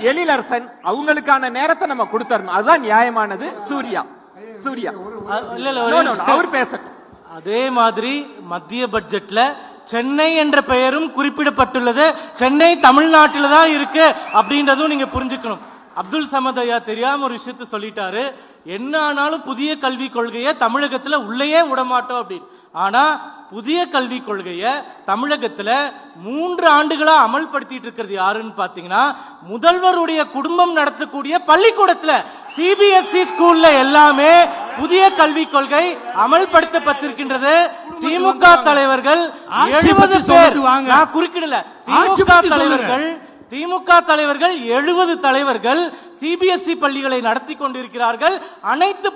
எழிலரசன் அவங்களுக்கான நேரத்தை நம்ம கொடுத்தரணும், அதுதான் நியாயமானது. சூர்யா அவர் பேசட்டும். அதே மாதிரி மத்திய பட்ஜெட்ல சென்னை என்ற பெயரும் குறிப்பிடப்பட்டுள்ளது. சென்னை தமிழ்நாட்டில் தான் இருக்கு அப்படின்றதும் நீங்க புரிஞ்சுக்கணும். அப்துல் சமத் ஐயா தெரியாம ஒரு விஷயத்த சொல்லிட்டாரு, என்ன ஆனாலும் புதிய கல்விக் கொள்கையை தமிழகத்துல உள்ளேயே விடமாட்டோம் அப்படின்னு. ஆனா புதிய கல்விக் கொள்கையை தமிழகத்துல 3 ஆண்டுகளா அமல்படுத்திட்டு இருக்கிறது யாருன்னு பாத்தீங்கன்னா, முதல்வருடைய குடும்பம் நடத்தக்கூடிய பள்ளிக்கூடத்துல சிபிஎஸ்இ ஸ்கூல்ல எல்லாமே புதிய கல்விக் கொள்கை அமல்படுத்தப்பட்டிருக்கின்றது. திமுக தலைவர்கள் 70 பேர், நான் குறுக்கிடல, திமுக தலைவர்கள் 70 தலைவர்கள் சிபிஎஸ்இ பள்ளிகளை நடத்தி கொண்டிருக்கிறார்கள். அனைத்து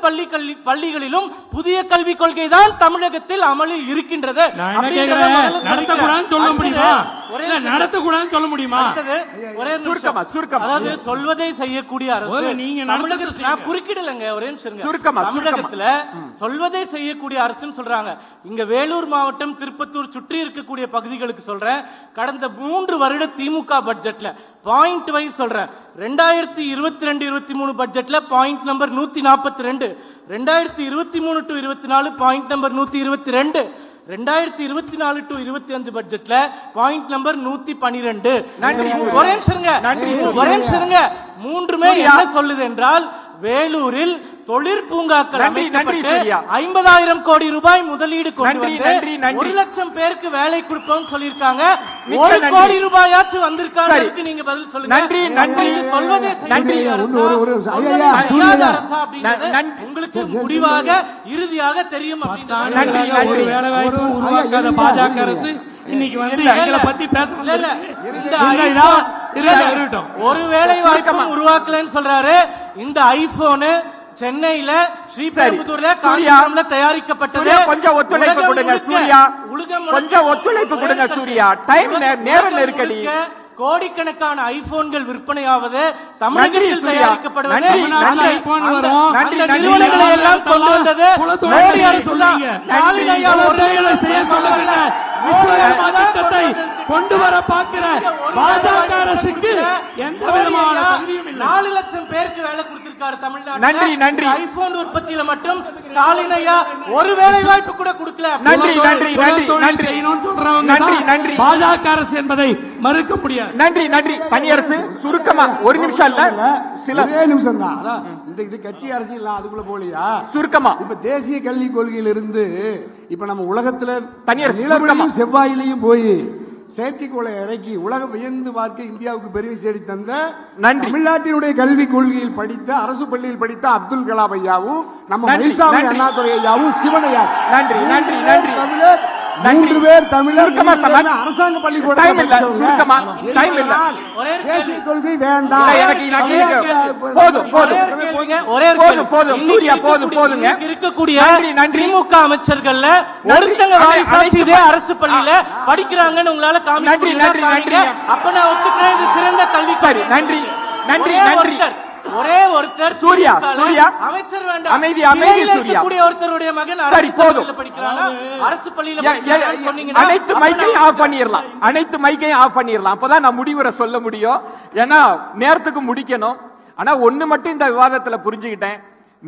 பள்ளிகளிலும் புதிய கல்விக் கொள்கை தான் தமிழகத்தில் அமலில் இருக்கின்றது. அதாவது சொல்வதை செய்யக்கூடிய அரசு குறுக்கிடலங்க. ஒரே தமிழகத்துல சொல்வதை செய்யக்கூடிய அரசுன்னு சொல்றாங்க. இங்க வேலூர் மாவட்டம், திருப்பத்தூர் சுற்றி இருக்கக்கூடிய பகுதிகளுக்கு சொல்றேன், கடந்த 3 வருட திமுக பட்ஜெட்ல பாயிண்ட் வைஸ் சொல்றேன். 2022-23 பட்ஜெட்ல பாயிண்ட் நம்பர் 142, 2023-24 பாயிண்ட் நம்பர் 122, 2024-25 பட்ஜெட்ல பாயிண்ட் நம்பர் 112. ஒரே நிமிஷம், மூன்றுமே என்ன சொல்லுது என்றால், வேலூரில் தொழிற்பூங்காக்கள் நன்றி, நன்றி, அமைக்கப்பட்டு சூர்யா. 50,000 கோடி ரூபாய் முதலீடு கொண்டு நன்றி, வந்து நன்றி, நன்றி. 1 லட்சம் பேருக்கு வேலை கொடுப்போம் சொல்லியிருக்காங்க. மிக்க 1 நன்றி. கோடி ரூபாயாச்சும் வந்திருக்காங்க. சரி. நீங்க பதில் சொல்லுங்க. நன்றி, நன்றி. உங்களுக்கு சொல்வதே நன்றி. செய்யாத அரசா? ஒரு சொல்வதே ஐயா, செய்யாத சூர்யா. அரசா அப்படிங்கிறது நன்றி. உங்களுக்கு முடிவாக இறுதியாக தெரியும் அப்படின்றது. நன்றி, நன்றி. ஒரு வேலை வாய்ப்பு ஐயா, உருவாக்காத இருங்க, பாஜக இருங்க. அரசு இன்னைக்கு வந்து இல்ல, எங்களை இல்ல. பத்தி பேச இல்ல, இல்ல. இந்த இல்ல, iPhone- இதா- இல்ல, இல்ல. இருக்கட்டும். ஒரு வேலை சுருக்கமா. வாய்ப்பு உருவாக்கலன்னு சொல்றாரு. இந்த ஐபோன் சென்னையில ஸ்ரீபெரும்புதூர்ல சூர்யா. காஞ்சிபுரம்ல தயாரிக்கப்பட்டது. சூர்யா, கொஞ்சம் ஒத்துழைப்பு உலகம் கொடுங்க, முழுக்க, சூர்யா. உலகம் முழுக்க, கொஞ்சம் ஒத்துழைப்பு கொடுங்க, சூர்யா. டைம் நேர நெருக்கடி. முழுக்க கோடிக்கணக்கான ஐபோன்கள் விற்பனையாவது தமிழகத்தில் சூர்யா. தயாரிக்கப்படுவது நன்றி, அந்த- நன்றி. ஐபோன் அந்த- வரும். நன்றி, அந்த நன்றி. நிறுவனங்களை எல்லாம் கொண்டு வந்தது குலத்தோட மோடி நன்றி அரசு தான். சொல்றீங்க. ஸ்டாலின் ஐயா ஒரு வேலை செய்ய சொல்லவில்லை. விஸ்வகர்மா திட்டத்தை கொண்டு வர பார்க்கிற பாஜக அரசுக்கு எந்த விதமான தகுதியும் இல்லை. 4 லட்சம் பேருக்கு வேலை கொடுத்திருக்காரு தமிழ்நாட்டுல. நன்றி, நன்றி. ஐபோன் உற்பத்தியில மட்டும் ஸ்டாலின் ஐயா ஒரு வேலை வாய்ப்பு கூட கொடுக்கல. நன்றி, நன்றி, நன்றி, குலத்தொழில் நன்றி. செய்யணும்னு சொல்றவங்க நன்றி, தான் நன்றி. பாஜக அரசு என்பதை மறுக்க முடியாது. நன்றி, நன்றி. தனியரசு சுருக்கமா ஒரு நிமிஷம் இல்ல சில ஒரே நிமிஷம் தான். அதான் இது கட்சி அரசியல் அதுக்குள்ள போலியா? சுருக்கமா இப்ப தேசிய கல்விக் கொள்கையிலிருந்து இப்ப நம்ம உலகத்துல தனியார் நிலவிலையும் செவ்வாயிலையும் போய் செயற்கைக்கோளை இறக்கி உலகம் வியந்து பார்க்க இந்தியாவுக்கு பெருமை தேடி தந்த நன்றி. தமிழ்நாட்டினுடைய கல்விக் கொள்கையில் படித்த அரசு பள்ளியில் படித்த அப்துல் கலாம் ஐயாவும் நம்ம நன்றி, மயில்சாமி நன்றி. அண்ணாதுரை ஐயாவும் சிவனையா நன்றி, நன்றி, நன்றி. தமிழர் நன்றி. 3 பேர் தமிழர் சுருக்கமா மூணு சொன்னா- பேர் அரசாங்க பள்ளிக்கூடம் டைம் இல்ல, சுருக்கமா. டைம் இல்ல. ஒரே ஒரு தேசிய கேள்வி. கொள்கை வேண்டாம். இல்ல, எனக்கு போதும், போதும். ஒரே ஒரு கேள்விங்க, ஒரே ஒரு போதும், கேள்வி. போதும். இன்னைக்கு சூர்யா, போதும், இருக்கக்கூடிய- போதுங்க. இன்னைக்கு இருக்கக்கூடிய நன்றி, நன்றி. திமுக அமைச்சர்கள்ல நன்றி. ஒருத்தங்க வாரிசாச்சு அனைத்து இதே அரசு பள்ளியில படிக்கிறாங்கன்னு உங்களால காமிக்க நன்றி, முடியுமா? நன்றி, காமிங்க. நன்றி. அப்ப நான் ஒத்துக்கிறேன், இது சிறந்த கல்வி. சரி, நன்றி, நன்றி, ஒரே நன்றி. ஒரே ஒருத்தர் சூர்யா, திமுக ல சூர்யா. அமைச்சர் வேண்டாம். அமைதி, அமைதி, இடையில சூர்யா. இருக்கக்கூடிய ஒருத்தருடைய மகன் சரி, அரசு போதும். பள்ளியில படிக்கிறானா? அரசு பள்ளியில ஏ, ஏ, படிக்கிறான்னு சொன்னீங்கன்னா, அனைத்து அப்ப மைக்கையும் நான் ஆஃப் பண்ணிடலாம். அனைத்து மைக்கையும் ஆஃப் பண்ணிடலாம். அப்பதான் நான் முடிவுரை சொல்ல முடியும். ஏன்னா நேரத்துக்கு முடிக்கணும். ஆனா ஒண்ணு மட்டும் இந்த விவாதத்துல புரிஞ்சுக்கிட்டேன்.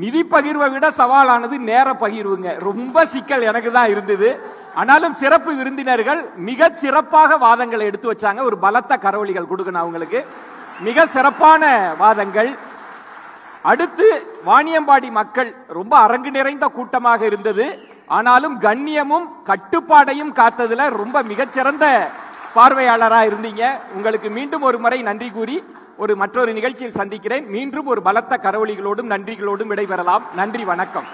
நிதி பகிர்வை விட சவாலானது நேர பகிர்வுங்க. ரொம்ப சிக்கல் எனக்கு தான் இருந்தது. ஆனாலும் சிறப்பு விருந்தினர்கள் மிக சிறப்பாக வாதங்களை எடுத்து வச்சாங்க. ஒரு பலத்த கரவொலிகள் கொடுக்கணும் அவங்களுக்கு. மிக சிறப்பான வாதங்கள். அடுத்து வாணியம்பாடி மக்கள் ரொம்ப அரங்கு நிறைந்த கூட்டமாக இருந்தது. ஆனாலும் கண்ணியமும் கட்டுப்பாடையும் காத்ததுல ரொம்ப மிகச்சிறந்த பார்வையாளரா இருந்தீங்க. உங்களுக்கு மீண்டும் ஒரு முறை நன்றி கூறி மற்றொரு நிகழ்ச்சியில் சந்திக்கிறேன். மீண்டும் ஒரு பலத்த கரவொலிகளோடும் நன்றிகளோடும் விடைபெறலாம். நன்றி, வணக்கம்.